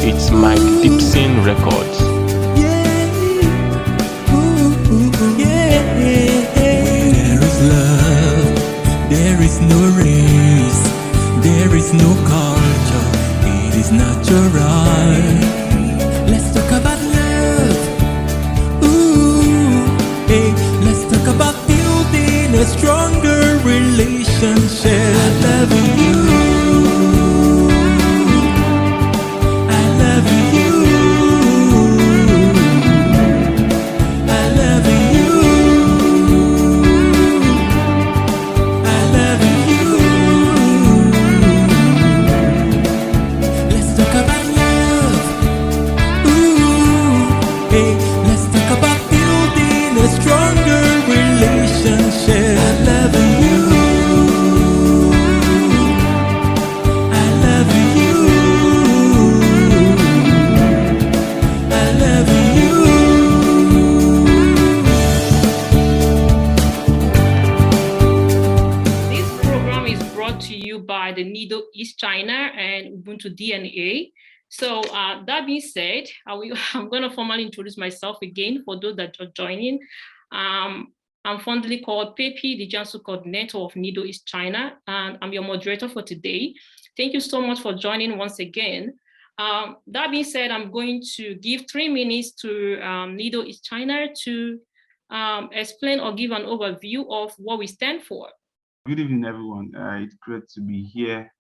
It's mikedipsonrecords. There is love, there is no race, there is no culture, it is natural. Let's talk about love. Ooh, hey, let's talk about building a stronger relationship. I love you. I love you. I love you. I love you. Let's talk about love. Ooh, hey, let's talk about building a stronger relationship. I love you. I love you. I love you. This program is brought to you by the Nido East China and Ubuntu DNA. So that being said, I'm going to formally introduce myself again for those that are joining. I'm fondly called Pepe, the Jiangsu coordinator of Nido East China, and I'm your moderator for today. Thank you so much for joining once again. That being said, I'm going to give 3 minutes to Nido East China to explain or give an overview of what we stand for. Good evening, everyone. It's great to be here,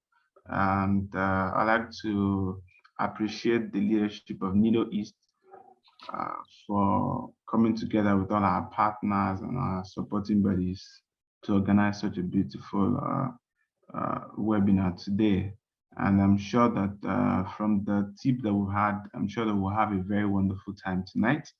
and I'd like to appreciate the leadership of Nido East for coming together with all our partners and our supporting bodies to organize such a beautiful webinar today. And I'm sure that from the tip that we've had, I'm sure that we'll have a very wonderful time tonight.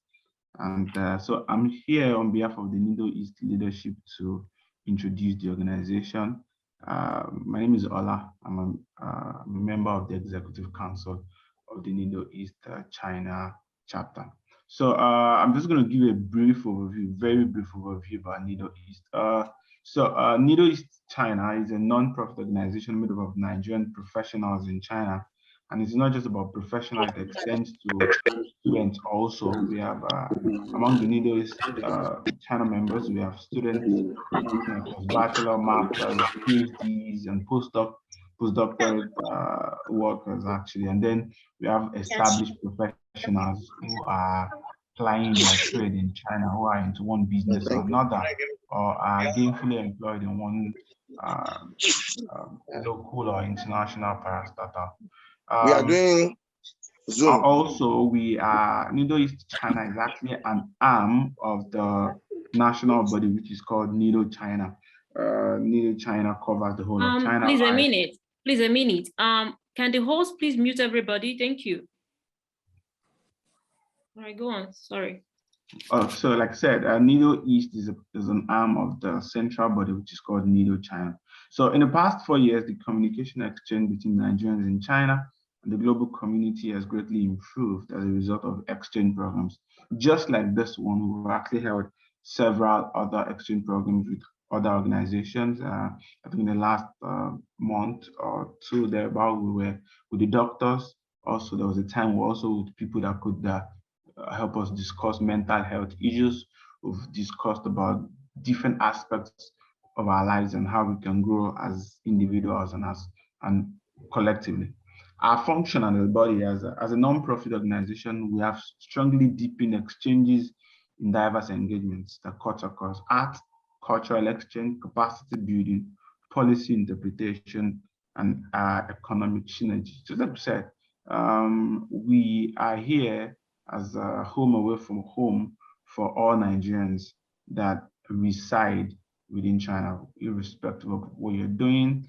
And so I'm here on behalf of the Nido East leadership to introduce the organization. My name is Ola. I'm a member of the Executive Council of the Nido East China chapter. So I'm just going to give a brief overview, very brief overview about Nido East. Nido East China is a non-profit organization made up of Nigerian professionals in China. And it's not just about professionals, it extends to students also. We have, among the Nido East China members, we have students across bachelor, master's, PhDs, and postdoctoral workers, actually. And then we have established professionals who are plying their trade in China, who are into one business or another, or are gainfully employed in one local or international parastatal. We are doing Zoom. Also, Nido East China is actually an arm of the national body, which is called Nido China. Nido China covers the whole of China. Please a minute. Can the host please mute everybody? Thank you. All right, go on. Sorry. So like I said, Nido East is an arm of the central body, which is called Nido China. So in the past 4 years, the communication exchange between Nigerians in China and the global community has greatly improved as a result of exchange programs. Just like this one, we've actually held several other exchange programs with other organizations. I think in the last month or two thereabout, we were with the doctors. Also, there was a time we were also with people that could help us discuss mental health issues. We've discussed about different aspects of our lives and how we can grow as individuals and collectively. Our function as a body, as a non-profit organization, we have strongly deepened exchanges in diverse engagements that cut across art, cultural exchange, capacity building, policy interpretation, and economic synergy. So like I said, we are here as a home away from home for all Nigerians that reside within China, irrespective of what you're doing,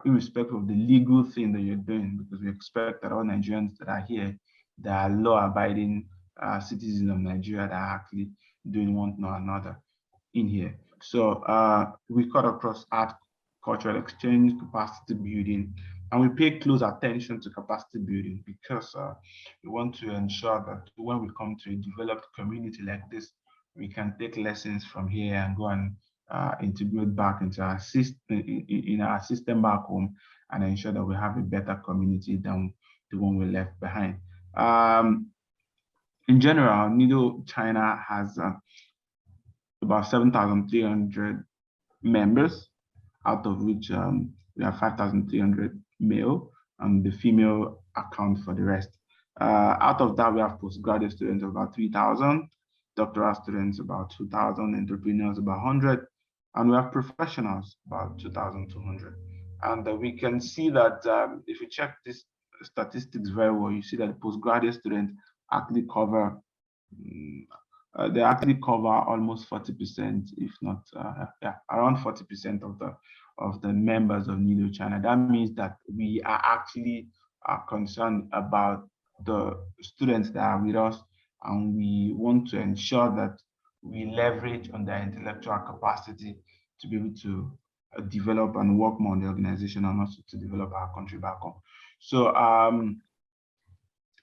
irrespective of the legal thing that you're doing, because we expect that all Nigerians that are here, that are law-abiding citizens of Nigeria that are actually doing one thing or another in here. So we cut across art, cultural exchange, capacity building, and we pay close attention to capacity building because we want to ensure that when we come to a developed community like this, we can take lessons from here and go and integrate back into our system, in our system back home, and ensure that we have a better community than the one we left behind. In general, Nido China has about 7,300 members, out of which we have 5,300 male, and the female account for the rest. Out of that, we have postgraduate students of about 3,000, doctoral students about 2,000, entrepreneurs about 100, and we have professionals about 2,200. And we can see that if you check these statistics very well, you see that the postgraduate students actually cover they actually cover almost 40%, if not around 40% of the members of Nido China. That means that we are actually concerned about the students that are with us, and we want to ensure that we leverage on their intellectual capacity to be able to develop and work more on the organization, and also to develop our country back home. So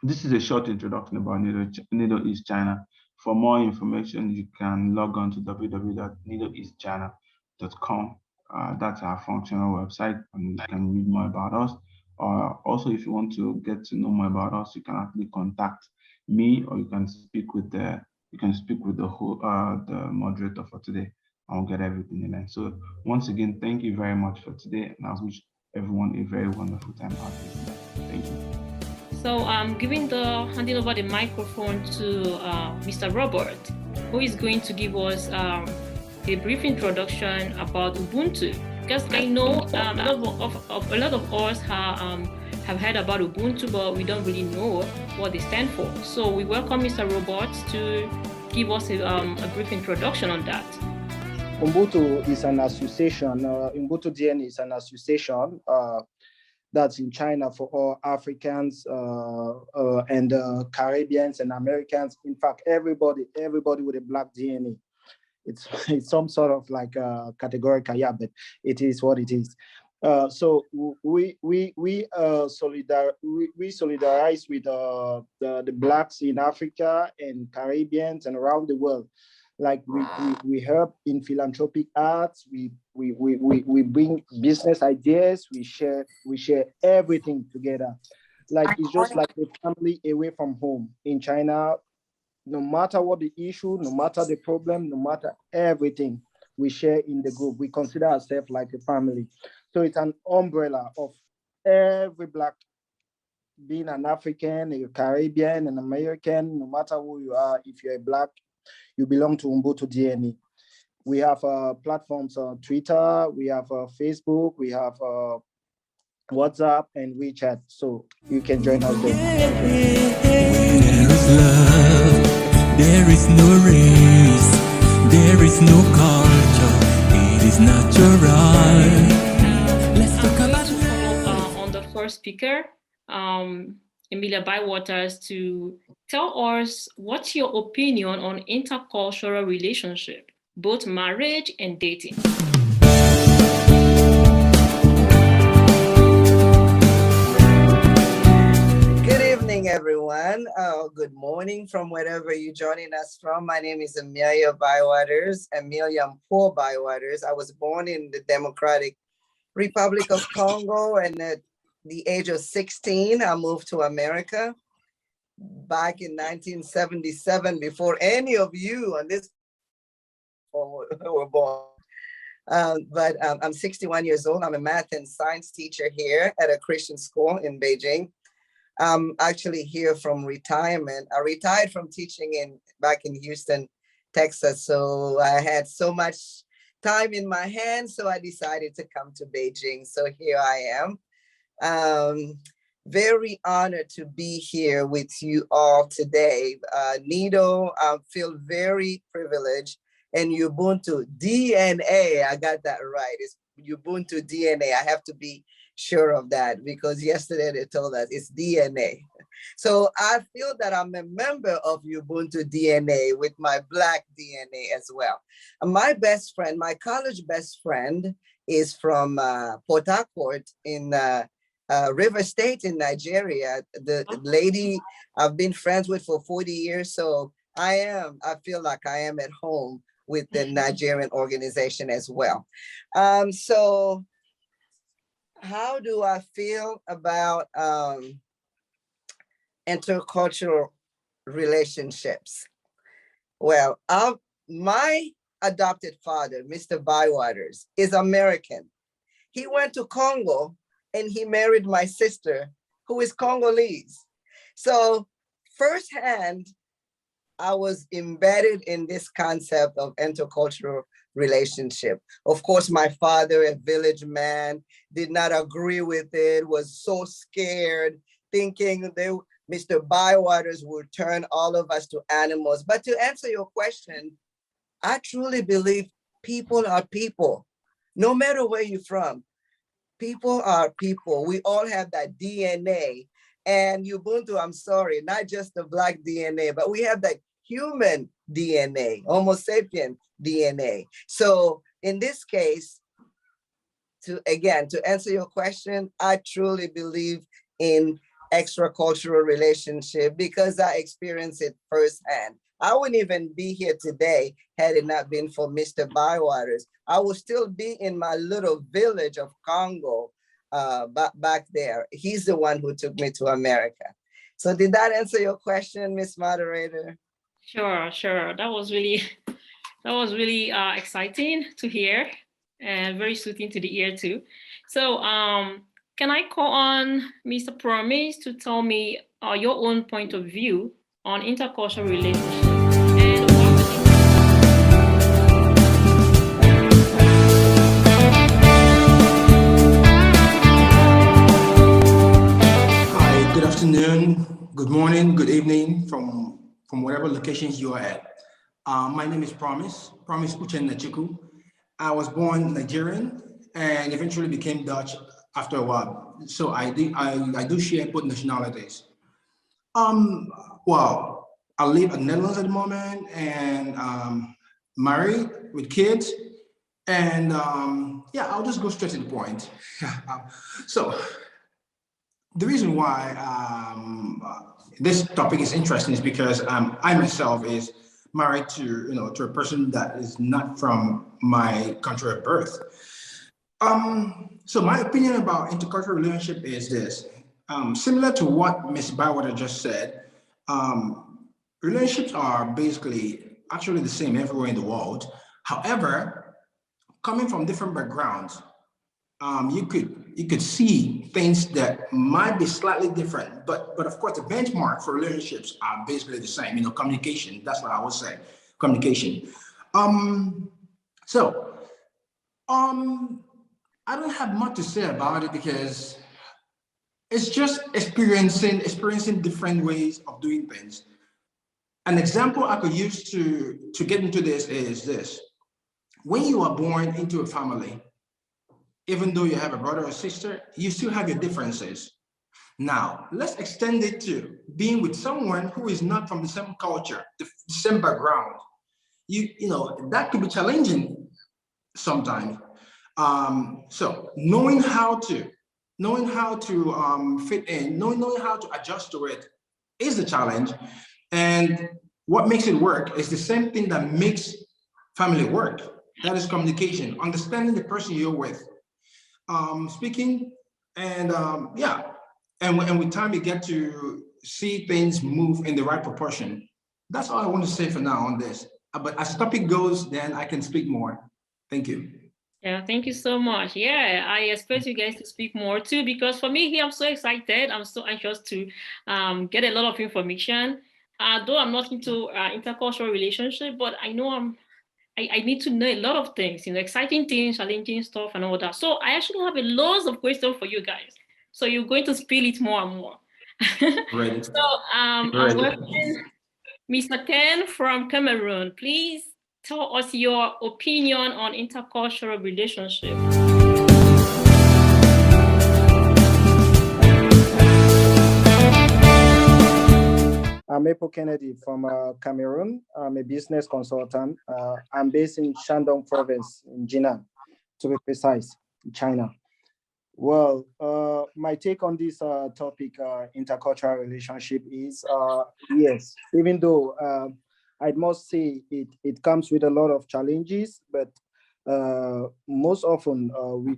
this is a short introduction about Nido East China. For more information, you can log on to www.nidoeastchina.com. That's our functional website, and you can read more about us. Also, if you want to get to know more about us, you can actually contact me, or you can speak with the moderator for today. I'll get everything in line. So once again, thank you very much for today, and I wish everyone a very wonderful time out there. Thank you. So I'm handing over the microphone to Mr. Robert, who is going to give us a brief introduction about Ubuntu. Because I know a lot of us have heard about Ubuntu, but we don't really know what they stand for. So we welcome Mr. Robert to give us a brief introduction on that. Ubuntu is an association. Ubuntu DNA is an association that's in China for all Africans and Caribbeans and Americans. In fact, everybody with a black DNA. It's some sort of like categorical, yeah, but it is what it is. So we solidarize with the blacks in Africa and Caribbeans and around the world. Like we help in philanthropic arts, we bring business ideas, we share everything together. Like it's just like a family away from home in China. No matter what the issue, no matter the problem, no matter everything, we share in the group. We consider ourselves like a family. So it's an umbrella of every black, being an African, a Caribbean, an American, no matter who you are, if you're a black, you belong to Ubuntu DNA. We have platforms on Twitter, we have Facebook, we have WhatsApp and WeChat, so you can join us there. There is love, there is no race, there is no culture, it is natural. Let's talk about on the first speaker, Emilia Bywaters, to tell us what's your opinion on intercultural relationship, both marriage and dating. Good evening, everyone. Good morning from wherever you're joining us from. My name is Emilia Bywaters, Emilia Mpo Bywaters. I was born in the Democratic Republic of Congo, and at the age of 16, I moved to America back in 1977, before any of you on this were born. But I'm 61 years old. I'm a math and science teacher here at a Christian school in Beijing. I'm actually here from retirement. I retired from teaching back in Houston, Texas. So I had so much time in my hands, so I decided to come to Beijing. So here I am. Very honored to be here with you all today. Nido, I feel very privileged. And Ubuntu DNA, I got that right. It's Ubuntu DNA. I have to be sure of that because yesterday they told us it's DNA. So I feel that I'm a member of Ubuntu DNA with my Black DNA as well. And my best friend, my college best friend, is from Port Harcourt in River State in Nigeria. The lady I've been friends with for 40 years. So I feel like I am at home with the Nigerian organization as well. So how do I feel about intercultural relationships? Well, my adopted father, Mr. Bywaters, is American. He went to Congo and he married my sister, who is Congolese. So firsthand, I was embedded in this concept of intercultural relationship. Of course, my father, a village man, did not agree with it, was so scared, thinking Mr. Bywaters would turn all of us to animals. But to answer your question, I truly believe people are people, no matter where you're from. People are people. We all have that DNA. And Ubuntu, I'm sorry, not just the Black DNA, but we have that human DNA, Homo sapien DNA. So in this case, to answer your question, I truly believe in extracultural relationship because I experienced it firsthand. I wouldn't even be here today had it not been for Mr. Bywaters. I would still be in my little village of Congo back there. He's the one who took me to America. So did that answer your question, Miss Moderator? Sure. That was really exciting to hear and very soothing to the ear too. So can I call on Mr. Promise to tell me your own point of view on intercultural relationships? And Hi, good afternoon, good morning, good evening from whatever locations you are at. My name is Promise Uchenna. I was born Nigerian and eventually became Dutch after a while. So I do share both nationalities. Well, I live in Netherlands at the moment and married with kids. And yeah, I'll just go straight to the point. So the reason why this topic is interesting is because I myself is married to a person that is not from my country of birth. So my opinion about intercultural relationship is this. Similar to what Ms. Bywater just said, relationships are basically actually the same everywhere in the world. However, coming from different backgrounds, you could see things that might be slightly different, but of course the benchmark for relationships are basically the same. Communication. That's what I would say. Communication. So I don't have much to say about it because it's just experiencing different ways of doing things. An example I could use to get into this is this: when you are born into a family, even though you have a brother or sister, you still have your differences. Now, let's extend it to being with someone who is not from the same culture, the same background. That could be challenging sometimes. So knowing how to fit in, knowing how to adjust to it is the challenge. And what makes it work is the same thing that makes family work. That is communication, understanding the person you're with. Speaking, and and with time you get to see things move in the right proportion. That's all I want to say for now on this. But as the topic goes, then I can speak more. Thank you. Yeah, thank you so much. Yeah, I expect you guys to speak more too, because for me here, I'm so excited. I'm so anxious to get a lot of information. Though I'm not into intercultural relationship, but I know I need to know a lot of things, exciting things, challenging stuff and all that. So I actually have a lot of questions for you guys. So you're going to spill it more and more. Ready. So I'm welcoming Mr. Ken from Cameroon. Please tell us your opinion on intercultural relationship. I'm Epo Kennedy from Cameroon. I'm a business consultant. I'm based in Shandong province in Jinan, to be precise, China. Well, my take on this topic, intercultural relationship, is yes, even though I must say it comes with a lot of challenges, but most often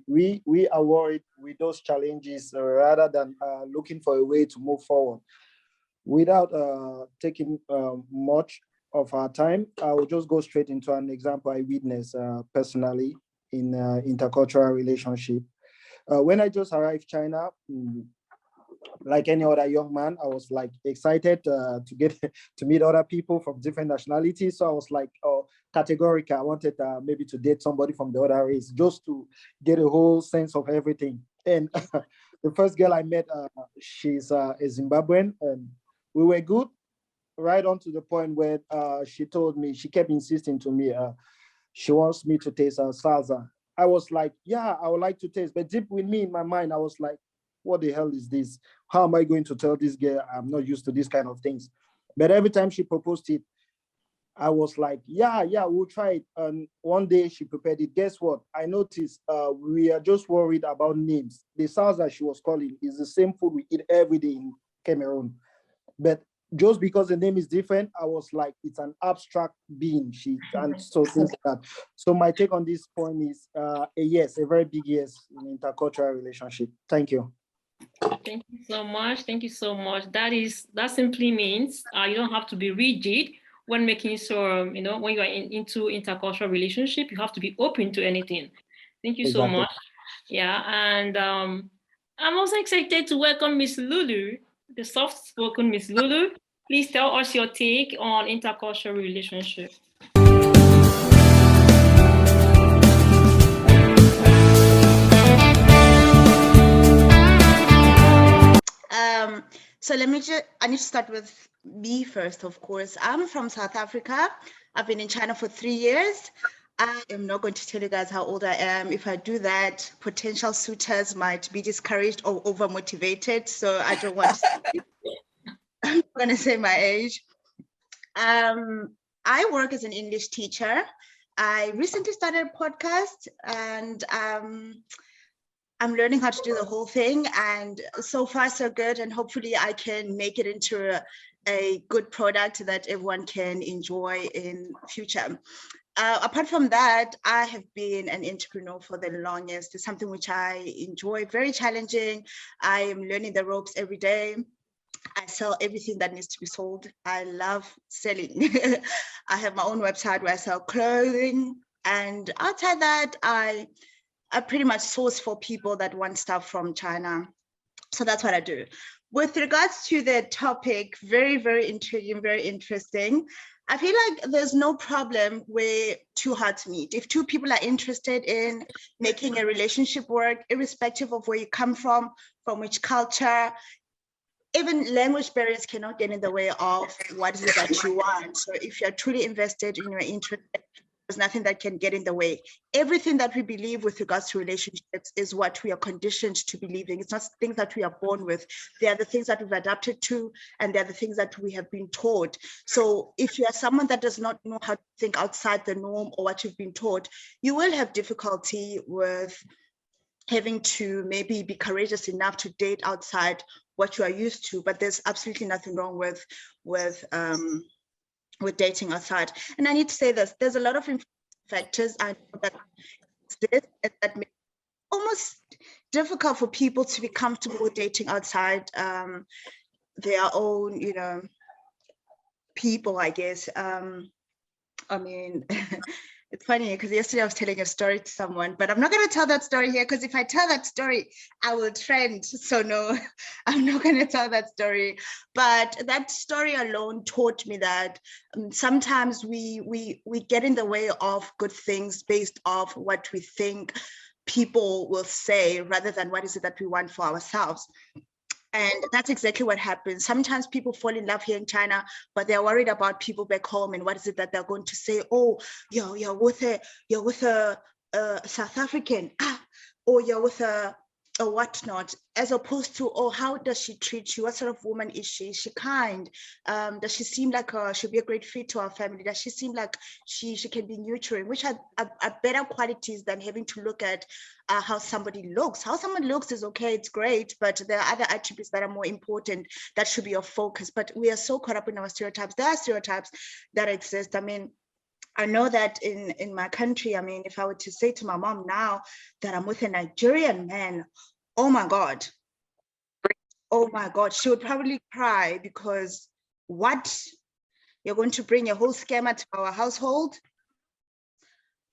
we are worried with those challenges rather than looking for a way to move forward. Without taking much of our time, I will just go straight into an example I witnessed personally in intercultural relationship. When I just arrived China, like any other young man, I was like excited to get to meet other people from different nationalities. So I was like, categorical. I wanted maybe to date somebody from the other race just to get a whole sense of everything. And the first girl I met, she's a Zimbabwean, and we were good right on to the point where she told me, she kept insisting to me, she wants me to taste salsa. I was like, yeah, I would like to taste. But deep with me in my mind, I was like, what the hell is this? How am I going to tell this girl I'm not used to these kind of things? But every time she proposed it, I was like, yeah, we'll try it. And one day she prepared it. Guess what? I noticed we are just worried about names. The salsa she was calling is the same food we eat every day in Cameroon. But just because the name is different, I was like, it's an abstract being. And so things like that. So my take on this point is a yes, a very big yes in intercultural relationship. Thank you. Thank you so much. Thank you so much. That simply means you don't have to be rigid when making sure, when you are into intercultural relationship, you have to be open to anything. Thank you so much. Yeah, and I'm also excited to welcome Miss Lulu, the soft-spoken Miss Lulu. Please tell us your take on intercultural relationship. So I need to start with me first, of course. I'm from South Africa. I've been in China for 3 years. I am not going to tell you guys how old I am. If I do that, potential suitors might be discouraged or overmotivated. So I don't want to I'm going to say my age. I work as an English teacher. I recently started a podcast, and I'm learning how to do the whole thing, and so far so good, and hopefully I can make it into a good product that everyone can enjoy in future. Apart from that, I have been an entrepreneur for the longest. It's something which I enjoy, very challenging. I am learning the ropes every day. I sell everything that needs to be sold. I love selling. I have my own website where I sell clothing, and outside that, I pretty much source for people that want stuff from China. So that's what I do. With regards to the topic, very, very intriguing, very interesting. I feel like there's no problem where two hearts meet. If two people are interested in making a relationship work, irrespective of where you come from which culture, even language barriers cannot get in the way of what is it that you want. So if you're truly invested in your interest, there's nothing that can get in the way. Everything that we believe with regards to relationships is what we are conditioned to believing. It's not things that we are born with. They are the things that we've adapted to, and they're the things that we have been taught. So if you are someone that does not know how to think outside the norm or what you've been taught, you will have difficulty with having to maybe be courageous enough to date outside what you are used to. But there's absolutely nothing wrong with dating outside. And I need to say this, there's a lot of factors I know that exist that make it almost difficult for people to be comfortable with dating outside their own, people, I guess. I mean, it's funny because yesterday I was telling a story to someone, but I'm not going to tell that story here because if I tell that story, I will trend. So no, I'm not going to tell that story. But that story alone taught me that sometimes we get in the way of good things based off what we think people will say rather than what is it that we want for ourselves. And that's exactly what happens. Sometimes people fall in love here in China, but they're worried about people back home and what is it that they're going to say? Oh, you're with a South African, or you're with a whatnot, as opposed to, oh, how does she treat you? What sort of woman is she? Is she kind? Does she seem like she'll be a great fit to our family? Does she seem like she can be nurturing, which are better qualities than having to look at how somebody looks. How someone looks is okay, it's great, but there are other attributes that are more important that should be your focus. But we are so caught up in our stereotypes. There are stereotypes that exist. I mean, I know that in my country, I mean, if I were to say to my mom now that I'm with a Nigerian man, oh my God, she would probably cry, because what? You're going to bring a whole scammer to our household?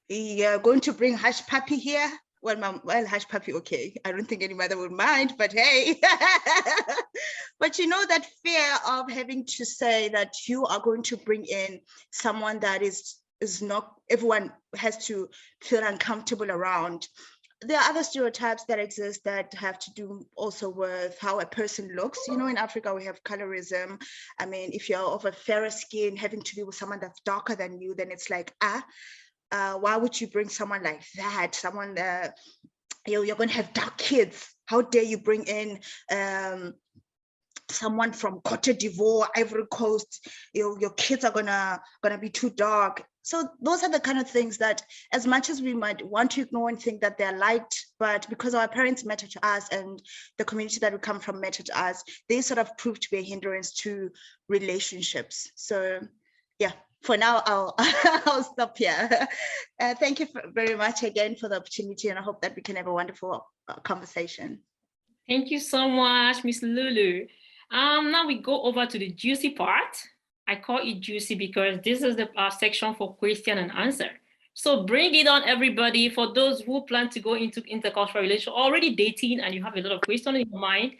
You're going to bring hush puppy here? Well, hush puppy, okay. I don't think any mother would mind, but hey. But you know, that fear of having to say that you are going to bring in someone that is not, everyone has to feel uncomfortable around. There are other stereotypes that exist that have to do also with how a person looks. You know, in Africa, we have colorism. I mean, if you're of a fairer skin, having to be with someone that's darker than you, then it's like, why would you bring someone like that? Someone that you're going to have dark kids. How dare you bring in someone from Cote d'Ivoire, Ivory Coast? Your kids are gonna be too dark. So those are the kind of things that, as much as we might want to ignore and think that they're light, but because our parents matter to us and the community that we come from matter to us, they sort of prove to be a hindrance to relationships. So yeah, for now, I'll stop here. Thank you very much again for the opportunity, and I hope that we can have a wonderful conversation. Thank you so much, Miss Lulu. Now we go over to the juicy part. I call it juicy because this is the section for question and answer. So bring it on, everybody. For those who plan to go into intercultural relations, already dating, and you have a lot of questions in your mind,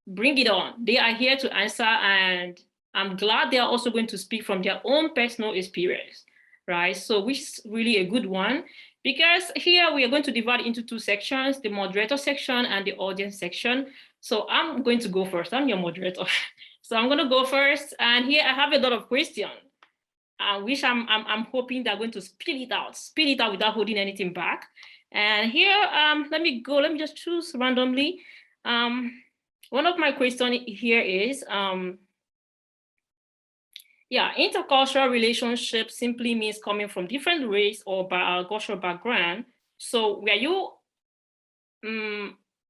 bring it on. They are here to answer, and I'm glad they are also going to speak from their own personal experience, right? So which is really a good one, because here we are going to divide into two sections, the moderator section and the audience section. So I'm going to go first. I'm your moderator. So I'm going to go first. And here I have a lot of questions, which I'm hoping they're going to spill it out without holding anything back. And here, let me just choose randomly. One of my questions here is, intercultural relationship simply means coming from different race or cultural background. So were you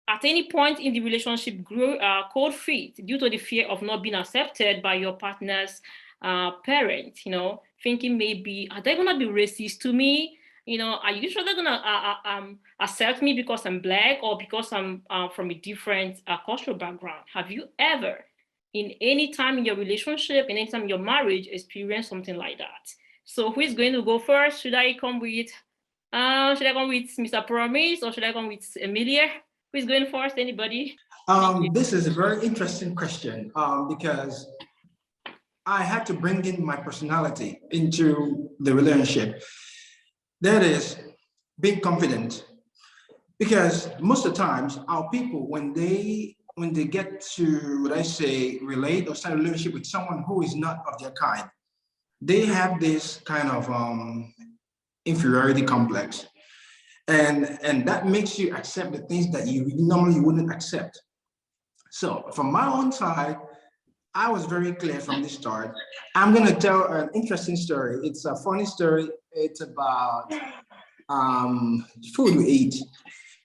at any point in the relationship grew cold feet due to the fear of not being accepted by your partner's parents, you know, thinking maybe, are they gonna be racist to me? You know, are you sure they're gonna accept me because I'm Black or because I'm from a different cultural background? Have you ever, in any time in your relationship, in any time in your marriage, experienced something like that? So who is going to go first? Should I come with Mr. Promise, or should I come with Emilia? Who's going first? Anybody? This is a very interesting question because I had to bring in my personality into the relationship. That is being confident, because most of the times our people, when they get to, what I say, relate or start a relationship with someone who is not of their kind, they have this kind of inferiority complex. And that makes you accept the things that you normally wouldn't accept. So from my own side, I was very clear from the start. I'm gonna tell an interesting story. It's a funny story. It's about food we eat.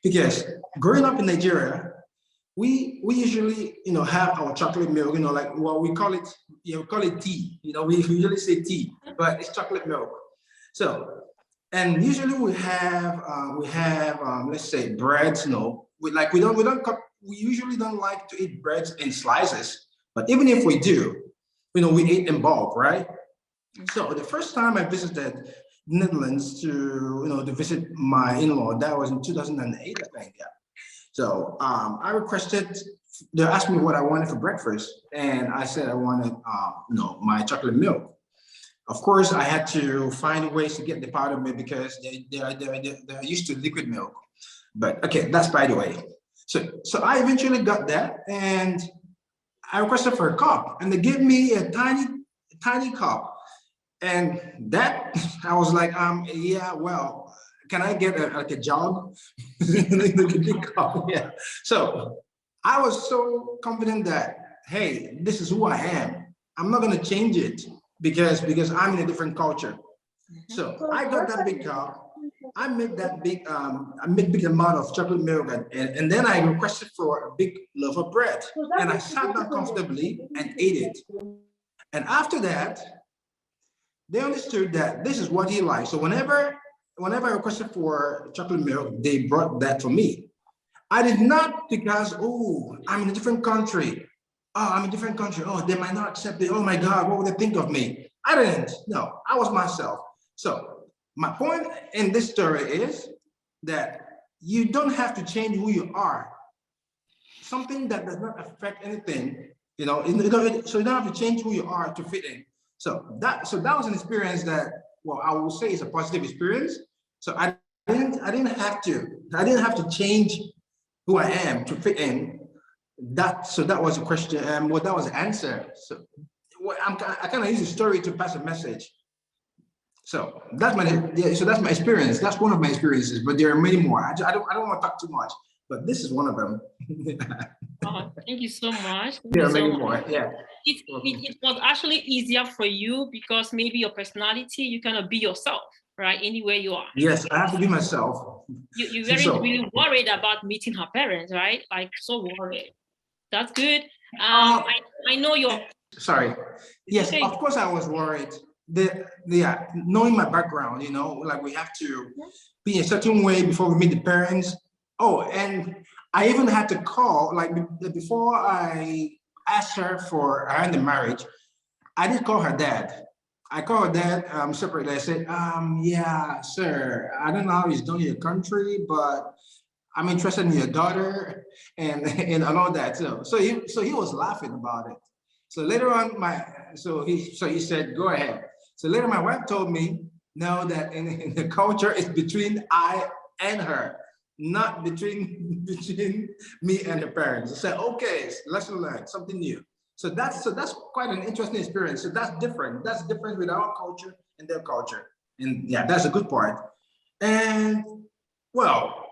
Because growing up in Nigeria, we usually, you know, have our chocolate milk, you know, like, well, we call it tea. You know, we usually say tea, but it's chocolate milk. So, and usually we have let's say breads. No, we usually don't like to eat breads in slices. But even if we do, you know, we eat in bulk, right? So the first time I visited Netherlands to visit my in-law, that was in 2008, I think. Yeah. So I requested. They asked me what I wanted for breakfast, and I said I wanted my chocolate milk. Of course, I had to find ways to get the powdered milk because they're used to liquid milk. But okay, that's by the way. So I eventually got that, and I requested for a cup, and they gave me a tiny cup. And that, I was like, yeah, well, can I get a jug? Yeah. So I was so confident that, hey, this is who I am. I'm not gonna change it because I'm in a different culture. So I got that big cup. I made that big, big amount of chocolate milk, and then I requested for a big loaf of bread. And I sat down comfortably and ate it. And after that, they understood that this is what he liked. So whenever I requested for chocolate milk, they brought that for me. I did not because, oh, I'm in a different country. Oh, I'm in a different country. Oh, they might not accept it. Oh my God, what would they think of me? I didn't. No, I was myself. So my point in this story is that you don't have to change who you are. Something that does not affect anything, so you don't have to change who you are to fit in. So that was an experience that, well, I will say is a positive experience. So I didn't have to change who I am to fit in. That was a question. That was the answer. So I kind of use the story to pass a message. So that's my experience. That's one of my experiences, but there are many more. I don't want to talk too much, but this is one of them. Oh, thank you so much. There are many more. Yeah. It was actually easier for you because maybe your personality, you cannot be yourself, right? Anywhere you are. Yes, I have to be myself. You weren't really worried about meeting her parents, right? Like so worried. That's good. I know you're. Sorry. Yes, okay. Of course I was worried. Knowing my background, like we have to be a certain way before we meet the parents. Oh, and I even had to call, like before I asked her for her hand in marriage, I did call her dad. I called her dad separately. I said, yeah, sir, I don't know how he's doing in your country, but I'm interested in your daughter and all that. So he was laughing about it. So later on, he said, go ahead. So later my wife told me, no, that in the culture it's between I and her, not between me and the parents. I said, okay, lesson learned, something new. So that's quite an interesting experience. So that's different. That's different with our culture and their culture. And yeah, that's a good part. And well,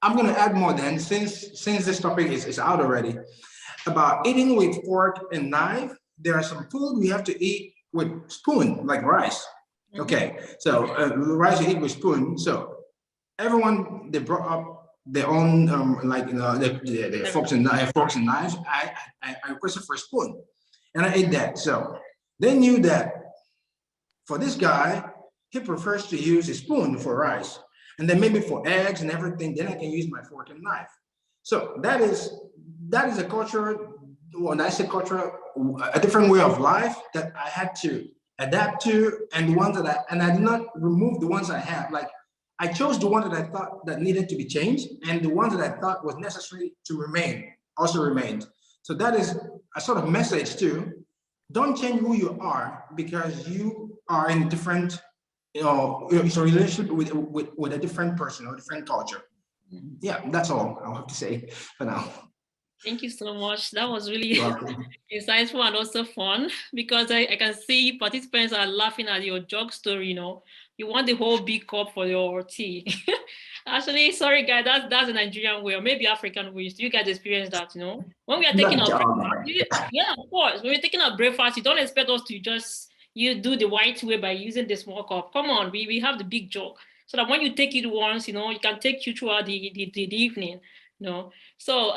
I'm gonna add more then, since this topic is out already, about eating with fork and knife. There are some food we have to eat with spoon, like rice. Okay, so rice you eat with spoon. So everyone, they brought up their own the forks and knives. I requested for a spoon, and I ate that. So they knew that for this guy, he prefers to use a spoon for rice, and then maybe for eggs and everything, then I can use my fork and knife. So that is a culture. When I say culture, a different way of life that I had to adapt to, and the ones that I did not remove the ones I have. Like I chose the one that I thought that needed to be changed, and the ones that I thought was necessary to remain also remained. So that is a sort of message too. Don't change who you are because you are in a different, it's a relationship with a different person or a different culture. Yeah, that's all I'll have to say for now. Thank you so much. That was really insightful and also fun, because I can see participants are laughing at your joke story. You want the whole big cup for your tea. Actually, sorry guys, that's a Nigerian way, or maybe African way. You guys experience that, when we are taking our breakfast, yeah, of course. When we're taking our breakfast, you don't expect us to just do the white way by using the small cup. Come on, we have the big jug, so that when you take it once, it can take you throughout the evening. So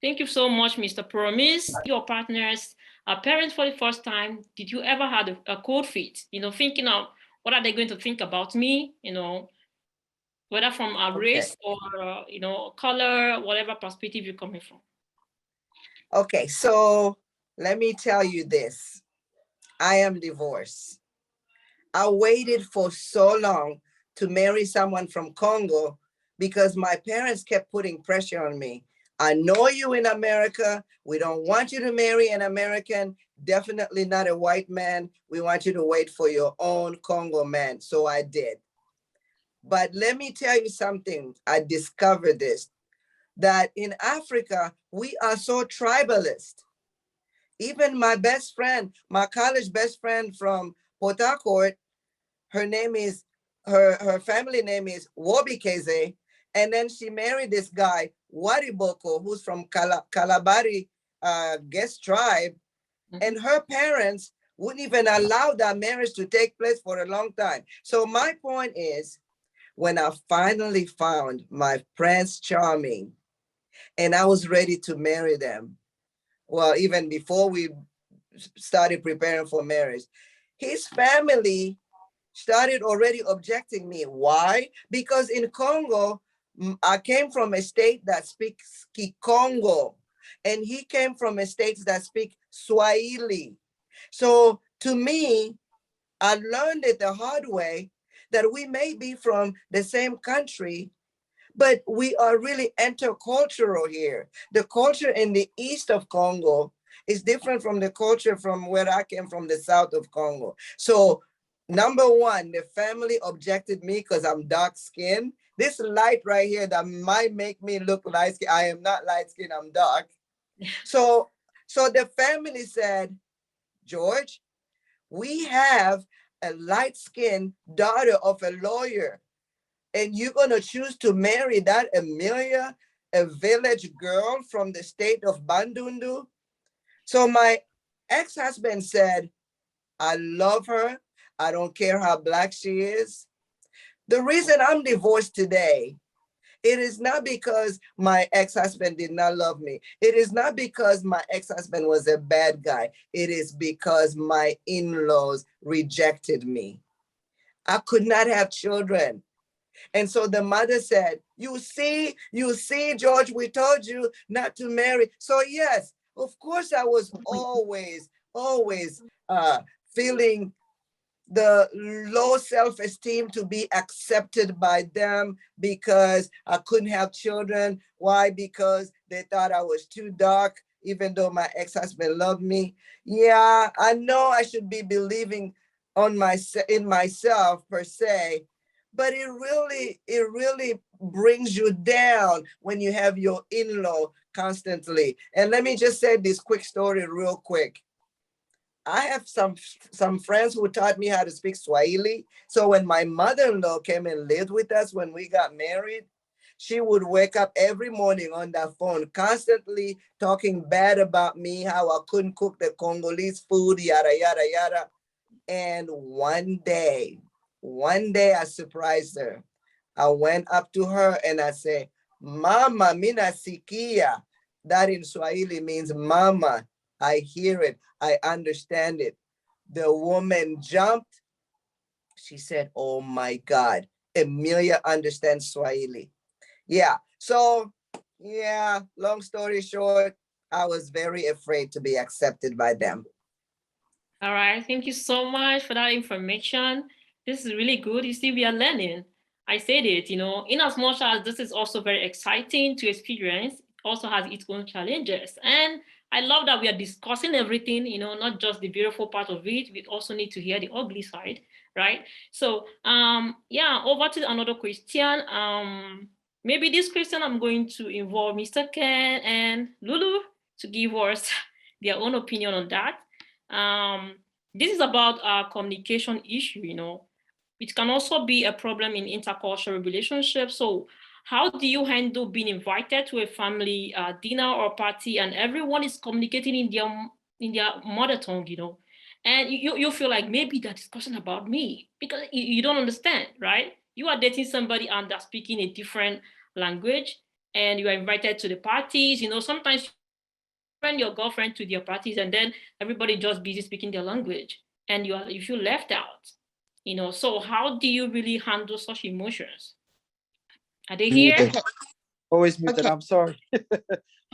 thank you so much, Mr. Promise. Your partners are parents for the first time. Did you ever have a cold feet? Thinking of what are they going to think about me? Whether from a race or color, whatever perspective you're coming from. Okay, so let me tell you this. I am divorced. I waited for so long to marry someone from Congo because my parents kept putting pressure on me. I know you in America. We don't want you to marry an American, definitely not a white man. We want you to wait for your own Congo man. So I did. But let me tell you something. I discovered this, that in Africa, we are so tribalist. Even my best friend, my college best friend from Port Harcourt, her family name is Wobikeze. And then she married this guy, Wariboko, who's from Kalabari Guest tribe. And her parents wouldn't even allow that marriage to take place for a long time. So my point is, when I finally found my Prince Charming and I was ready to marry them, well, even before we started preparing for marriage, his family started already objecting me. Why? Because in Congo, I came from a state that speaks Kikongo, and he came from a state that speak Swahili. So to me, I learned it the hard way that we may be from the same country, but we are really intercultural here. The culture in the east of Congo is different from the culture from where I came from, the south of Congo. So number one, the family objected me because I'm dark skinned. This light right here that might make me look light skinned. I am not light skinned, I'm dark. So the family said, George, we have a light-skinned daughter of a lawyer, and you're going to choose to marry that Amelia, a village girl from the state of Bandundu? So my ex-husband said, I love her. I don't care how black she is. The reason I'm divorced today, it is not because my ex-husband did not love me. It is not because my ex-husband was a bad guy. It is because my in-laws rejected me. I could not have children. And so the mother said, you see, George, we told you not to marry. So yes, of course I was always feeling the low self-esteem to be accepted by them because I couldn't have children. Why? Because they thought I was too dark, even though my ex-husband loved me. Yeah, I know I should be believing in myself per se, but it really brings you down when you have your in-law constantly. And let me just say this quick story real quick. I have some friends who taught me how to speak Swahili. So when my mother-in-law came and lived with us when we got married, she would wake up every morning on that phone, constantly talking bad about me, how I couldn't cook the Congolese food, yada, yada, yada. And one day I surprised her. I went up to her and I said, Mama, mina sikia. That in Swahili means mama. I hear it. I understand it. The woman jumped. She said, oh my God, Emilia understands Swahili. Yeah. So, yeah, long story short, I was very afraid to be accepted by them. All right. Thank you so much for that information. This is really good. You see, we are learning. I said it, in as much as this is also very exciting to experience, it also has its own challenges. And I love that we are discussing everything, not just the beautiful part of it. We also need to hear the ugly side, right? So, yeah, over to another question. Maybe this question I'm going to involve Mr. Ken and Lulu to give us their own opinion on that. This is about a communication issue, It can also be a problem in intercultural relationships. So how do you handle being invited to a family dinner or party and everyone is communicating in their mother tongue, And you feel like maybe they're discussing about me because you don't understand, right? You are dating somebody and they're speaking a different language and you are invited to the parties, sometimes friend your girlfriend to their parties and then everybody just busy speaking their language and you feel left out, so how do you really handle such emotions? Are they here? Muted. Always muted. Okay. I'm sorry.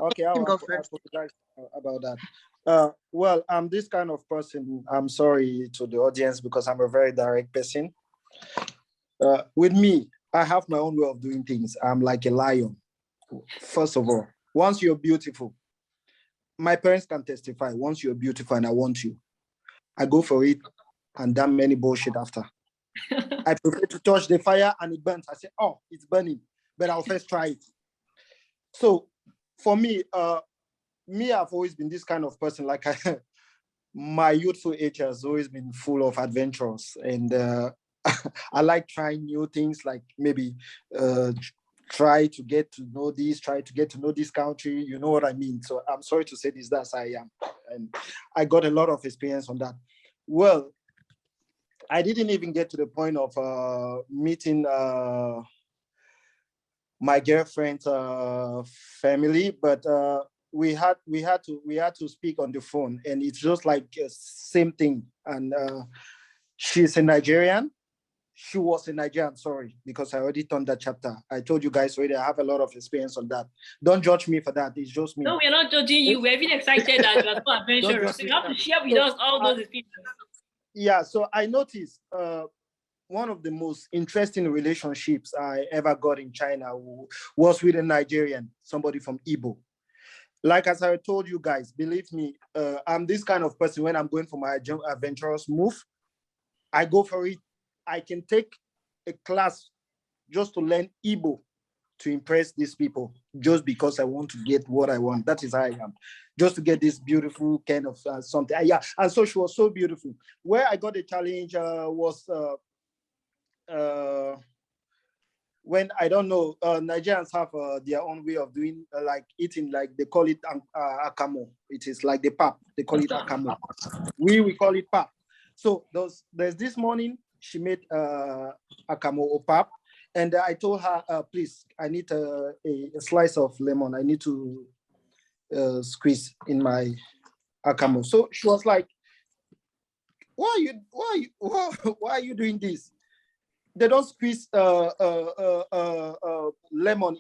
Okay, I apologize about that. Well, I'm this kind of person. I'm sorry to the audience because I'm a very direct person. With me, I have my own way of doing things. I'm like a lion. First of all, once you're beautiful, my parents can testify, once you're beautiful and I want you, I go for it and damn any bullshit after. I prefer to touch the fire and it burns. I say, oh, it's burning, but I'll first try it. So for me, I've always been this kind of person. Like my youthful age has always been full of adventures. And I like trying new things, like maybe try to get to know this, try to get to know this country, you know what I mean? So I'm sorry to say this, that's I am. And I got a lot of experience on that. Well, I didn't even get to the point of meeting my girlfriend's family, but we had to speak on the phone, and it's just like same thing. And She's a Nigerian. She was a Nigerian, sorry, because I already done that chapter. I told you guys already, I have a lot of experience on that. Don't judge me for that. It's just me. No, we're not judging you. We're even excited that you're so adventurous. So you have to share with us all those experiences. Yeah, so I noticed one of the most interesting relationships I ever got in China was with a Nigerian, somebody from Igbo. Like as I told you guys, believe me, I'm this kind of person. When I'm going for my adventurous move, I go for it. I can take a class just to learn Igbo to impress these people, just because I want to get what I want. That is how I am, just to get this beautiful kind of something. Yeah, and so she was so beautiful. Where I got the challenge was when, I don't know, Nigerians have their own way of doing like eating, like they call it akamo. It is like the pap, they call it akamo. We call it pap. So there's this morning, she made akamo or pap, and I told her, please, I need a slice of lemon. I need to squeeze in my akamo. So she was like, why are you doing this? They don't squeeze lemon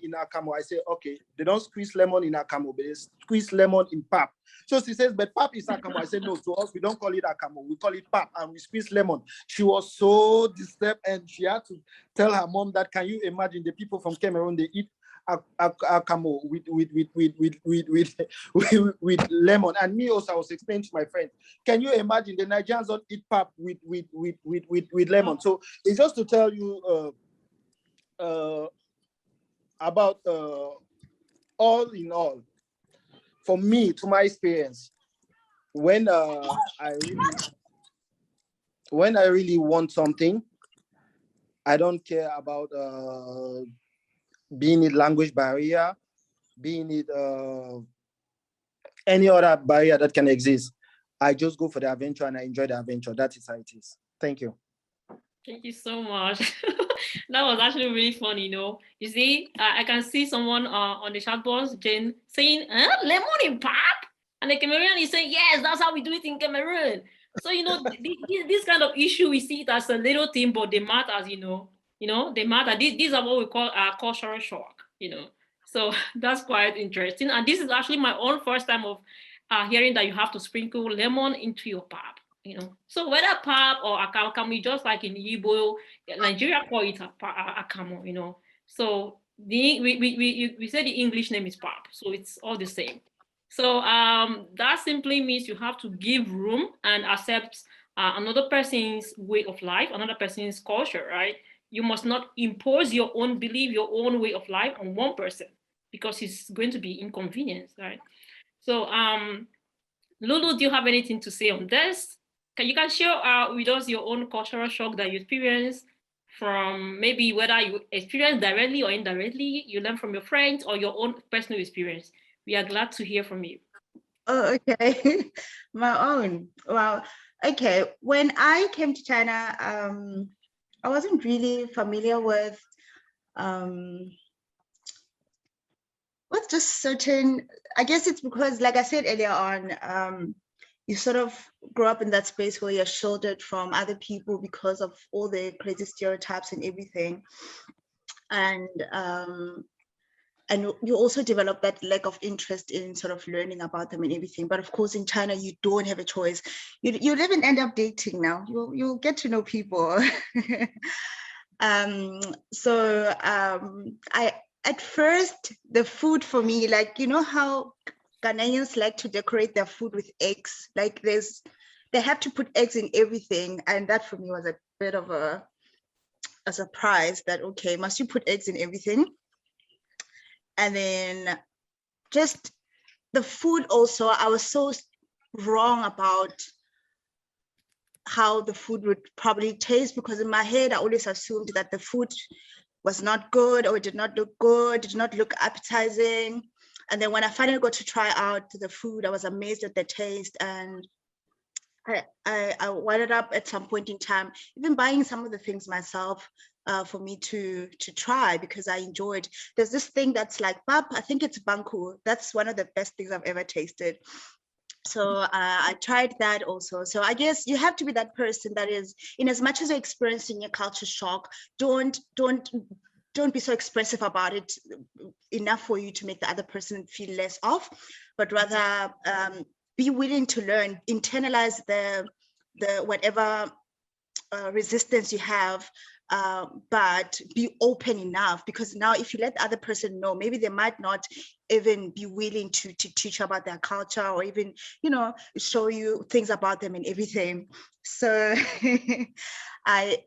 in akamo. I say, okay, they don't squeeze lemon in akamo, but they squeeze lemon in pap. So she says, but pap is akamo. I said, no, to us, we don't call it akamo. We call it pap, and we squeeze lemon. She was so disturbed, and she had to tell her mom that, can you imagine the people from Cameroon, they eat akamo with lemon. And me also, I was explaining to my friends, can you imagine the Nigerians don't eat pap with lemon? So it's just to tell you about all in all, for me, to my experience, when I really want something, I don't care about being it language barrier, being it any other barrier that can exist. I just go for the adventure and I enjoy the adventure. That is how it is. Thank you. Thank you so much. That was actually really fun, you know. You see, I can see someone on the chat box, Jane, saying, lemon in pap? And the Cameroonian is saying, yes, that's how we do it in Cameroon. So, you know, this kind of issue, we see it as a little thing, but they matter, you know, they matter. These are what we call cultural shock, you know. So that's quite interesting. And this is actually my own first time of hearing that you have to sprinkle lemon into your pap, you know. So whether pap or akamo, just like in Igbo, Nigeria call it akamo, you know. So we say the English name is pap, so it's all the same. So that simply means you have to give room and accept another person's way of life, another person's culture, right? You must not impose your own belief, your own way of life on one person, because it's going to be inconvenience, right? So Lulu, do you have anything to say on this? You can share with us your own cultural shock that you experienced, from maybe whether you experienced directly or indirectly, you learn from your friends, or your own personal experience. We are glad to hear from you. Oh, okay. My own. Wow. Okay. When I came to China, I wasn't really familiar with just certain, I guess it's because, like I said earlier on, you sort of grow up in that space where you're shielded from other people because of all the crazy stereotypes and everything. And you also develop that lack of interest in sort of learning about them and everything. But of course, in China, you don't have a choice. You even end up dating now. You'll get to know people. At first, the food for me, like, you know how Ghanaians like to decorate their food with eggs? Like they have to put eggs in everything. And that for me was a bit of a surprise that, okay, must you put eggs in everything? And then just the food also, I was so wrong about how the food would probably taste, because in my head, I always assumed that the food was not good, or it did not look good, did not look appetizing. And then when I finally got to try out the food, I was amazed at the taste. And I ended up at some point in time even buying some of the things myself for me to try, because I enjoyed. There's this thing that's like pap, I think it's banku. That's one of the best things I've ever tasted. So I tried that also. So I guess you have to be that person that is, in as much as you're experiencing your culture shock, don't be so expressive about it enough for you to make the other person feel less off, but rather be willing to learn, internalize the whatever resistance you have, but be open enough, because now if you let the other person know, maybe they might not even be willing to teach about their culture, or even, you know, show you things about them and everything. So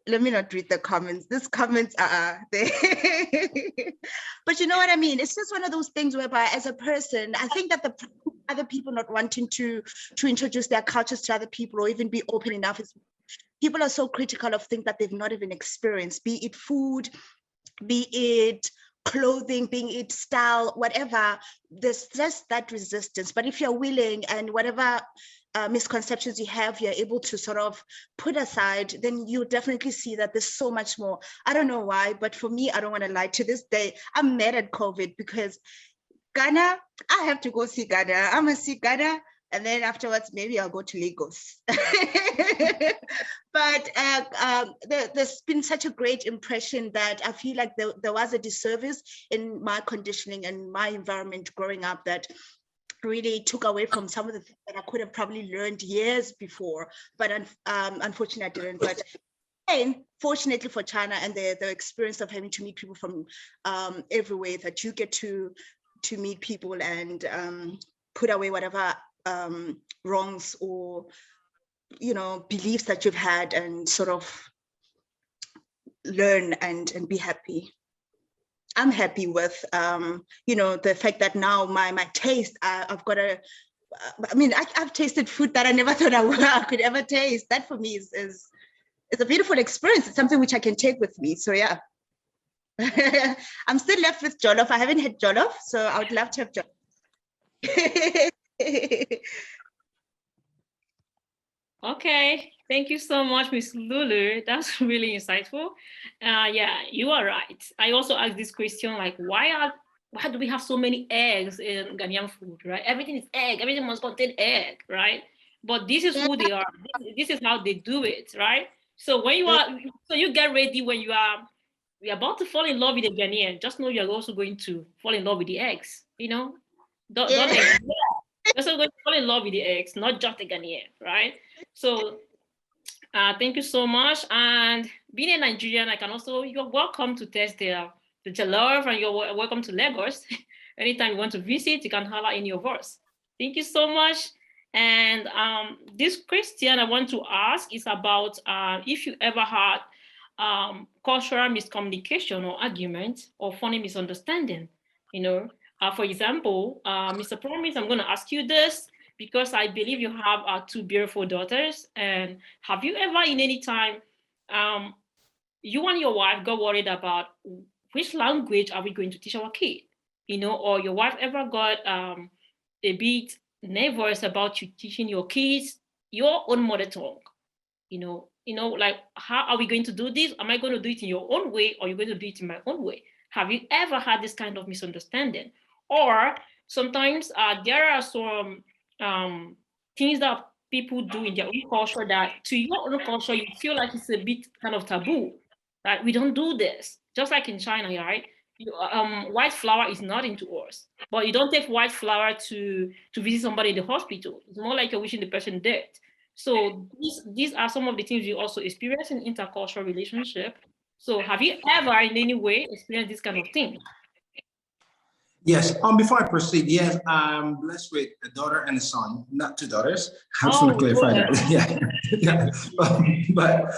let me not read the comments. These comments are there. But you know what I mean? It's just one of those things whereby, as a person, I think that the other people not wanting to introduce their cultures to other people, or even be open enough, is people are so critical of things that they've not even experienced, be it food, be it clothing, be it style, whatever. There's just that resistance. But if you're willing, and whatever misconceptions you have, you're able to sort of put aside, then you definitely see that there's so much more. I don't know why, but for me, I don't want to lie, to this day, I'm mad at COVID, because Ghana, I have to go see Ghana. I'm gonna see Ghana, and then afterwards, maybe I'll go to Lagos. But there's been such a great impression that I feel like there was a disservice in my conditioning and my environment growing up that really took away from some of the things that I could have probably learned years before, but unfortunately I didn't. But fortunately for China and the experience of having to meet people from everywhere, that you get to meet people and put away whatever wrongs or, you know, beliefs that you've had, and sort of learn and be happy. I'm happy with, you know, the fact that now my taste, I've got I mean, I've tasted food that I never thought I could ever taste. That for me is a beautiful experience. It's something which I can take with me. So yeah, I'm still left with jollof. I haven't had jollof, so I would love to have jollof. Okay, thank you so much, Ms. Lulu. That's really insightful. Yeah, you are right. I also asked this question, like, why do we have so many eggs in Ghanaian food, right? Everything is egg. Everything must contain egg, right? But this is who they are. This is how they do it, right? So when you get ready, when you're about to fall in love with a Ghanaian, just know you're also going to fall in love with the eggs, you know? Don't you're also going to fall in love with the eggs, not just the Ghanaian, right? So thank you so much. And being a Nigerian, you're welcome to test the jollof, and you're welcome to Lagos. Anytime you want to visit, you can holler any of us. Thank you so much. And this question I want to ask is about if you ever had cultural miscommunication or argument or funny misunderstanding, you know. For example, Mr. Promise, I'm going to ask you this, because I believe you have 2 beautiful daughters. And have you ever, in any time, you and your wife got worried about which language are we going to teach our kid? You know, or your wife ever got a bit nervous about you teaching your kids your own mother tongue? You know, like, how are we going to do this? Am I going to do it in your own way, or are you going to do it in my own way? Have you ever had this kind of misunderstanding? Or sometimes there are some things that people do in their own culture that to your own culture, you feel like it's a bit kind of taboo, right? We don't do this. Just like in China, right? White flour is not into us, but you don't take white flour to visit somebody in the hospital. It's more like you're wishing the person dead. So these are some of the things you also experience in intercultural relationship. So have you ever in any way experienced this kind of thing? Yes. Before I proceed, yes, I'm blessed with a daughter and a son, not 2 daughters. I just want to clarify that. Yeah. But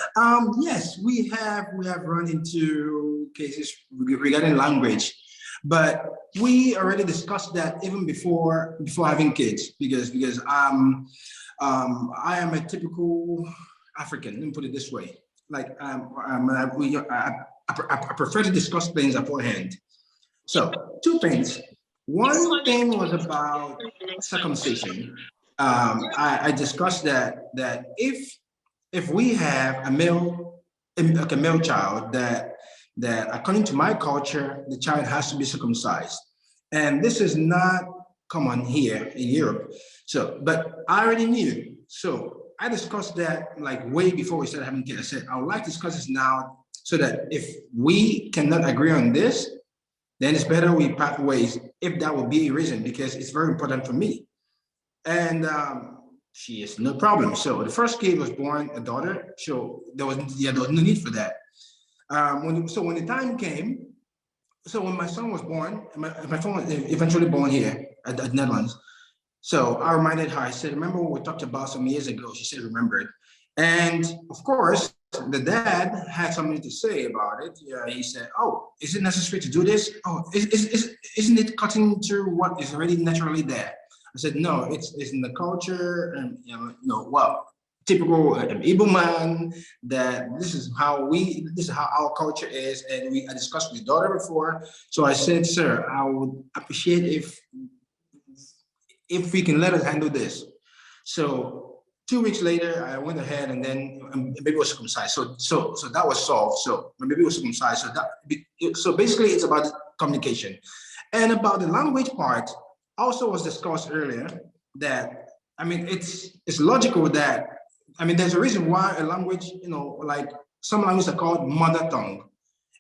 yes, we have run into cases regarding language, but we already discussed that even before having kids, because I am a typical African. Let me put it this way. Like I prefer to discuss things beforehand. So 2 things. One thing was about circumcision. I discussed that if we have a male child, that according to my culture, the child has to be circumcised. And this is not common here in Europe. So, but I already knew. So I discussed that like way before we started having kids. I said, I would like to discuss this now so that if we cannot agree on this, then it's better we part ways, if that would be a reason, because it's very important for me. And she is no problem. So the first kid was born a daughter. So there was no need for that. When the time came, so when my son was born, my son was eventually born here at the Netherlands. So I reminded her, I said, remember what we talked about some years ago? She said, remembered. And of course, the dad had something to say about it. Yeah, he said, oh, is it necessary to do this? Oh, isn't it cutting through what is already naturally there? I said, no, it's in the culture, and well, typical Igbo man, that this is how our culture is. And I discussed with his daughter before. So I said, sir, I would appreciate if we can let us handle this. So 2 weeks later, I went ahead and then my baby was circumcised. So that was solved. So my baby was circumcised. So basically it's about communication. And about the language part, also was discussed earlier that, I mean, it's logical that, I mean, there's a reason why a language, like some languages are called mother tongue.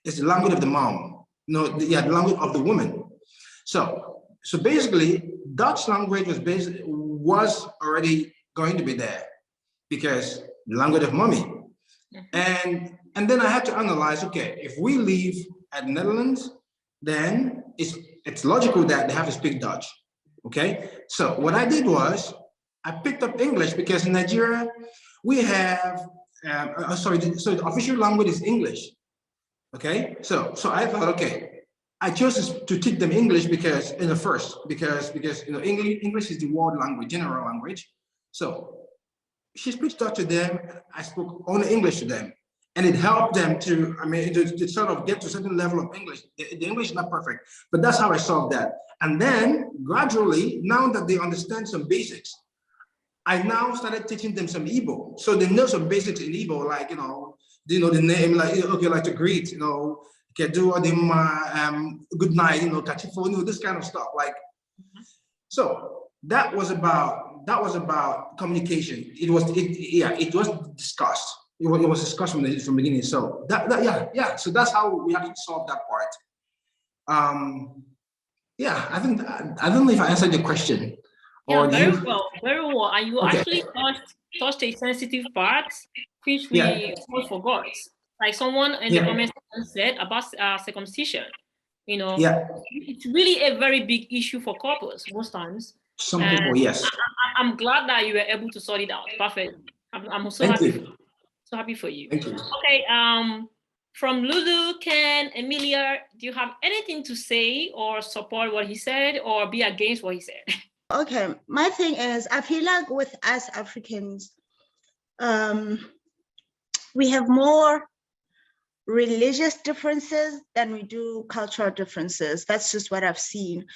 It's the language of the mom, the language of the woman. So basically, Dutch language was already going to be there because the language of mommy. And then I had to analyze, okay, if we live at the Netherlands, then it's logical that they have to speak Dutch. Okay, so what I did was I picked up English because in Nigeria we have so the official language is English. Okay, so I thought, okay, I chose to teach them English because English is the world language, general language. So she speaks Dutch to them. I spoke only English to them, and it helped them to sort of get to a certain level of English. The English is not perfect, but that's how I solved that. And then gradually, now that they understand some basics, I now started teaching them some Igbo. So they know some basics in Igbo, like, the name, like, okay, like to greet, good night, kachifo, this kind of stuff. Like, so that was about communication. It was discussed. It was discussed from the beginning. So so that's how we actually solved that part. Yeah, I don't know if I answered your question. Yeah, very well. And you actually touched a sensitive part, which we all forgot. Like someone in the comments said about circumcision. It's really a very big issue for couples most times. Some people, yes. I'm glad that you were able to sort it out. Perfect. I'm so happy for you. Thank you. Okay. From Lulu, Ken, Emilia, do you have anything to say or support what he said or be against what he said? Okay, my thing is, I feel like with us Africans, we have more religious differences than we do cultural differences. That's just what I've seen.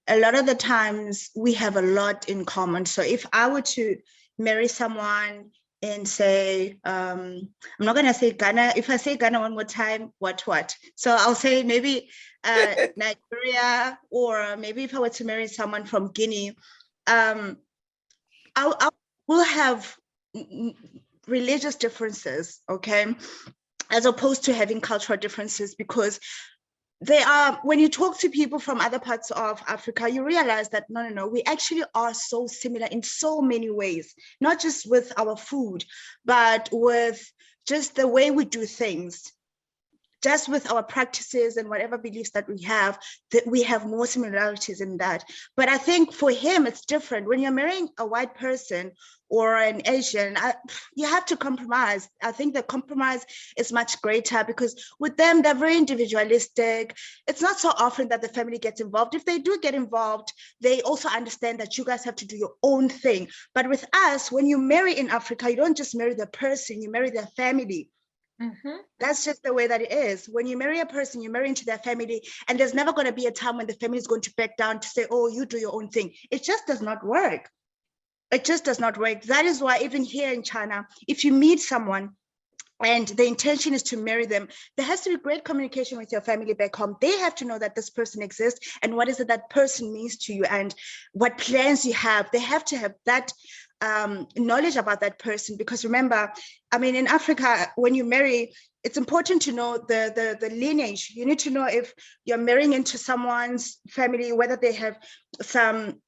A lot of the times we have a lot in common. So if I were to marry someone and say, I'm not gonna say Ghana. If I say Ghana one more time, what? So I'll say maybe Nigeria, or maybe if I were to marry someone from Guinea, I will have religious differences, okay, as opposed to having cultural differences, because they are, when you talk to people from other parts of Africa, you realize that no, we actually are so similar in so many ways, not just with our food, but with just the way we do things, just with our practices and whatever beliefs that we have more similarities in that. But I think for him, it's different. When you're marrying a white person or an Asian, you have to compromise. I think the compromise is much greater because with them, they're very individualistic. It's not so often that the family gets involved. If they do get involved, they also understand that you guys have to do your own thing. But with us, when you marry in Africa, you don't just marry the person, you marry their family. That's just the way that it is. When you marry a person, you marry into their family, and there's never going to be a time when the family is going to back down to say, oh, you do your own thing. It just does not work. It just does not work. That is why even here in China, if you meet someone and the intention is to marry them, there has to be great communication with your family back home. They have to know that this person exists and what is it that person means to you and what plans you have. They have to have that knowledge about that person, because remember, I mean, in Africa, when you marry, it's important to know the lineage. You need to know if you're marrying into someone's family, whether they have some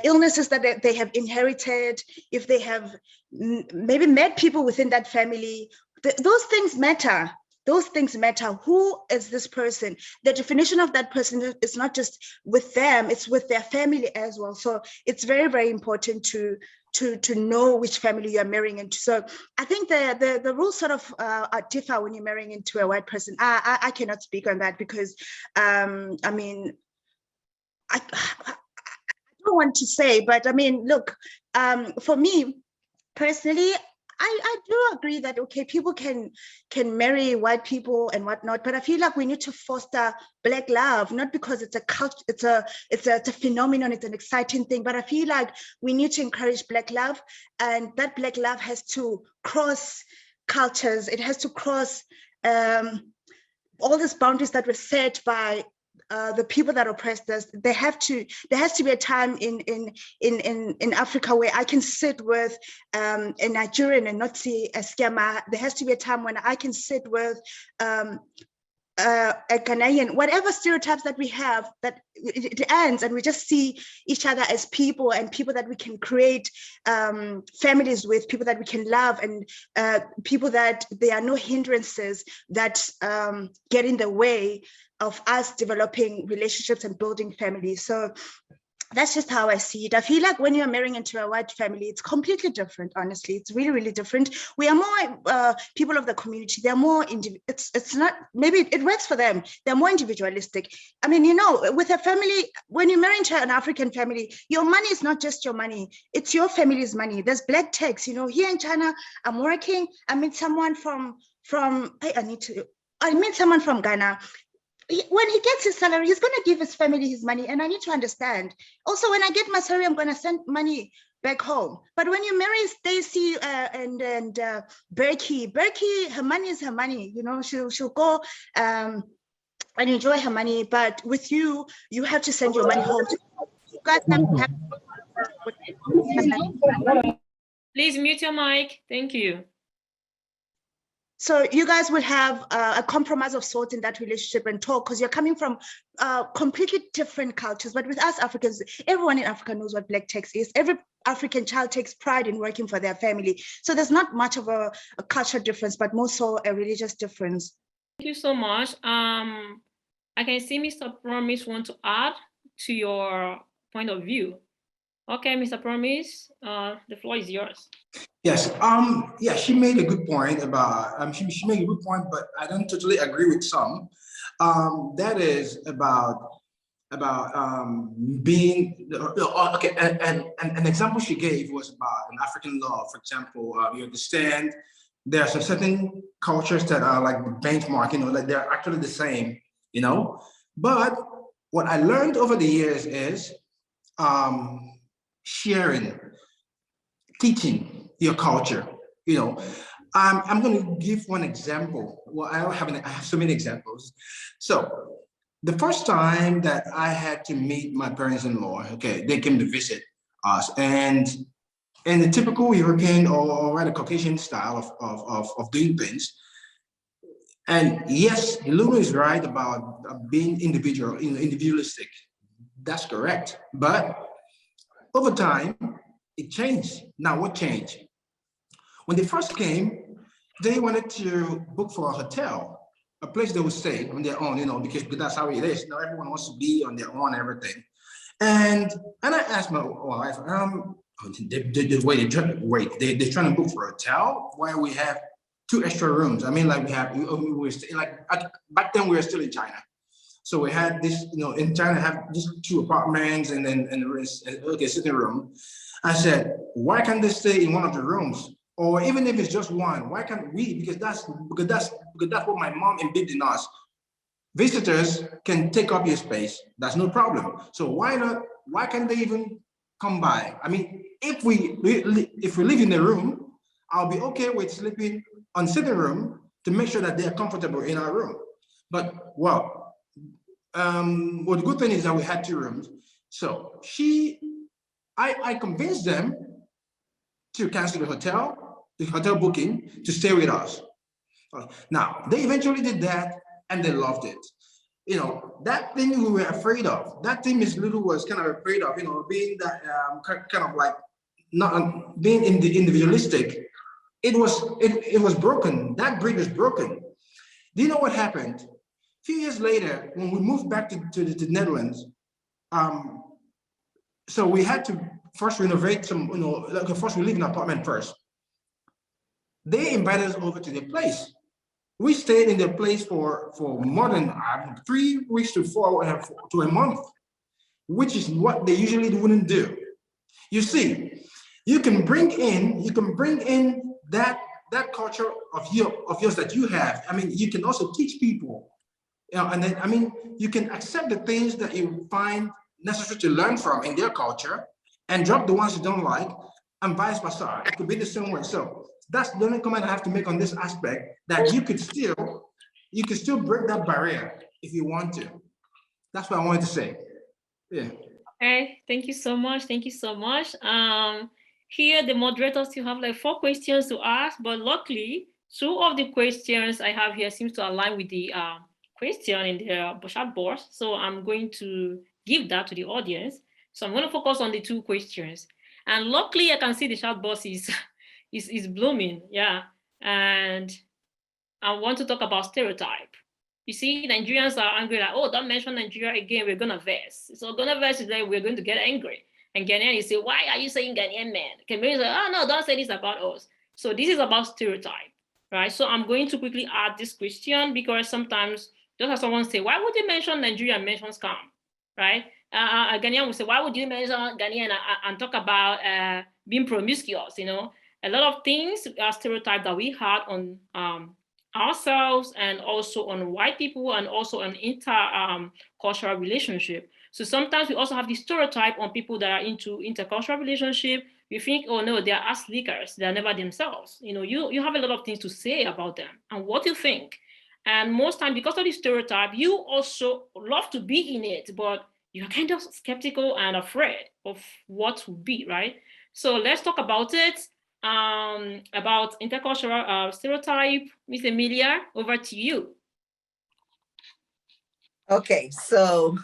illnesses that they have inherited, if they have maybe met people within that family. Those things matter. Those things matter. Who is this person? The definition of that person is not just with them, it's with their family as well. So it's very, very important to know which family you're marrying into. So I think the rules sort of differ when you're marrying into a white person. I cannot speak on that because, I mean, I don't want to say, but I mean, look, for me personally, I do agree that, okay, people can marry white people and whatnot, but I feel like we need to foster Black love, not because it's a culture, it's a phenomenon, it's an exciting thing, but I feel like we need to encourage Black love, and that Black love has to cross cultures. It has to cross all these boundaries that were set by the people that oppressed us. There has to be a time in Africa where I can sit with a Nigerian and not see a scammer. There has to be a time when I can sit with a Ghanaian, whatever stereotypes that we have, that it ends and we just see each other as people, and people that we can create families with, people that we can love, and people that there are no hindrances that get in the way of us developing relationships and building families. So that's just how I see it. I feel like when you're marrying into a white family, it's completely different, honestly. It's really, really different. We are more people of the community. They're more, it's not, maybe it works for them. They're more individualistic. I mean, you know, with a family, when you marry into an African family, your money is not just your money. It's your family's money. There's black tax, you know. Here in China, I'm working. I meet someone from I meet someone from Ghana. When he gets his salary, he's going to give his family his money. And I need to understand. Also, when I get my salary, I'm going to send money back home. But when you marry Stacy and Berkey, her money is her money. You know, she'll go and enjoy her money. But with you, you have to send your money home. You guys have Please mute your mic. Thank you. So you guys will have a compromise of sorts in that relationship and talk, because you're coming from completely different cultures. But with us Africans, everyone in Africa knows what black tax is. Every African child takes pride in working for their family. So there's not much of a cultural difference, but more so a religious difference. Thank you so much. I can see Mr. Promise want to add to your point of view. Okay, Mr. Promise, the floor is yours. Yes. Yeah, she made a good point about she made a good point, but I don't totally agree with some. That is about being okay. And an example she gave was about an African law. For example, you understand there are some certain cultures that are like benchmark, you know, like they're actually the same, you know. But what I learned over the years is sharing, teaching your culture, you know. I'm going to give one example. Well, I have so many examples. So the first time that I had to meet my parents-in-law, okay, they came to visit us, and in the typical European or rather Caucasian style of doing things. And yes, Lulu is right about being individualistic. That's correct. But over time, it changed. Now, what changed? When they first came, they wanted to book for a hotel, a place they would stay on their own, you know, because that's how it is. You know, everyone wants to be on their own and everything. And I asked my wife, they're trying to book for a hotel? Why we have 2 extra rooms? I mean, like back then we were still in China. So we had this, you know, in China have these 2 apartments and then sitting room. I said, why can't they stay in one of the rooms? Or even if it's just one, why can't we? Because that's what my mom embedded in us. Visitors can take up your space. That's no problem. So why not? Why can't they even come by? I mean, if we live in the room, I'll be okay with sleeping on sitting room to make sure that they are comfortable in our room. But well, the good thing is that we had 2 rooms. So I convinced them to cancel the hotel booking to stay with us. Now, they eventually did that and they loved it. You know, that thing we were afraid of, that thing Miss Lulu was kind of afraid of, you know, being that kind of like not being individualistic, it was broken. That bridge was broken. Do you know what happened? A few years later, when we moved back to the Netherlands, so we had to first renovate some, you know, like first we live in an apartment first. They invited us over to their place. We stayed in their place for more than 3 weeks to a month, which is what they usually wouldn't do. You see, you can bring in that culture of yours that you have. I mean, you can also teach people, you know, and then I mean, you can accept the things that you find necessary to learn from in their culture, and drop the ones you don't like, and vice versa. It could be the same way. So that's the only comment I have to make on this aspect, that you could still break that barrier if you want to. That's what I wanted to say. Yeah. Okay, thank you so much. Thank you so much. Here, the moderators still have like 4 questions to ask, but luckily, 2 of the questions I have here seems to align with the question in the chat box. So I'm going to give that to the audience. So I'm going to focus on the 2 questions. And luckily, I can see the chat box is blooming. Yeah. And I want to talk about stereotype. You see, Nigerians are angry like, oh, don't mention Nigeria again, we're gonna verse. So gonna verse today, we're going to get angry. And Ghanaian, you say, why are you saying Ghanaian man? Cameroonians say, oh no, don't say this about us. So this is about stereotype, right? So I'm going to quickly add this question because sometimes just as someone say, why would you mention Nigeria and mention scam, right? Ghanaian will say, why would you mention Ghanaian and talk about being promiscuous, you know? A lot of things are stereotypes that we had on ourselves and also on white people and also on intercultural relationship. So sometimes we also have the stereotype on people that are into intercultural relationship. We think, oh no, they are ass lickers, they're never themselves. You know, you have a lot of things to say about them and what you think. And most time, because of the stereotype, you also love to be in it, but you're kind of skeptical and afraid of what will be, right? So let's talk about it. About intercultural stereotype. Miss Emilia, over to you. Okay, so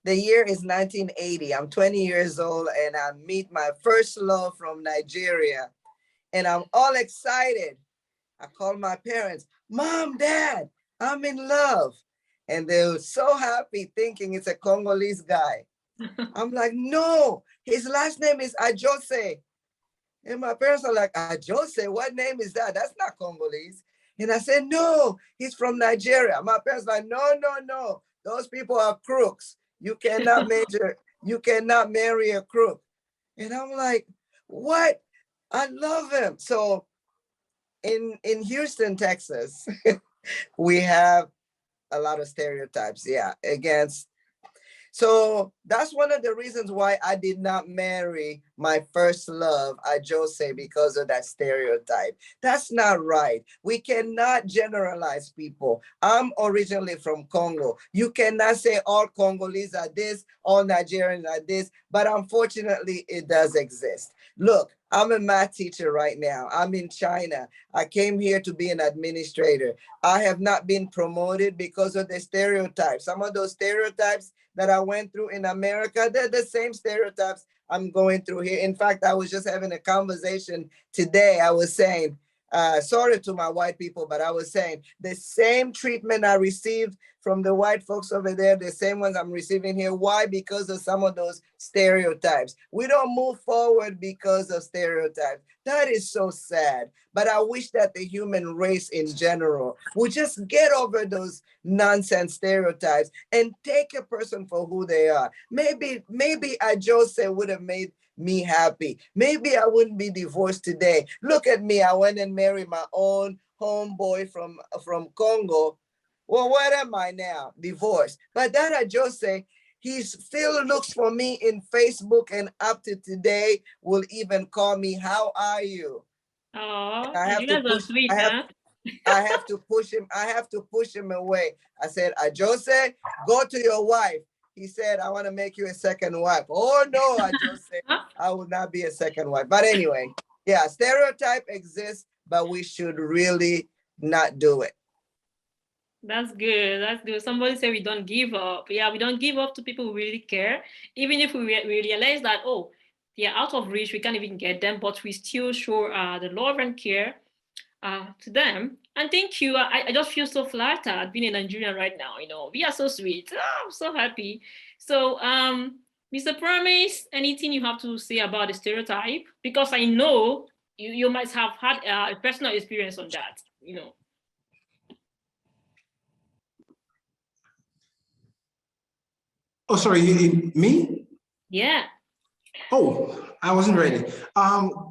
the year is 1980. I'm 20 years old and I meet my first love from Nigeria and I'm all excited. I call my parents, Mom, Dad, I'm in love. And they were so happy thinking it's a Congolese guy. I'm like, no, his last name is Ajose. And my parents are like, Ajose, what name is that? That's not Congolese. And I said, no, he's from Nigeria. My parents are like, no. Those people are crooks. You cannot marry a crook. And I'm like, what? I love him. So in Houston, Texas, we have a lot of stereotypes, against. So that's one of the reasons why I did not marry my first love, Ajose, because of that stereotype. That's not right. We cannot generalize people. I'm originally from Congo. You cannot say all Congolese are this, all Nigerians are this, but unfortunately it does exist. Look, I'm a math teacher right now. I'm in China. I came here to be an administrator. I have not been promoted because of the stereotypes. Some of those stereotypes that I went through in America, they're the same stereotypes I'm going through here. In fact, I was just having a conversation today. I was saying, sorry to my white people, but I was saying the same treatment I received from the white folks over there, the same ones I'm receiving here. Why? Because of some of those stereotypes. We don't move forward because of stereotypes. That is so sad. But I wish that the human race in general would just get over those nonsense stereotypes and take a person for who they are. Maybe Ajose would have made me happy. Maybe I wouldn't be divorced today. Look at me. I went and married my own homeboy from Congo. Well, what am I now? Divorced. But that Ajose, he still looks for me in Facebook and up to today will even call me, how are you? Oh, I have you to guys are push. sweet, I have. huh? I have to push him. I have to push him away. I said, Jose, go to your wife. He said, I want to make you a second wife. Oh no, Jose, I will not be a second wife. But anyway, yeah, stereotype exists, but we should really not do it. That's good. That's good. Somebody said we don't give up. Yeah, we don't give up to people who really care. Even if we realize that, oh, they're out of reach, we can't even get them, but we still show the love and care to them. And thank you. I just feel so flattered being a Nigerian right now. You know, we are so sweet. Oh, I'm so happy. So, Mr. Promise, anything you have to say about the stereotype? Because I know you might have had a personal experience on that, you know. Oh, sorry, me? Yeah. Oh, I wasn't ready.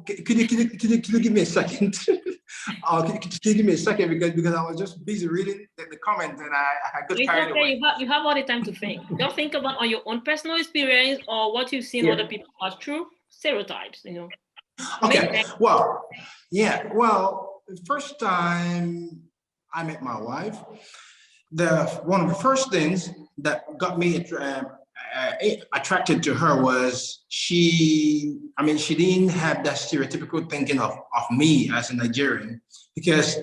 Could you give me a second? Could you give me a second because I was just busy reading the comments and I got carried away. You have all the time to think. Just think about on your own personal experience or what you've seen other people pass through. Stereotypes, you know. Okay. Well, yeah. Well, the first time I met my wife, one of the first things that got me attracted to her was she didn't have that stereotypical thinking of me as a Nigerian, because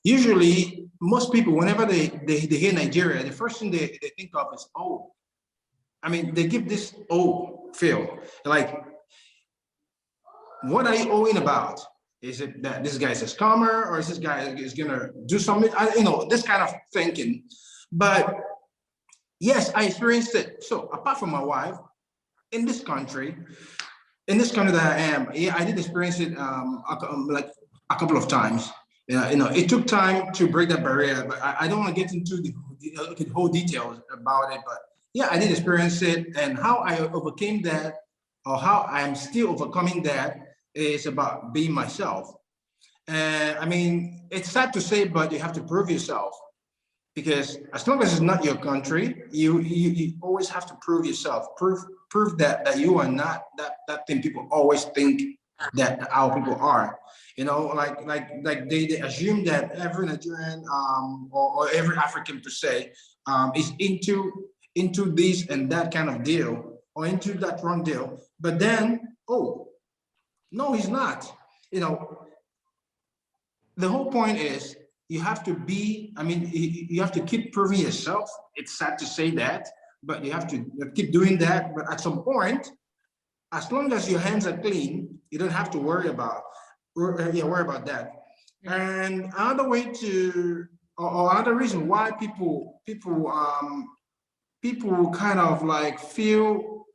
usually most people, whenever they hear Nigeria, the first thing they think of is, oh, I mean, they give this oh feel, like, what are you owing about? Is it that this guy is a scammer, or is this guy is gonna do something? This kind of thinking. But yes, I experienced it. So apart from my wife, in this country that I am, yeah, I did experience it like a couple of times. It took time to break that barrier, but I don't want to get into the whole details about it. But yeah, I did experience it, and how I overcame that, or how I am still overcoming that, is about being myself. And I mean, it's sad to say, but you have to prove yourself. Because as long as it's not your country, you always have to prove yourself. Prove that you are not that thing people always think that our people are. Like they assume that every Nigerian or every African per se is into this and that kind of deal, or into that wrong deal. But then, oh, no, he's not. The whole point is, you have to be, you have to keep proving yourself. It's sad to say that, but you have to keep doing that. But at some point, as long as your hands are clean, you don't have to worry about that. And another way or another reason why people kind of like feel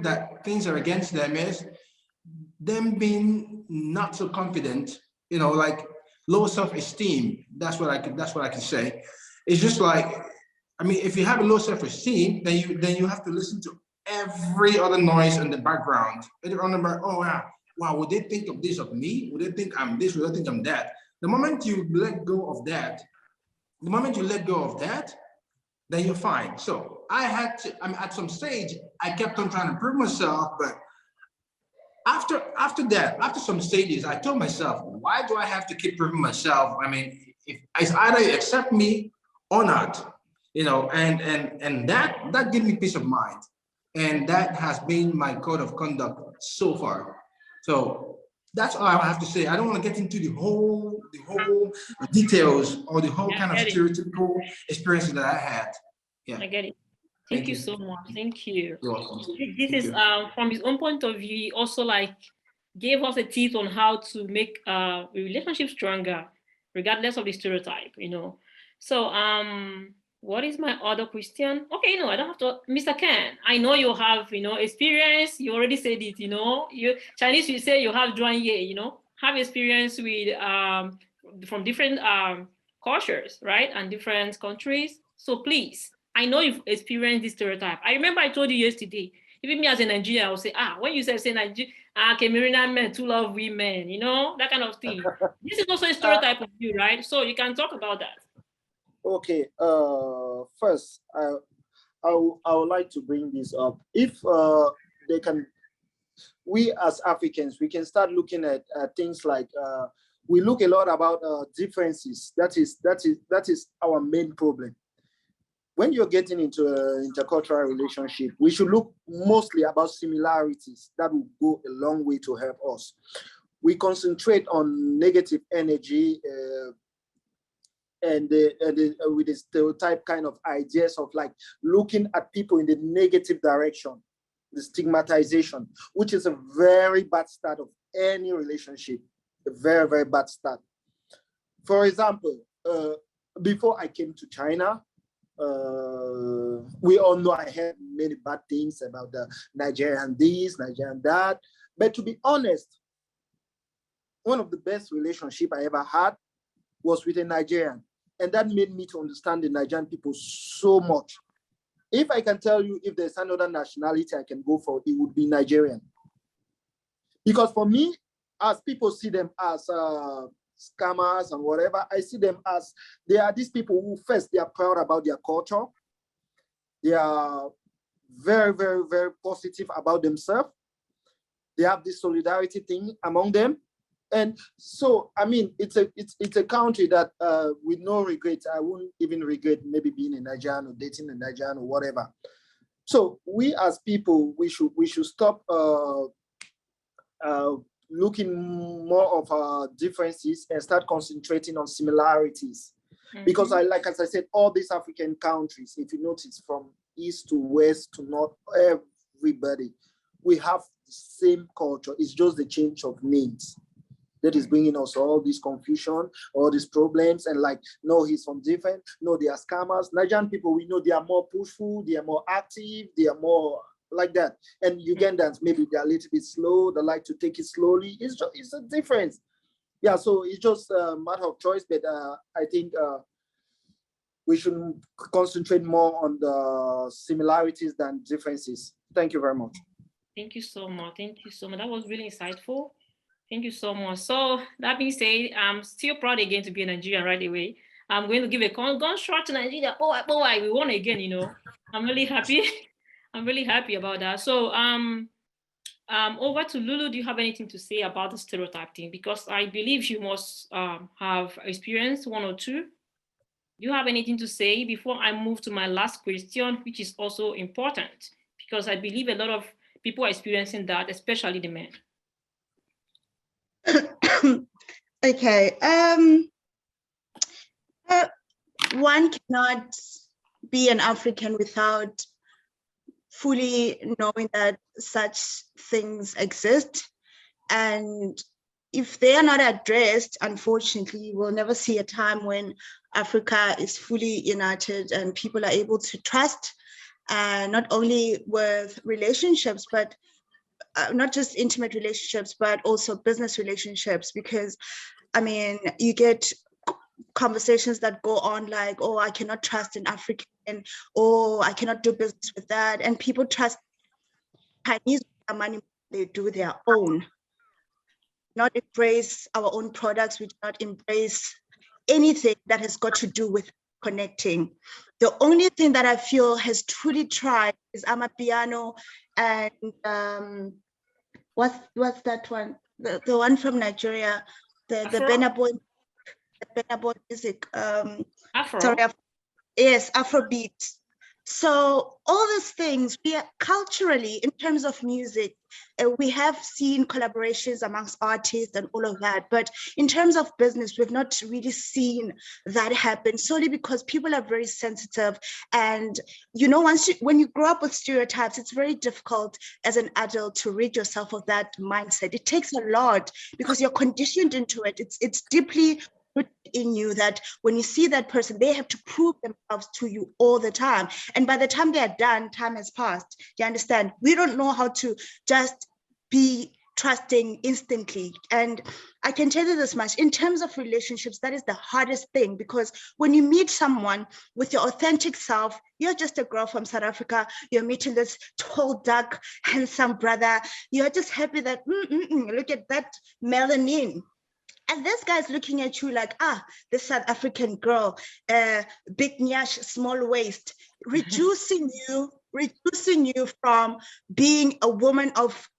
that things are against them is them being not so confident, like low self-esteem. That's what I can say. It's just like, if you have a low self-esteem, then you have to listen to every other noise in the background. Oh yeah, wow, would they think of this of me? Would they think I'm this? Would they think I'm that? The moment you let go of that, then you're fine. So I had to, at some stage, I kept on trying to prove myself, but after that, after some stages, I told myself, why do I have to keep proving myself? If it's either you accept me or not, and that gave me peace of mind. And that has been my code of conduct so far. So that's all I have to say. I don't want to get into the whole details or the whole kind of stereotypical experiences that I had. Yeah. I get it. Thank you so much. Thank you. You're welcome. This is from his own point of view, he also gave us a tip on how to make a relationship stronger, regardless of the stereotype, So what is my other question? Okay, I don't have to. Mr. Ken, I know you have, experience. You already said it, You Chinese, you say you have Zhuangye, have experience with from different cultures, right, and different countries. So please, I know you've experienced this stereotype. I remember I told you yesterday, even me as a Nigerian, I would say, when you say Cameroonian men to love women, that kind of thing. This is also a stereotype of you, right? So you can talk about that. Okay, first, I would like to bring this up. If we as Africans, we can start looking at things like we look a lot about differences. That is our main problem. When you're getting into an intercultural relationship, we should look mostly about similarities. That will go a long way to help us. We concentrate on negative energy and with the stereotype kind of ideas of like looking at people in the negative direction, the stigmatization, which is a very bad start of any relationship, a very, very bad start. For example, before I came to China, we all know I heard many bad things about the Nigerian this, Nigerian that. But to be honest, one of the best relationships I ever had was with a Nigerian. And that made me to understand the Nigerian people so much. If I can tell you if there's another nationality I can go for, it would be Nigerian. Because for me, as people see them as scammers and whatever, I see them as they are these people who first, they are proud about their culture. They are very, very, very positive about themselves. They have this solidarity thing among them. And so, I mean, it's a country that with no regrets, I wouldn't even regret maybe being a Nigerian or dating a Nigerian or whatever. So we as people, we should stop looking more of our differences and start concentrating on similarities. Mm-hmm. Because as I said, all these African countries, if you notice from east to west to north, everybody, we have the same culture. It's just the change of names that is bringing us all this confusion, all these problems, and like, no, he's from different, no, they are scammers. Nigerian people, we know they are more pushful, they are more active, they are more like that. And Ugandans, maybe they're a little bit slow, they like to take it slowly. It's a difference. Yeah, so it's just a matter of choice, but I think we should concentrate more on the similarities than differences. Thank you very much. Thank you so much. Thank you so much. That was really insightful. Thank you so much. So that being said, I'm still proud again to be a Nigerian right away. I'm going to give a gunshot to Nigeria. Boy, we won again, you know. I'm really happy. I'm really happy about that. So over to Lulu. Do you have anything to say about the stereotype thing? Because I believe you must have experienced one or two. Do you have anything to say before I move to my last question, which is also important? Because I believe a lot of people are experiencing that, especially the men. Okay. One cannot be an African without fully knowing that such things exist. And if they are not addressed, unfortunately, we'll never see a time when Africa is fully united and people are able to trust, not only with relationships, but not just intimate relationships, but also business relationships. Because, I mean, you get conversations that go on like, oh, I cannot trust an African, or I cannot do business with that. And people trust Chinese with their money, they do their own. Not embrace our own products, we do not embrace anything that has got to do with connecting. The only thing that I feel has truly tried is Amapiano and what's that one? The one from Nigeria, the Burna Boy music. Afro. Sorry, yes, Afrobeat. So all these things, we are culturally, in terms of music, we have seen collaborations amongst artists and all of that. But in terms of business, we've not really seen that happen, solely because people are very sensitive. And, you know, when you grow up with stereotypes, it's very difficult as an adult to rid yourself of that mindset. It takes a lot because you're conditioned into it. It's deeply in you that when you see that person, they have to prove themselves to you all the time. And by the time they are done, time has passed. You understand? We don't know how to just be trusting instantly. And I can tell you this much, in terms of relationships, that is the hardest thing, because when you meet someone with your authentic self, you're just a girl from South Africa, you're meeting this tall, dark, handsome brother, you're just happy that, look at that melanin. And this guy's looking at you like, this South African girl, big nyash, small waist, reducing you from being a woman of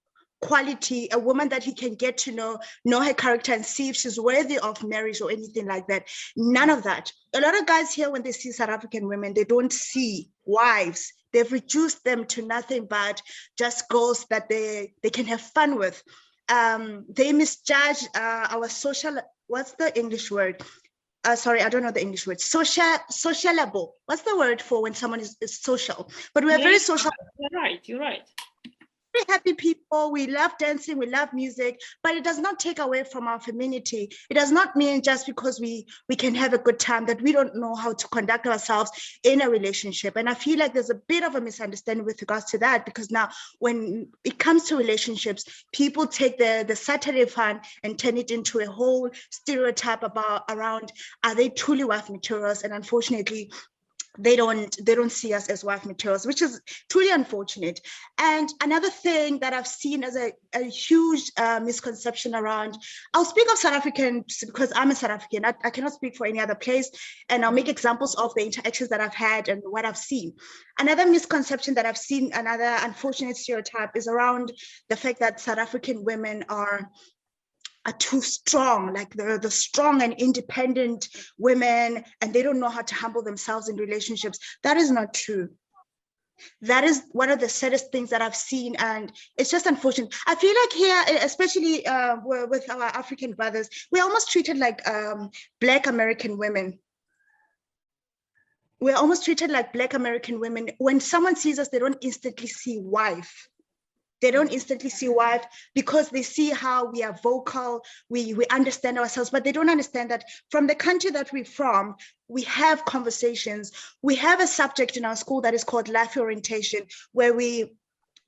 quality, a woman that he can get to know her character and see if she's worthy of marriage or anything like that. None of that. A lot of guys here, when they see South African women, they don't see wives. They've reduced them to nothing but just girls that they can have fun with. They misjudge our social, what's the English word? Sorry, I don't know the English word. Sociable. What's the word for when someone is social? But we're very social. You're right. Very happy people. We love dancing, we love music, but it does not take away from our femininity. It does not mean just because we can have a good time that we don't know how to conduct ourselves in a relationship. And I feel like there's a bit of a misunderstanding with regards to that, because now when it comes to relationships, people take the Saturday fun and turn it into a whole stereotype around, are they truly wife materials? And unfortunately, they don't see us as wife materials, which is truly unfortunate. And another thing that I've seen as a huge misconception around, I'll speak of South Africans because I'm a South African. I cannot speak for any other place, and I'll make examples of the interactions that I've had and what I've seen. Another misconception that I've seen, another unfortunate stereotype, is around the fact that South African women are too strong, like the strong and independent women, and they don't know how to humble themselves in relationships. That is not true. That is one of the saddest things that I've seen, and it's just unfortunate. I feel like here, especially with our African brothers, we're almost treated like Black American women. We're almost treated like Black American women. When someone sees us, they don't instantly see wife. They don't instantly see wife because they see how we are vocal, we understand ourselves, but they don't understand that from the country that we're from, we have conversations. We have a subject in our school that is called life orientation, where we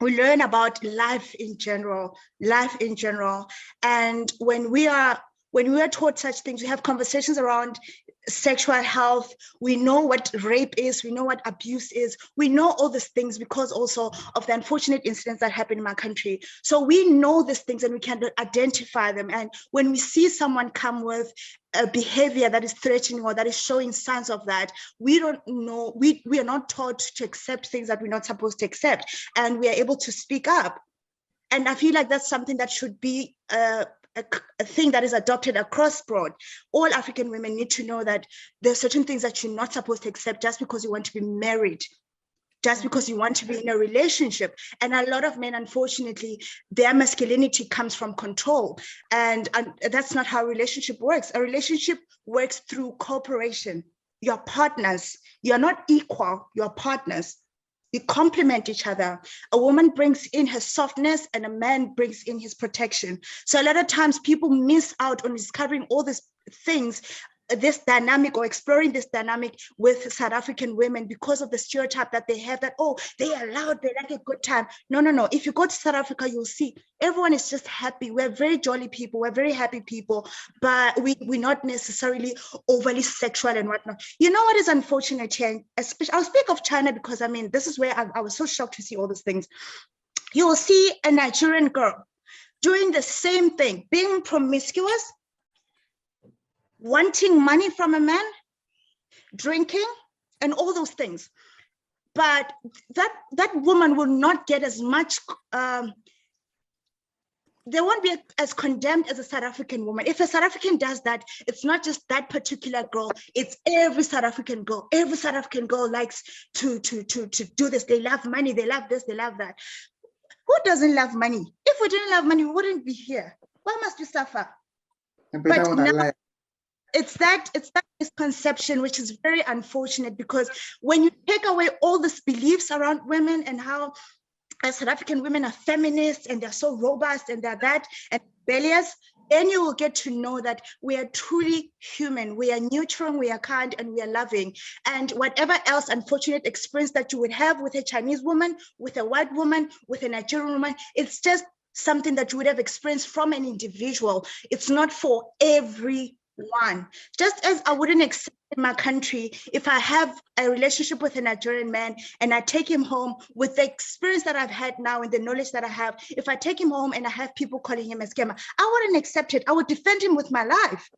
learn about life in general. And when we are taught such things, we have conversations around sexual health. We know what rape is. We know what abuse is. We know all these things because also of the unfortunate incidents that happen in my country. So we know these things and we can identify them. And when we see someone come with a behavior that is threatening or that is showing signs of that, we don't know, we are not taught to accept things that we're not supposed to accept. And we are able to speak up. And I feel like that's something that should be a thing that is adopted across broad. All African women need to know that there's certain things that you're not supposed to accept just because you want to be married, just because you want to be in a relationship. And a lot of men, unfortunately, their masculinity comes from control. And that's not how a relationship works. A relationship works through cooperation. You're partners. You're not equal, you're partners. You complement each other. A woman brings in her softness and a man brings in his protection. So a lot of times people miss out on discovering all these things, this dynamic or exploring this dynamic with South African women because of the stereotype that they have that, oh, they are loud, they like a good time. No. If you go to South Africa, you'll see everyone is just happy. We're very jolly people. We're very happy people, but we're not necessarily overly sexual and whatnot. You know what is unfortunate here? Especially, I'll speak of China because I mean, this is where I was so shocked to see all these things. You will see a Nigerian girl doing the same thing, being promiscuous, wanting money from a man, drinking, and all those things. But that woman will not get as much, they won't be as condemned as a South African woman. If a South African does that, it's not just that particular girl, it's every South African girl. Every South African girl likes to do this. They love money, they love this, they love that. Who doesn't love money? If we didn't love money, we wouldn't be here. Why must we suffer? But now, it's that misconception, which is very unfortunate, because when you take away all these beliefs around women and how South African women are feminists and they're so robust and they're that and rebellious, then you will get to know that we are truly human, we are neutral, we are kind, and we are loving. And whatever else unfortunate experience that you would have with a Chinese woman, with a white woman, with a Nigerian woman, it's just something that you would have experienced from an individual. It's not for everyone. Just as I wouldn't accept in my country if I have a relationship with a Nigerian man and I take him home with the experience that I've had now and the knowledge that I have, if I take him home and I have people calling him a scammer, I wouldn't accept it. I would defend him with my life.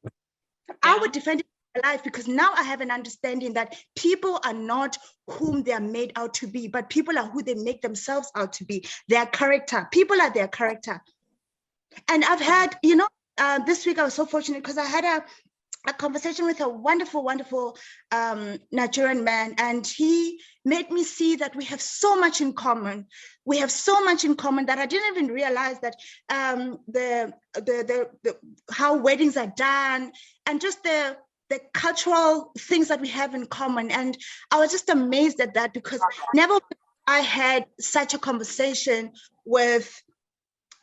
I would defend him with life, because now I have an understanding that people are not whom they are made out to be, but people are who they make themselves out to be. Their character. People are their character. And I've had, this week I was so fortunate because I had a conversation with a wonderful, wonderful Nigerian man, and he made me see that we have so much in common. We have so much in common that I didn't even realize that how weddings are done and just the cultural things that we have in common. And I was just amazed at that, because never I had such a conversation with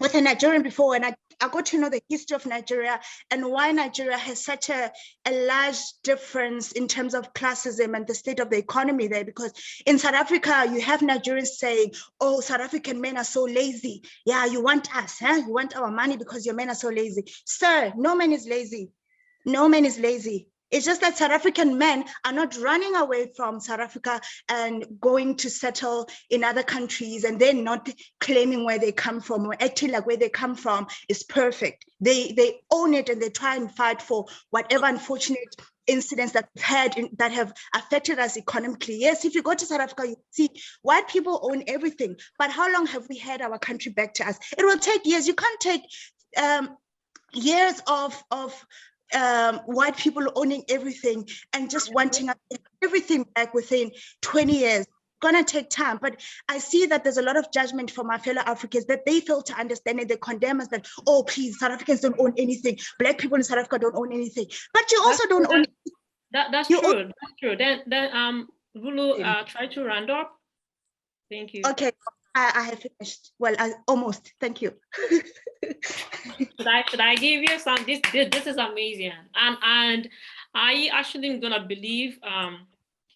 a Nigerian before, and I got to know the history of Nigeria and why Nigeria has such a large difference in terms of classism and the state of the economy there. Because in South Africa, you have Nigerians saying, oh, South African men are so lazy. Yeah, you want us, huh? You want our money because your men are so lazy. Sir, no man is lazy. No man is lazy. It's just that South African men are not running away from South Africa and going to settle in other countries, and they're not claiming where they come from or acting like where they come from is perfect. They own it, and they try and fight for whatever unfortunate incidents that we've had that have affected us economically. Yes, if you go to South Africa, you see white people own everything. But how long have we had our country back to us? It will take years. You can't take years of white people owning everything and just wanting everything back within 20 years. It's gonna take time. But I see that there's a lot of judgment from our fellow Africans that they fail to understand, and they condemn us that, oh, please, South Africans don't own anything. Black people in South Africa don't own anything. But you also don't own. That's true. That's true. Then Lulu, try to round up. Thank you. Okay, I have finished. Well, almost. Thank you. Should I give you some? This is amazing, and I actually am gonna believe.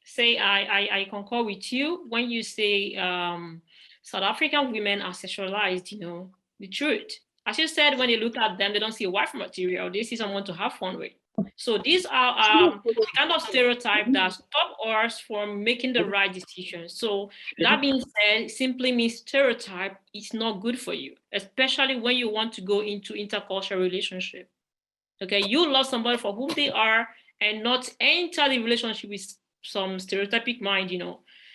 Say I concur with you when you say South African women are sexualized. You know the truth. As you said, when they look at them, they don't see a wife material. They see someone to have fun with. So these are the kind of stereotype that stop us from making the right decisions. So that being said, simply means stereotype is not good for you, especially when you want to go into intercultural relationship. Okay, you love somebody for whom they are and not enter the relationship with some stereotypic mind,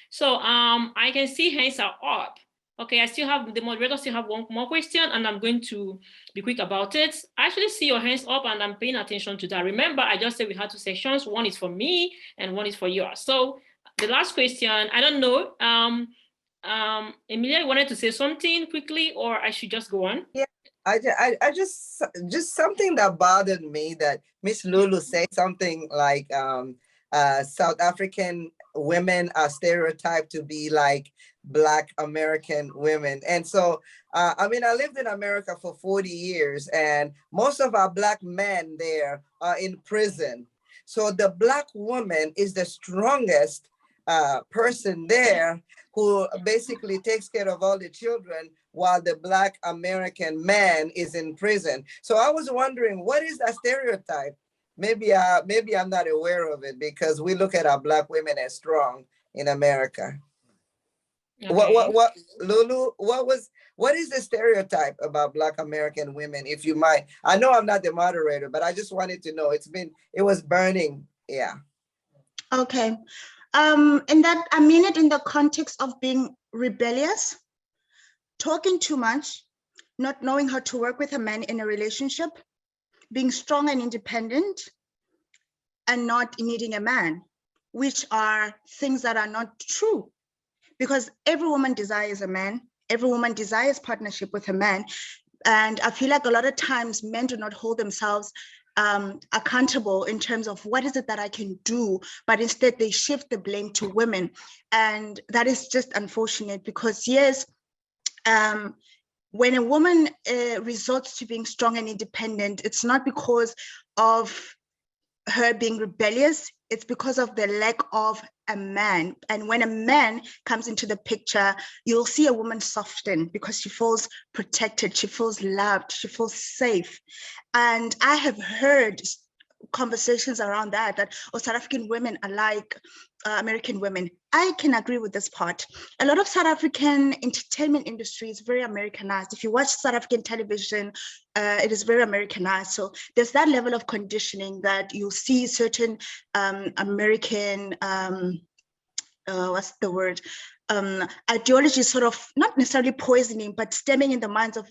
So I can see hands are up. Okay, I still have, the moderator still have one more question, and I'm going to be quick about it. I actually see your hands up, and I'm paying attention to that. Remember, I just said we had two sections. One is for me, and one is for yours. So the last question, I don't know. Emilia, you wanted to say something quickly, or I should just go on? Yeah, I just something that bothered me, that Miss Lulu said something like South African women are stereotyped to be like Black American women. And so, I lived in America for 40 years, and most of our Black men there are in prison. So the Black woman is the strongest person there, who basically takes care of all the children while the Black American man is in prison. So I was wondering, what is that stereotype? Maybe I'm not aware of it, because we look at our Black women as strong in America. Okay. What Lulu, what is the stereotype about Black American women, if you might? I know I'm not the moderator, but I just wanted to know. It was burning. Yeah. Okay. And that, I mean it in the context of being rebellious, talking too much, not knowing how to work with a man in a relationship, being strong and independent, and not needing a man, which are things that are not true. Because every woman desires a man, every woman desires partnership with a man. And I feel like a lot of times men do not hold themselves accountable in terms of what is it that I can do, but instead they shift the blame to women. And that is just unfortunate, because yes, when a woman resorts to being strong and independent, it's not because of her being rebellious, it's because of the lack of a man. And when a man comes into the picture, you'll see a woman soften because she feels protected, she feels loved, she feels safe. And I have heard conversations around that South African women are like American women. I can agree with this part. A lot of South African entertainment industry is very Americanized. If you watch South African television, it is very Americanized. So there's that level of conditioning that you see certain American, what's the word? Ideology sort of not necessarily poisoning, but stemming in the minds of,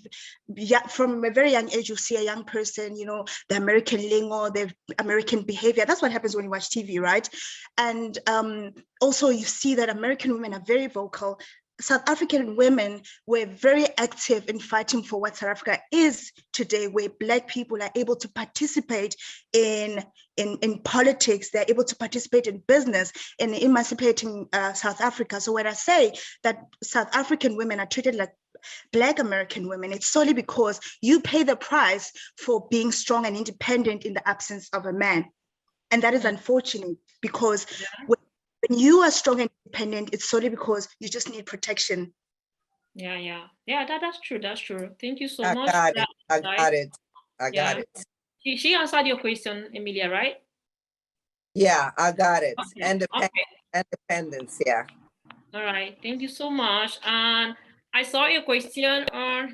from a very young age, you see a young person, the American lingo, the American behavior. That's what happens when you watch TV, right? And also you see that American women are very vocal. South African women were very active in fighting for what South Africa is today, where Black people are able to participate in politics, they're able to participate in business, in emancipating South Africa. So when I say that South African women are treated like Black American women, it's solely because you pay the price for being strong and independent in the absence of a man. And that is unfortunate, because when you are strong and independent, it's solely because you just need protection. Yeah, that's true. That's true. Thank you so I much. got it. I got it. She answered your question, Emilia, right? Yeah, I got it. Okay. Independence, yeah. All right, thank you so much. And I saw a question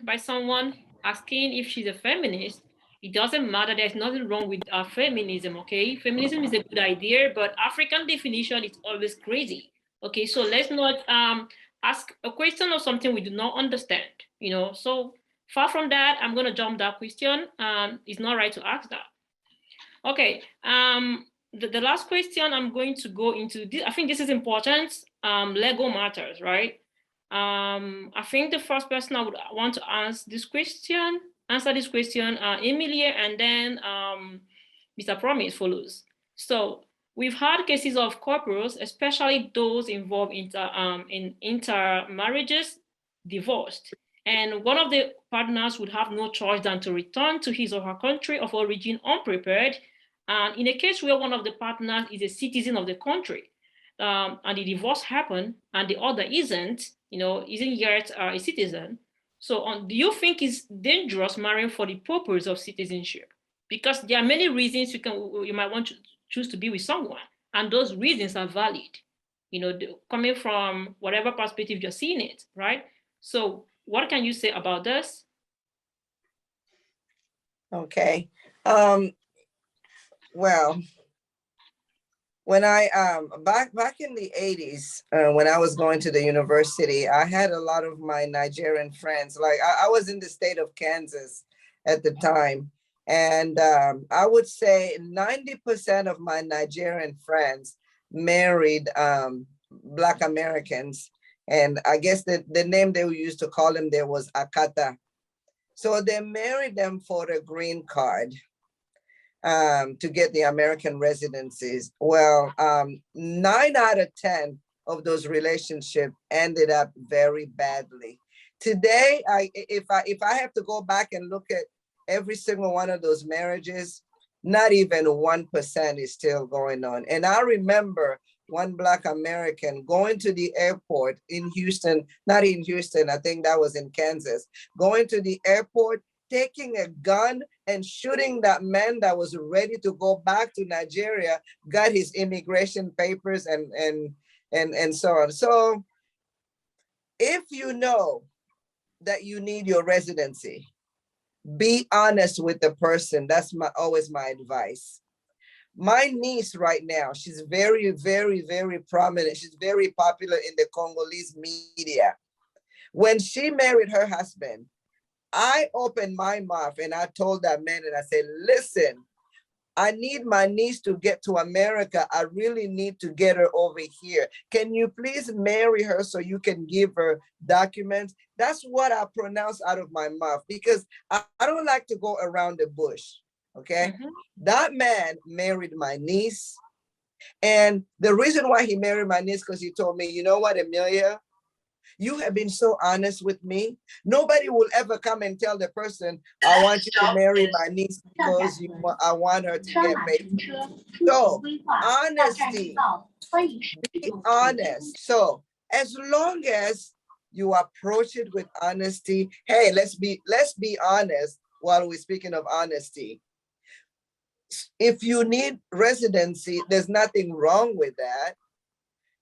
by someone asking if she's a feminist. It doesn't matter. There's nothing wrong with feminism, okay? Feminism is a good idea, but African definition is always crazy. Okay, so let's not ask a question or something we do not understand, So far from that, I'm gonna jump that question. It's not right to ask that. Okay, the last question I'm going to go into, I think this is important, Lego matters, right? I think the first person I would want to answer this question, Emilia, and then Mr. Promise follows. So we've had cases of couples, especially those involved in intermarriages, divorced. And one of the partners would have no choice than to return to his or her country of origin unprepared. And in a case where one of the partners is a citizen of the country, and the divorce happened, and the other isn't yet a citizen. So do you think it's dangerous marrying for the purpose of citizenship? Because there are many reasons you might want to choose to be with someone, and those reasons are valid, coming from whatever perspective you're seeing it, right? So what can you say about this? Okay. Well, when I back in the 80s, when I was going to the university, I had a lot of my Nigerian friends. Like I was in the state of Kansas at the time, and I would say 90% of my Nigerian friends married Black Americans, and I guess the name they used to call them there was Akata. So they married them for the green card. To get the American residencies. Well, 9 out of 10 of those relationships ended up very badly. Today, if I have to go back and look at every single one of those marriages, not even 1% is still going on. And I remember one Black American going to the airport in Houston, not in Houston, I think that was in Kansas, going to the airport, taking a gun and shooting that man that was ready to go back to Nigeria, got his immigration papers and so on. So if you know that you need your residency, be honest with the person. That's always my advice. My niece right now, she's very, very, very prominent. She's very popular in the Congolese media. When she married her husband, I opened my mouth and I told that man, and I said, listen, I need my niece to get to America. I really need to get her over here. Can you please marry her so you can give her documents? That's what I pronounce out of my mouth, because I don't like to go around the bush, okay? Mm-hmm. That man married my niece. And the reason why he married my niece, because he told me, you know what, Emilia? You have been so honest with me. Nobody will ever come and tell the person, I want you to marry my niece because I want her to get paid. So, honesty, be honest. So, as long as you approach it with honesty, hey, let's be honest while we're speaking of honesty. If you need residency, there's nothing wrong with that.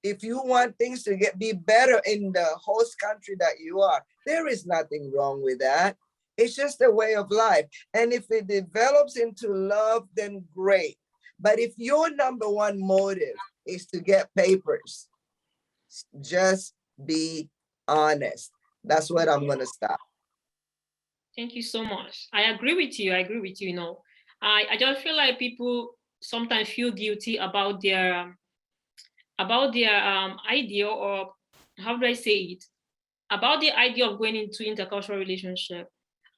If you want things to be better in the host country that you are, there is nothing wrong with that. It's just a way of life. And if it develops into love, then great. But if your number one motive is to get papers, just be honest. That's what I'm going to stop. Thank you so much. I agree with you. You know, I just feel like people sometimes feel guilty about their idea, or how do I say it, about the idea of going into intercultural relationship.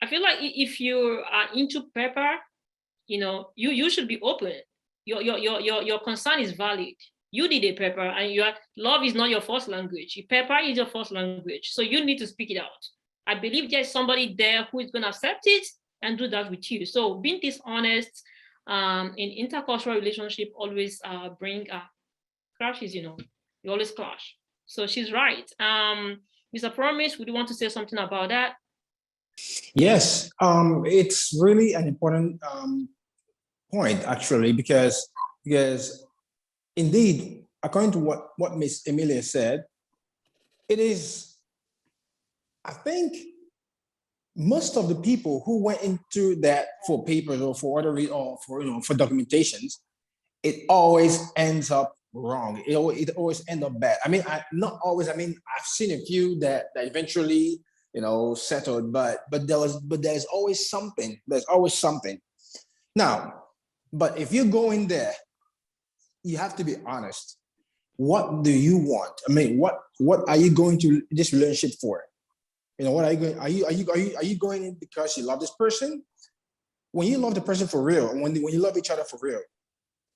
I feel like if you are into paper, you know, you should be open. Your concern is valid. You did a paper, and your love is not your first language. Paper is your first language, so you need to speak it out. I believe there's somebody there who is going to accept it and do that with you. So being dishonest in intercultural relationship always bring crashes, you know, you always clash. So she's right. Mr. Promise, would you want to say something about that? Yes, it's really an important point, actually, because indeed, according to what Miss Emilia said, it is, I think, most of the people who went into that for papers or for other or for, you know, for documentations, it always ends up wrong. It always ends up bad. I mean, not always. I mean, I've seen a few that eventually, you know, settled, but there's always something. There's always something. Now, but if you go in there, you have to be honest. What do you want? I mean, what are you going to this relationship for? You know, what are you going? Are you going in because you love this person? When you love the person for real, when you love each other for real,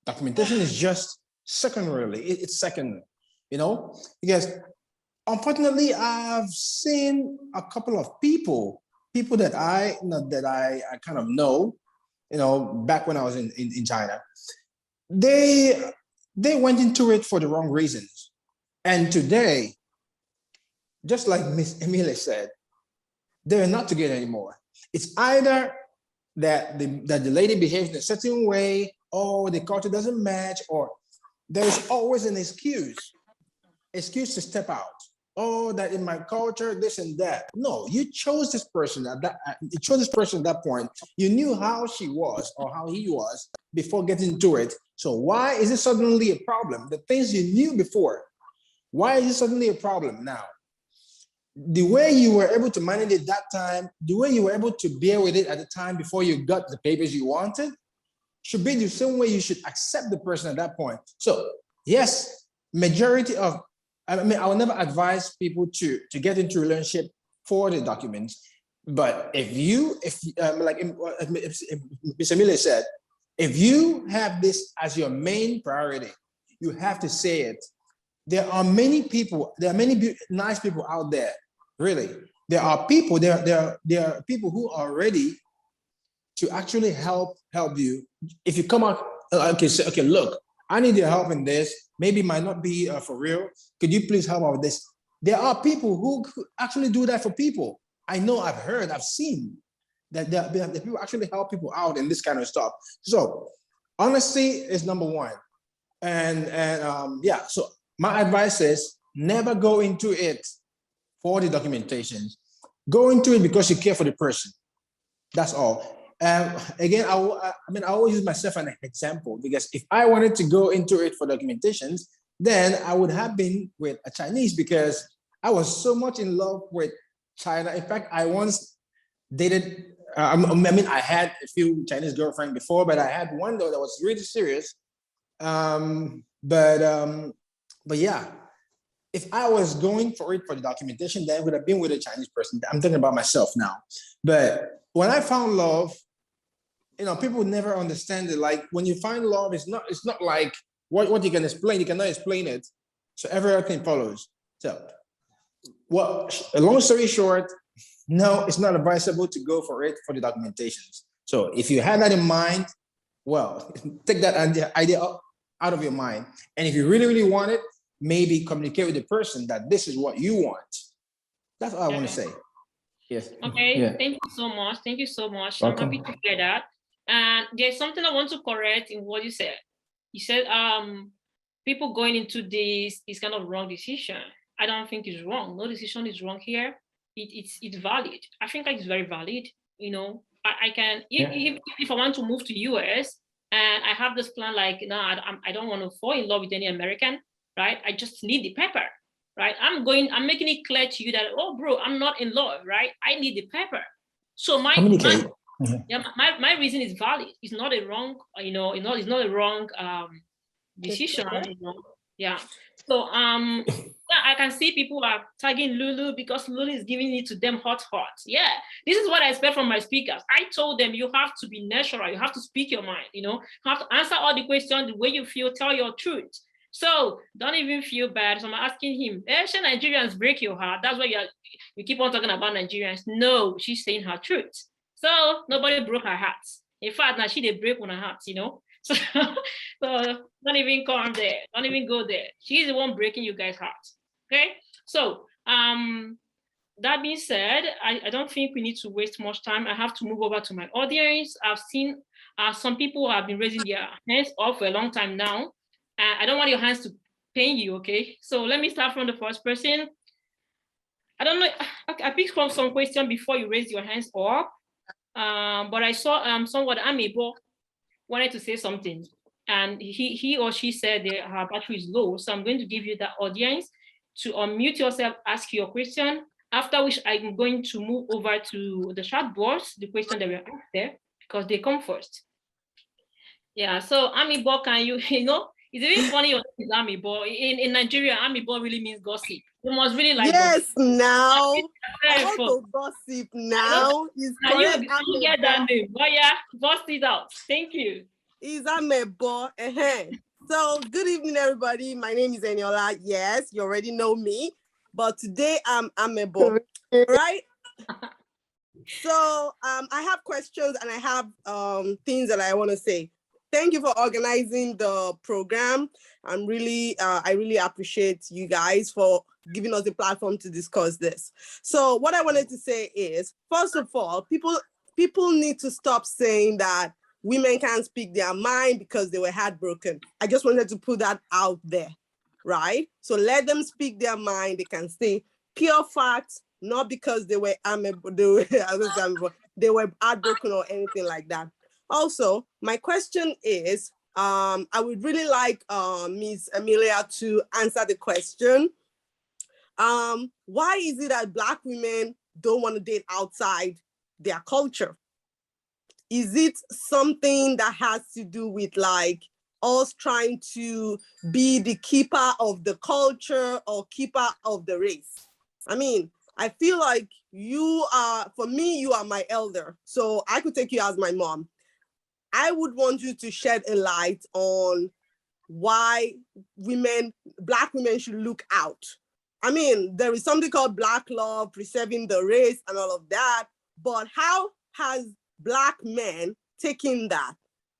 documentation is just secondarily. It's second, you know, because unfortunately, I've seen a couple of people that I kind of know, you know, back when I was in China, they went into it for the wrong reasons. And today, just like Miss Emilia said, they're not together anymore. It's either that the lady behaves in a certain way, or the culture doesn't match, or there's always an excuse to step out. Oh, that in my culture, this and that. No, you chose this person at that point. You knew how she was or how he was before getting into it. So why is it suddenly a problem? The things you knew before, why is it suddenly a problem now? The way you were able to manage it that time, the way you were able to bear with it at the time before you got the papers you wanted, should be the same way you should accept the person at that point. So yes, majority of, I mean, I will never advise people to get into a relationship for the documents. But if like Ms. Emilia said, if you have this as your main priority, you have to say it. There are many people, nice people out there, really. There are people who are ready to actually help you. If you come out, say, okay, look, I need your help in this. Maybe it might not be for real. Could you please help out with this? There are people who actually do that for people. I know, I've heard, I've seen that the people actually help people out in this kind of stuff. So honesty is number one. And yeah, so my advice is never go into it for the documentation. Go into it because you care for the person. That's all. Again, I mean, I always use myself as an example, because if I wanted to go into it for documentations, then I would have been with a Chinese, because I was so much in love with China. In fact, I once dated, I mean, I had a few Chinese girlfriends before, but I had one though that was really serious. But yeah, if I was going for it for the documentation, then I would have been with a Chinese person. I'm thinking about myself now. But when I found love, you know, people would never understand it. Like when you find love, it's not like what you can explain. You cannot explain it. So everything follows. So, well, a long story short, no, it's not advisable to go for it for the documentations. So if you had that in mind, well, take that idea out of your mind. And if you really, really want it, maybe communicate with the person that this is what you want. That's all I want to say. Yes. Okay. Yeah. Thank you so much. Thank you so much. Welcome. I'm happy to hear that. And there's something I want to correct in what you said. You said people going into this is kind of wrong decision. I don't think it's wrong. No decision is wrong here. It's valid. I think it's very valid. You know, I can if I want to move to US and I have this plan, like, no, I don't want to fall in love with any American, right? I just need the paper, right? I'm making it clear to you that, oh, bro, I'm not in love, right? I need the paper. So my reason is valid. It's not a wrong, you know, it's not a wrong decision. You know? Yeah. So yeah, I can see people are tagging Lulu because Lulu is giving it to them hot. Yeah, this is what I expect from my speakers. I told them you have to be natural. You have to speak your mind. You know, you have to answer all the questions the way you feel. Tell your truth. So don't even feel bad. So I'm asking him, should Nigerians break your heart? That's why you keep on talking about Nigerians. No, she's saying her truth. So nobody broke her heart. In fact, now she did break on her heart, you know. So don't even come there. Don't even go there. She's the one breaking you guys' hearts. Okay. So that being said, I don't think we need to waste much time. I have to move over to my audience. I've seen some people have been raising their hands up for a long time now. I don't want your hands to pain you, okay? So let me start from the first person. I don't know, I picked from some question before you raised your hands up, but I saw someone, Amiibo, wanted to say something, and he or she said that her battery is low, so I'm going to give you the audience to unmute yourself, ask your question, after which I'm going to move over to the chat boards, the question that were asked there, because they come first. Yeah, so Amiibo, can you know, it's really funny your name is Amiibo. In Nigeria, Amiibo really means gossip. You must really like yes, gossip. now I want to gossip now. Is correct. You get that name. But yeah, bust it out. Thank you. Is Amiibo. So good evening, everybody. My name is Eniola. Yes, you already know me, but today I'm Amiibo. Right? So I have questions and I have things that I want to say. Thank you for organizing the program. I really appreciate you guys for giving us a platform to discuss this. So what I wanted to say is, first of all, people need to stop saying that women can't speak their mind because they were heartbroken. I just wanted to put that out there, right? So let them speak their mind. They can say pure facts, not because they were heartbroken or anything like that. Also, my question is, I would really like Ms. Amelia to answer the question. Why is it that Black women don't want to date outside their culture? Is it something that has to do with like us trying to be the keeper of the culture or keeper of the race? I mean, I feel like for me, you are my elder, so I could take you as my mom. I would want you to shed a light on why Black women should look out. I mean, there is something called Black love, preserving the race and all of that, but how has Black men taken that?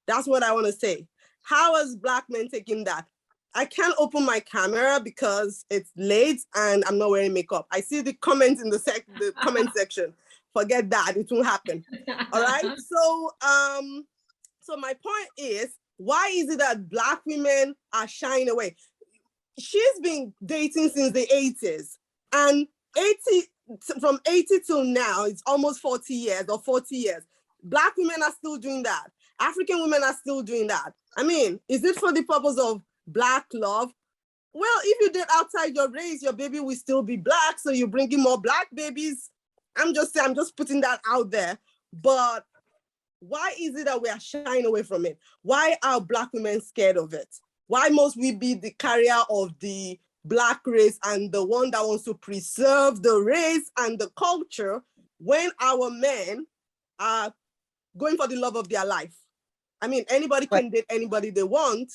That's what I want to say. How has Black men taken that? I can't open my camera because it's late and I'm not wearing makeup. I see the comments in the comment section. Forget that, it won't happen. All right, so my point is, why is it that Black women are shying away? She's been dating since the 80s, and from 80 till now, it's almost 40 years or 40 years. Black women are still doing that. African women are still doing that. I mean, is it for the purpose of Black love? Well, if you date outside your race, your baby will still be Black, so you're bringing more Black babies. I'm just putting that out there. But why is it that we are shying away from it? Why are Black women scared of it? Why must we be the carrier of the Black race and the one that wants to preserve the race and the culture when our men are going for the love of their life? I mean, anybody can date anybody they want,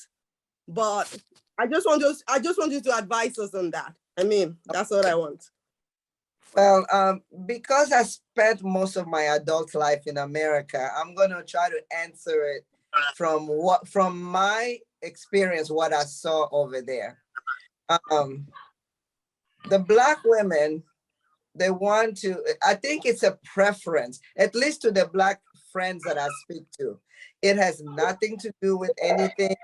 but I just want you to advise us on that. I mean, that's what I want. Well, because I spent most of my adult life in America, I'm going to try to answer it from my experience, what I saw over there. The Black women, they want to, I think it's a preference, at least to the Black friends that I speak to. It has nothing to do with anything.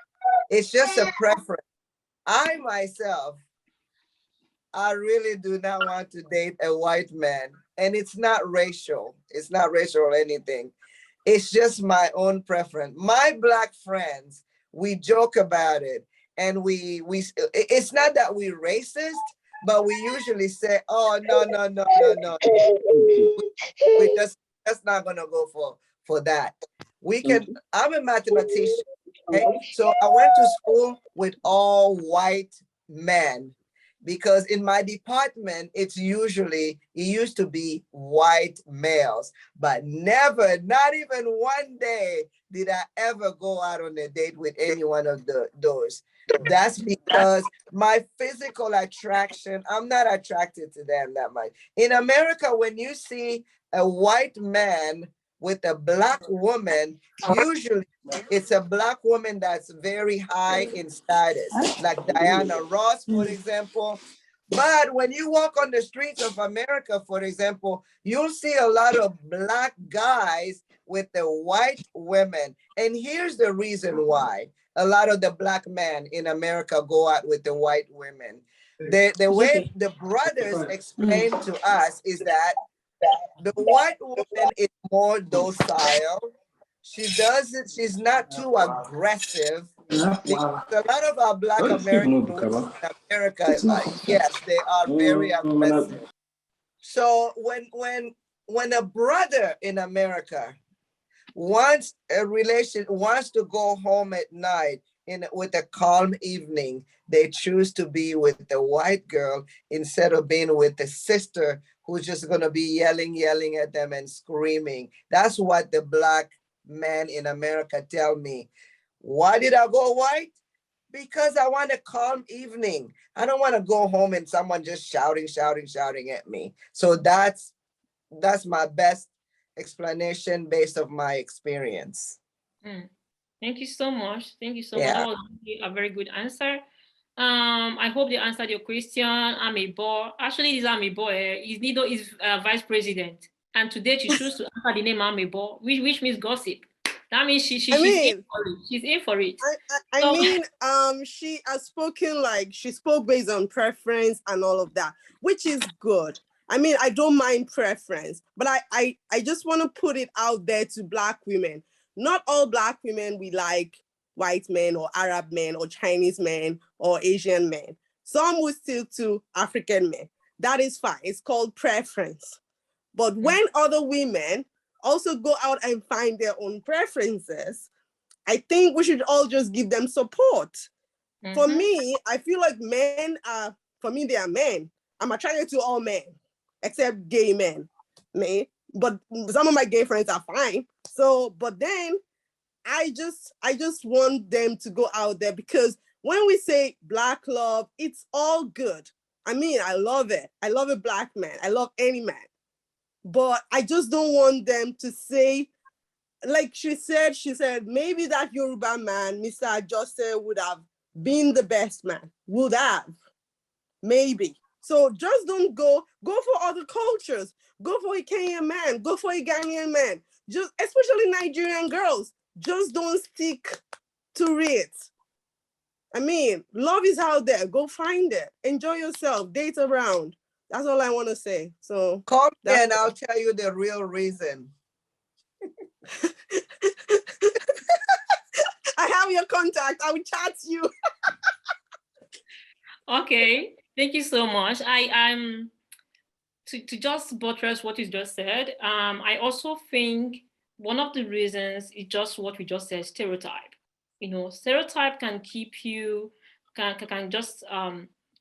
It's just a preference. I myself, I really do not want to date a white man. And it's not racial. It's not racial or anything. It's just my own preference. My Black friends, we joke about it. And it's not that we're racist, but we usually say, oh, no. We just not gonna go for that. I'm a mathematician, okay? So I went to school with all white men because in my department, it used to be white males, but never, not even one day did I ever go out on a date with any one of those. That's because my physical attraction, I'm not attracted to them that much. In America, when you see a white man with a Black woman, usually it's a Black woman that's very high in status, like Diana Ross, for example. But when you walk on the streets of America, for example, you'll see a lot of Black guys with the white women. And here's the reason why a lot of the Black men in America go out with the white women. The way the brothers explain to us is that the white woman is more docile. She does it, she's not too aggressive. Because a lot of our Black American women in America, yes, they are very aggressive. So when a brother in America wants to go home at night with a calm evening, they choose to be with the white girl instead of being with the sister who's just going to be yelling at them and screaming. That's what the Black men in America tell me. Why did I go white? Because I want a calm evening. I don't want to go home and someone just shouting at me. So that's my best explanation based on my experience. Thank you so much. Thank you so much. That was a very good answer. I hope they answered your question. I'm a boy. Actually, this I'm a boy. Nido is vice president, and today she chose to answer the name I'm a boy, which means gossip. That means she's in for it. She's in for it. I mean, she has spoken she spoke based on preference and all of that, which is good. I mean, I don't mind preference, but I just want to put it out there to Black women. Not all Black women we like white men or Arab men or Chinese men or Asian men. Some will still to African men. That is fine. It's called preference. But when other women also go out and find their own preferences, I think we should all just give them support. For me, I feel like men are, for me, they are men. I'm attracted to all men, except gay men. But some of my gay friends are fine. So, but then I just want them to go out there, because when we say Black love, it's all good. I mean, I love it. I love a Black man. I love any man. But I just don't want them to say, like she said, maybe that Yoruba man, Mr. Ajose, would have been the best man. Would have. Maybe. So just don't go for other cultures. Go for a Kenyan man. Go for a Ghanaian man. Just, especially Nigerian girls, just don't stick to it. I mean, love is out there. Go find it. Enjoy yourself. Date around. That's all I want to say. So call me and I'll tell you the real reason. I have your contact. I will chat you. Okay, thank you so much. I'm to just buttress what you just said. I also think one of the reasons is just what we just said, stereotype. Stereotype can keep you can just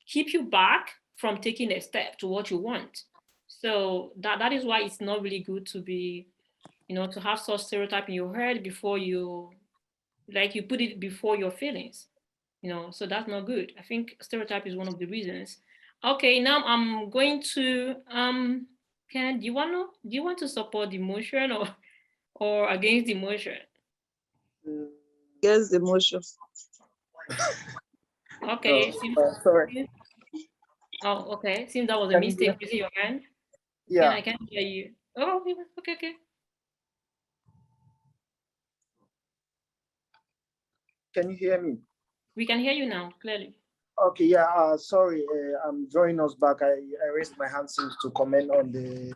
keep you back from taking a step to what you want. So that is why it's not really good to be, to have such stereotype in your head before you put it before your feelings. So that's not good. I think stereotype is one of the reasons. Okay, now I'm going to Ken, do you want to support the motion or against the motion? Against the motion. Okay. Sorry. Oh, okay. Seems that was a mistake. You see your hand? Yeah. I can't hear you. Oh, okay. can you hear me? We can hear you now, clearly. Okay, yeah, sorry, I'm drawing us back. I raised my hand since to comment on the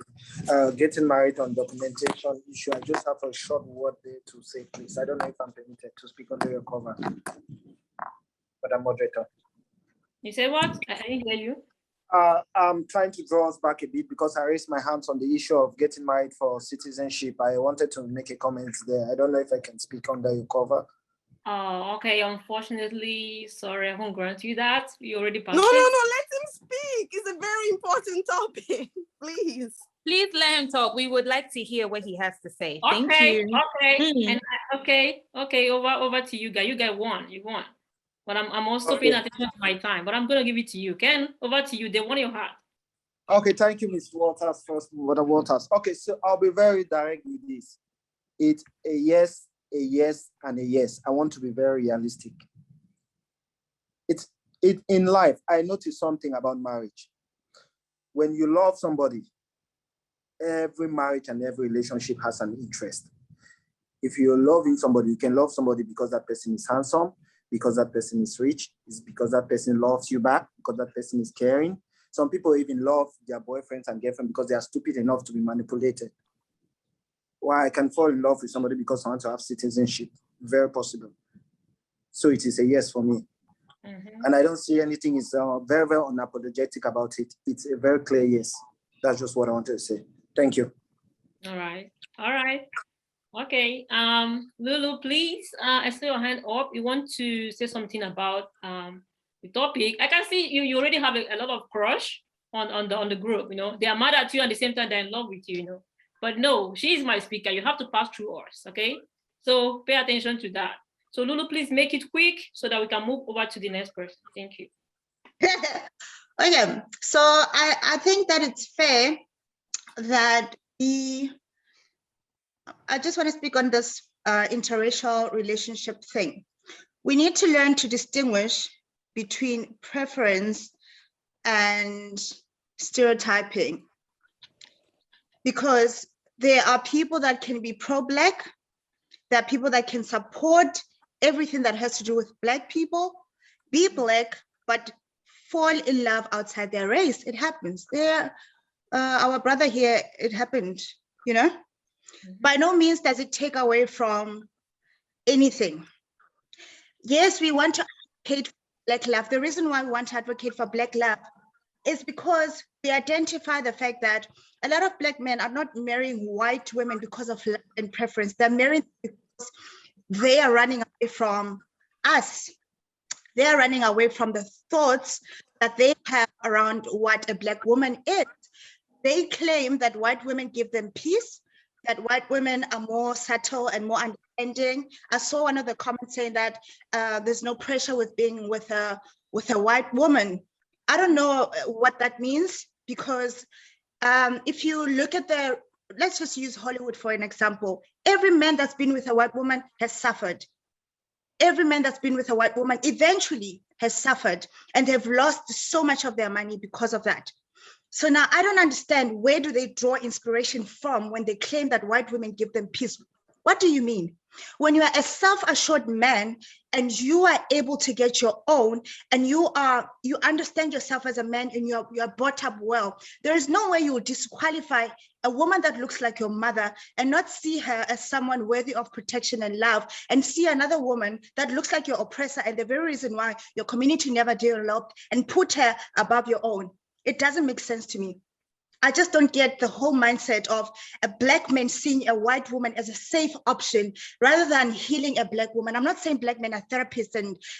getting married on documentation issue. I just have a short word there to say, please. I don't know if I'm permitted to speak under your cover, Madam Moderator. You say what? I didn't hear you. I'm trying to draw us back a bit because I raised my hands on the issue of getting married for citizenship. I wanted to make a comment there. I don't know if I can speak under your cover. Oh, okay. Unfortunately, sorry, I won't grant you that. You already passed No, it. let him speak. It's a very important topic. Please. Please let him talk. We would like to hear what he has to say. Thank Okay, you. okay. And okay, over to you guys. You guys won. You won. But I'm also paying attention to my time. But I'm gonna give it to you. Ken, over to you. They won your heart. Okay, thank you, Ms. Waters, first, Madam Waters. Okay, so I'll be very direct with this. It's a yes, and a yes. I want to be very realistic. It's in life. I noticed something about marriage. When you love somebody, every marriage and every relationship has an interest. If you're loving somebody, you can love somebody because that person is handsome, because that person is rich, it's because that person loves you back, because that person is caring. Some people even love their boyfriends and girlfriends because they are stupid enough to be manipulated. Why I can fall in love with somebody because I want to have citizenship. Very possible. So it is a yes for me. And I don't see anything is very, very unapologetic about it. It's a very clear yes. That's just what I wanted to say. Thank you. All right. Okay. Lulu, please, I see your hand up. You want to say something about the topic? I can see you already have a lot of crush on the group. They are mad at you, at the same time they're in love with you. But no, she is my speaker. You have to pass through us, okay? So pay attention to that. So Lulu, please make it quick so that we can move over to the next person. Thank you. Okay, so I think that it's fair that I just want to speak on this interracial relationship thing. We need to learn to distinguish between preference and stereotyping, because there are people that can be pro-Black, there are people that can support everything that has to do with Black people, be Black, but fall in love outside their race. It happens. Our brother here, it happened, By no means does it take away from anything. Yes, we want to advocate for Black love. The reason why we want to advocate for Black love is because we identify the fact that a lot of Black men are not marrying white women because of love and preference. They're marrying because they are running away from us. They are running away from the thoughts that they have around what a Black woman is. They claim that white women give them peace, that white women are more subtle and more understanding. I saw one of the comments saying that there's no pressure with being with a white woman. I don't know what that means, because if you look at let's just use Hollywood for an example. Every man that's been with a white woman has suffered. Every man that's been with a white woman eventually has suffered, and they've lost so much of their money because of that. So now I don't understand, where do they draw inspiration from when they claim that white women give them peace? What do you mean? When you are a self-assured man and you are able to get your own, and you understand yourself as a man, and you are brought up well, there is no way you will disqualify a woman that looks like your mother and not see her as someone worthy of protection and love, and see another woman that looks like your oppressor and the very reason why your community never developed, and put her above your own. It doesn't make sense to me. I just don't get the whole mindset of a Black man seeing a white woman as a safe option rather than healing a Black woman. I'm not saying Black men are therapists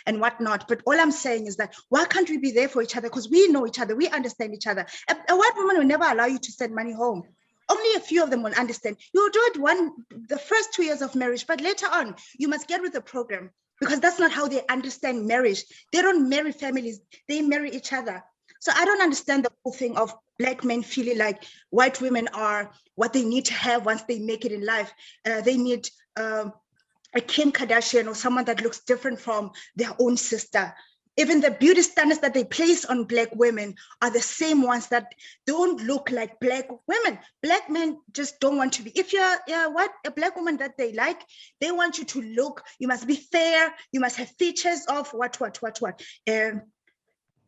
and whatnot, but all I'm saying is that why can't we be there for each other? Because we know each other, we understand each other. A white woman will never allow you to send money home. Only a few of them will understand. You'll do it the first 2 years of marriage, but later on, you must get with the program, because that's not how they understand marriage. They don't marry families, they marry each other. So I don't understand the whole thing of Black men feeling like white women are what they need to have once they make it in life. They need a Kim Kardashian or someone that looks different from their own sister. Even the beauty standards that they place on Black women are the same ones that don't look like Black women. Black men just don't want to be. If you're a Black woman that they like, they want you to look, you must be fair, you must have features of what.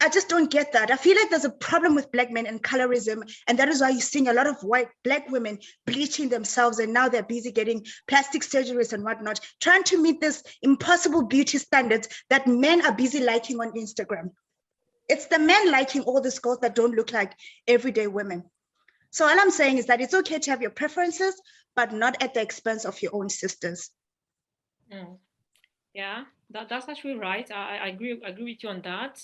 I just don't get that. I feel like there's a problem with Black men and colorism, and that is why you're seeing a lot of Black women bleaching themselves, and now they're busy getting plastic surgeries and whatnot, trying to meet this impossible beauty standards that men are busy liking on Instagram. It's the men liking all these girls that don't look like everyday women. So all I'm saying is that it's okay to have your preferences, but not at the expense of your own sisters. Yeah, that's actually right. I agree with you on that.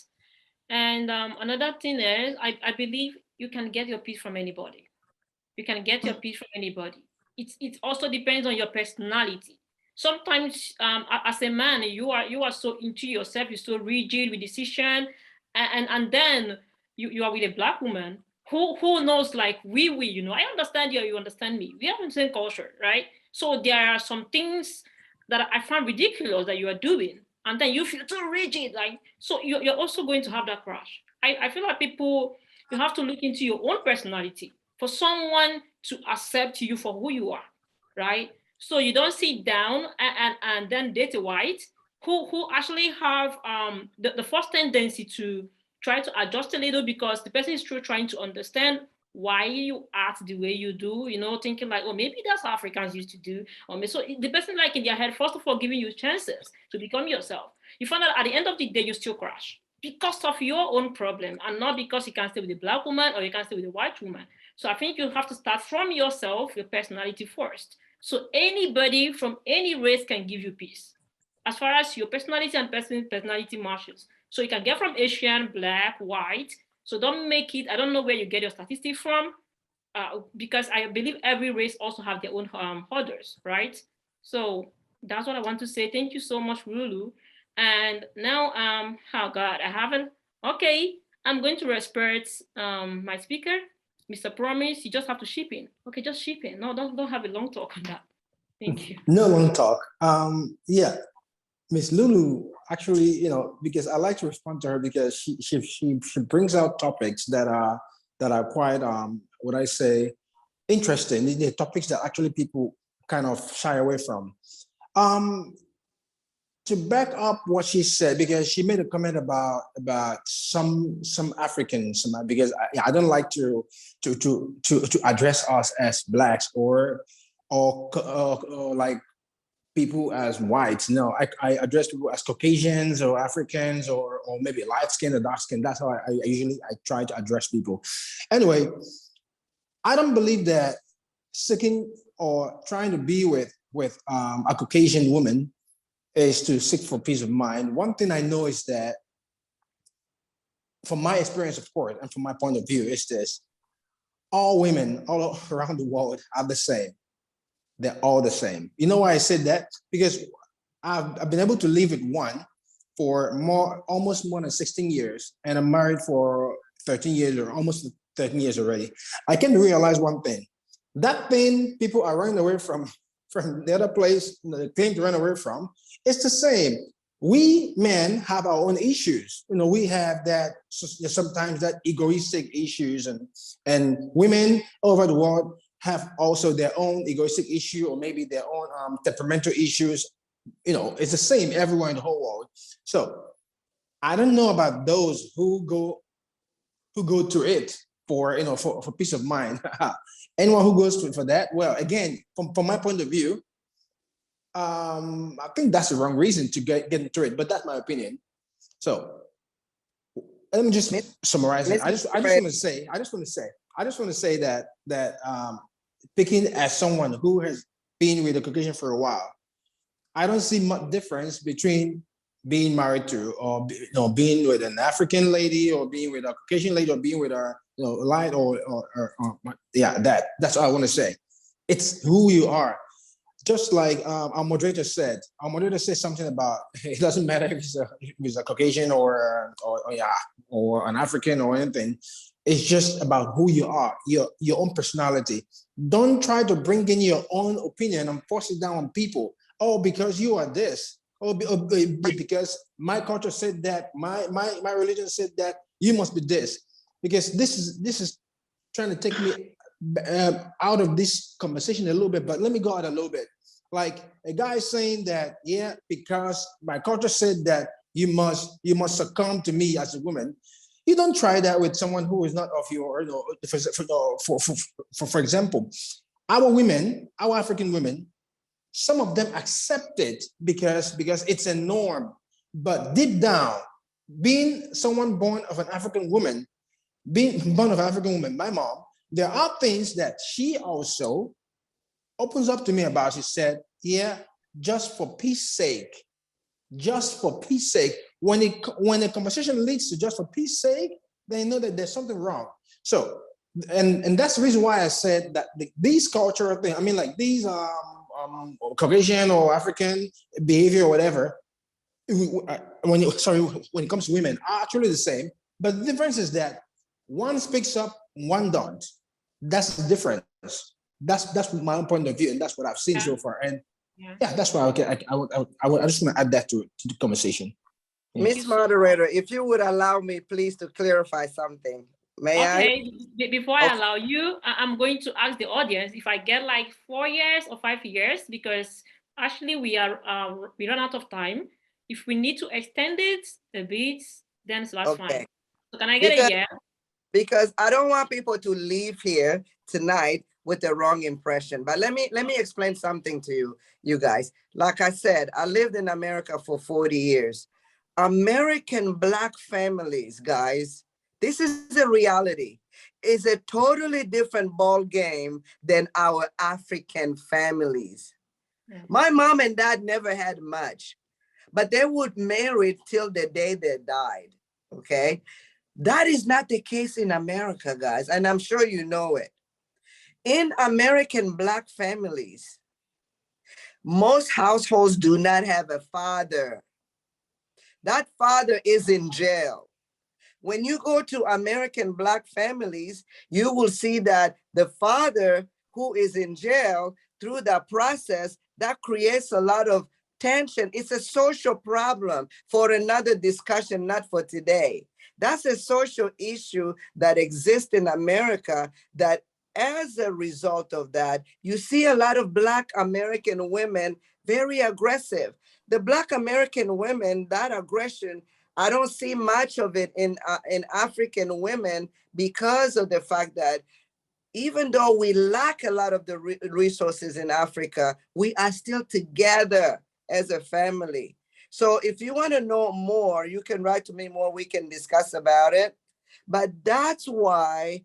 And another thing is, I believe you can get your peace from anybody. You can get your peace from anybody. It also depends on your personality. Sometimes, as a man, you are so into yourself, you're so rigid with decision, and then you are with a Black woman who knows, like we I understand you, you understand me. We have the same culture, right? So there are some things that I find ridiculous that you are doing. And then you feel too rigid, like, so you're also going to have that crash. I feel like people, you have to look into your own personality for someone to accept you for who you are, right? So you don't sit down and then date a white who actually have the first tendency to try to adjust a little because the person is still trying to understand why you act the way you do, thinking like, oh, maybe that's how Africans used to do. Or maybe, so the person, like, in their head, first of all, giving you chances to become yourself. You find out at the end of the day, you still crash because of your own problem and not because you can stay with a Black woman or you can stay with a white woman. So I think you have to start from yourself, your personality first. So anybody from any race can give you peace as far as your personality and personality matches. So you can get from Asian, Black, white. So don't make it, I don't know where you get your statistics from, because I believe every race also have their own orders, right? So that's what I want to say. Thank you so much, Lulu. And now, oh God, I haven't, okay, I'm going to respect my speaker, Mr. Promise. You just have to ship in. Okay, just ship in. No, don't have a long talk on that. Thank you. No long talk. Yeah, Miss Lulu, actually, because I like to respond to her because she brings out topics that are quite what I say interesting. The topics that actually people kind of shy away from. To back up what she said, because she made a comment about some Africans, because I don't like to address us as Blacks or like people as whites. No, I address people as Caucasians or Africans or maybe light skin or dark skin. That's how I usually try to address people. Anyway, I don't believe that seeking or trying to be with a Caucasian woman is to seek for peace of mind. One thing I know is that, from my experience, of course, and from my point of view, is this: all women all around the world are the same. They're all the same. You know why I said that? Because I've been able to live with one for almost more than 16 years, and I'm married for 13 years or almost 13 years already. I came to realize one thing: that thing people are running away from the other place they claim to run away from, it's the same. We men have our own issues. We have that sometimes that egoistic issues, and women all over the world have also their own egoistic issue or maybe their own temperamental issues. It's the same everywhere in the whole world. So I don't know about those who go to it for peace of mind. Anyone who goes to it for that, well, again, from my point of view, I think that's the wrong reason to get into it, but that's my opinion. So let me just summarize it. I just want to say that picking as someone who has been with a Caucasian for a while, I don't see much difference between being married to or being with an African lady or being with a Caucasian lady or being with a light or that's all I want to say. It's who you are. Just like our moderator said something about it doesn't matter if it's a Caucasian or an African or anything. It's just about who you are, your own personality. Don't try to bring in your own opinion and force it down on people. Oh, because you are this, because my culture said that, my religion said that, you must be this. Because this is trying to take me out of this conversation a little bit, but let me go out a little bit. Like a guy saying that, yeah, because my culture said that you must succumb to me as a woman. You don't try that with someone who is not of your, for example, our women, our African women, some of them accept it because it's a norm. But deep down, being someone born of an African woman, my mom, there are things that she also opens up to me about. She said, yeah, just for peace sake, when a conversation leads to just for peace sake, they know that there's something wrong. So, and that's the reason why I said that these cultural things, I mean, like these Caucasian or African behavior or whatever, when it comes to women, are actually the same. But the difference is that one speaks up, one don't. That's the difference. That's my own point of view, and that's what I've seen so far. And yeah, that's why I just want to add that to the conversation. Miss Moderator, if you would allow me, please, to clarify something. May I? Okay, before I allow you, I'm going to ask the audience if I get like 4 years or 5 years, because actually we run out of time. If we need to extend it a bit, then so that's fine. So can I get a yes? Because I don't want people to leave here tonight with the wrong impression. But let me explain something to you guys. Like I said, I lived in America for 40 years. American Black families, guys, this is a reality. It's a totally different ball game than our African families. My mom and dad never had much, but they would marry till the day they died, okay? That is not the case in America, guys, and I'm sure you know it. In American Black families, most households do not have a father. That father is in jail. When you go to American Black families, you will see that the father who is in jail, through that process, that creates a lot of tension. It's a social problem for another discussion, not for today. That's a social issue that exists in America, that as a result of that, you see a lot of Black American women very aggressive. The Black American women, that aggression, I don't see much of it in African women, because of the fact that even though we lack a lot of the resources in Africa, we are still together as a family. So if you want to know more, you can write to me more, we can discuss about it. But that's why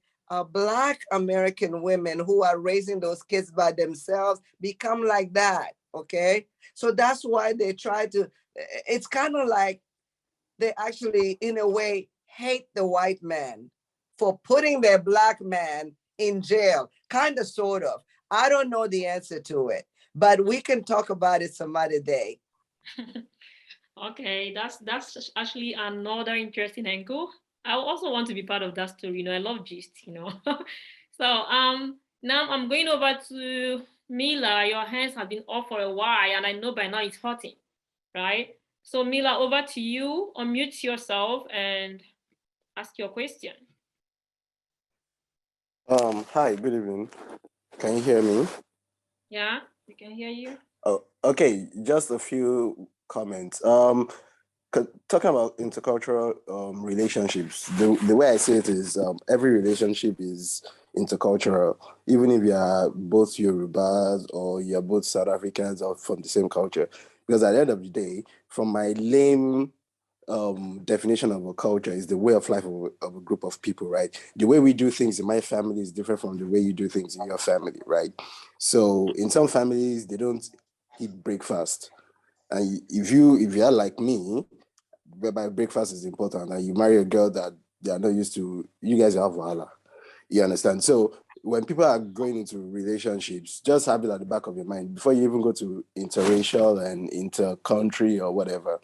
Black American women who are raising those kids by themselves become like that, okay? So that's why they try to, it's kind of like they actually, in a way, hate the white man for putting their Black man in jail, kind of, sort of. I don't know the answer to it, but we can talk about it some other day. Okay, that's actually another interesting angle. I also want to be part of that story. You know, I love gist, you know. So now I'm going over to Mila. Your hands have been off for a while, and I know by now it's hurting, right? So Mila, over to you. Unmute yourself and ask your question. Hi, good evening. Can you hear me? Yeah, we can hear you. Oh, okay. Just a few comments. Talking about intercultural relationships, the way I say it is every relationship is intercultural, even if you are both Yorubas or you're both South Africans or from the same culture. Because at the end of the day, from my lame definition of a culture, is the way of life of a group of people, right? The way we do things in my family is different from the way you do things in your family, right? So in some families, they don't eat breakfast. And if you are like me, whereby breakfast is important, and you marry a girl that they are not used to, you guys have wahala. You understand? So when people are going into relationships, just have it at the back of your mind before you even go to interracial and inter-country or whatever.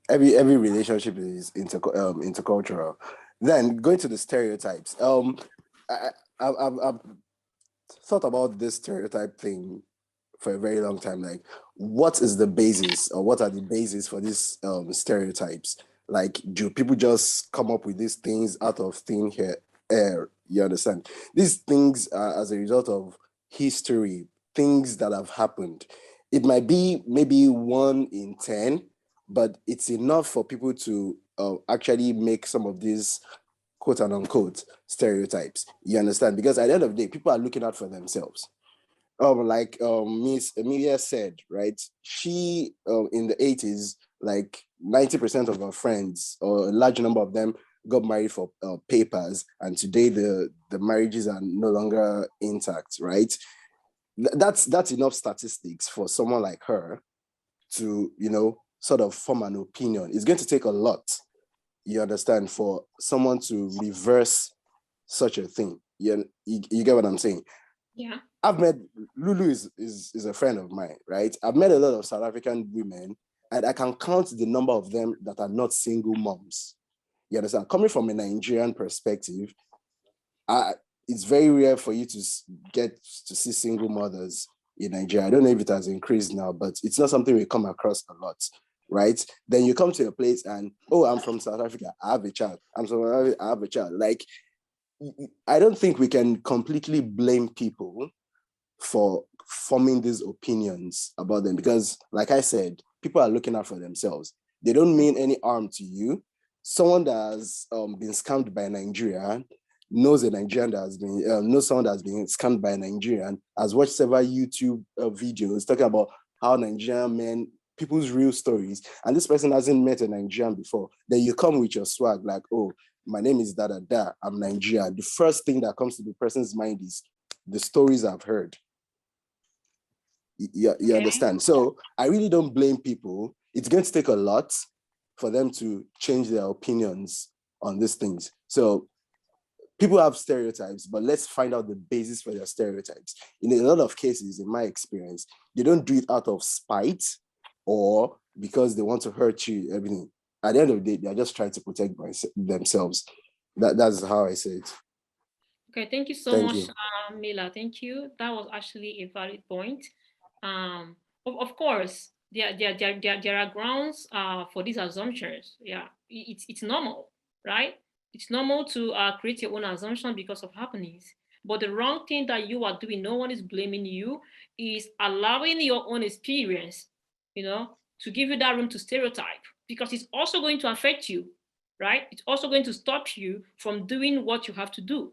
Every relationship is intercultural. Then going to the stereotypes. I've thought about this stereotype thing for a very long time. Like, what is the basis, or what are the basis for these stereotypes? Like, do people just come up with these things out of thin air? You understand? These things are as a result of history, things that have happened. It might be maybe 1 in 10, but it's enough for people to actually make some of these quote and unquote stereotypes. You understand? Because at the end of the day, people are looking out for themselves. Like Miss Amelia said, right? She in the 80s, like 90% of her friends, or a large number of them, got married for papers, and today the marriages are no longer intact, right? That's enough statistics for someone like her to, you know, sort of form an opinion. It's going to take a lot, you understand, for someone to reverse such a thing. You get what I'm saying? Yeah. I've met, Lulu is a friend of mine, right? I've met a lot of South African women, and I can count the number of them that are not single moms. You understand? Coming from a Nigerian perspective, it's very rare for you to get to see single mothers in Nigeria. I don't know if it has increased now, but it's not something we come across a lot, right? Then you come to a place and, oh, I'm from South Africa, I have a child. I'm from South Africa, I have a child. Like, I don't think we can completely blame people for forming these opinions about them, because, like I said, people are looking out for themselves. They don't mean any harm to you. Someone that has been scammed by Nigeria knows a Nigerian that has been knows someone that has been scammed by a Nigerian, has watched several YouTube videos talking about how Nigerian men, people's real stories, and this person hasn't met a Nigerian before. Then you come with your swag like, oh, my name is da da da, I'm Nigerian. The first thing that comes to the person's mind is the stories I've heard. You understand? So I really don't blame people. It's going to take a lot for them to change their opinions on these things. So people have stereotypes, but let's find out the basis for their stereotypes. In a lot of cases, in my experience, they don't do it out of spite or because they want to hurt you, everything. At the end of the day, they're just trying to protect themselves. That's how I say it. Okay, thank you so much, Mila. Thank you. That was actually a valid point. Of course, there are grounds for these assumptions. Yeah, it's normal, right? It's normal to create your own assumption because of happenings. But the wrong thing that you are doing, no one is blaming you, is allowing your own experience, you know, to give you that room to stereotype, because it's also going to affect you, right? It's also going to stop you from doing what you have to do.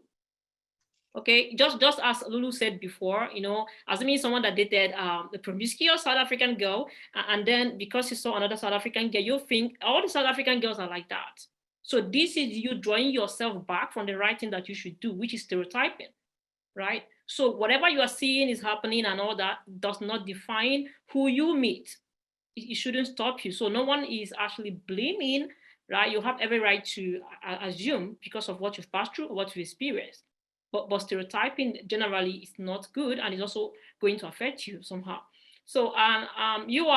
Okay, just as Lulu said before, you know, assuming someone that dated a promiscuous South African girl, and then because you saw another South African girl, you think all the South African girls are like that. So this is you drawing yourself back from the right thing that you should do, which is stereotyping, right? So whatever you are seeing is happening and all that does not define who you meet. It shouldn't stop you. So no one is actually blaming, right? You have every right to assume because of what you've passed through or what you've experienced. But stereotyping generally is not good, and it's also going to affect you somehow. So you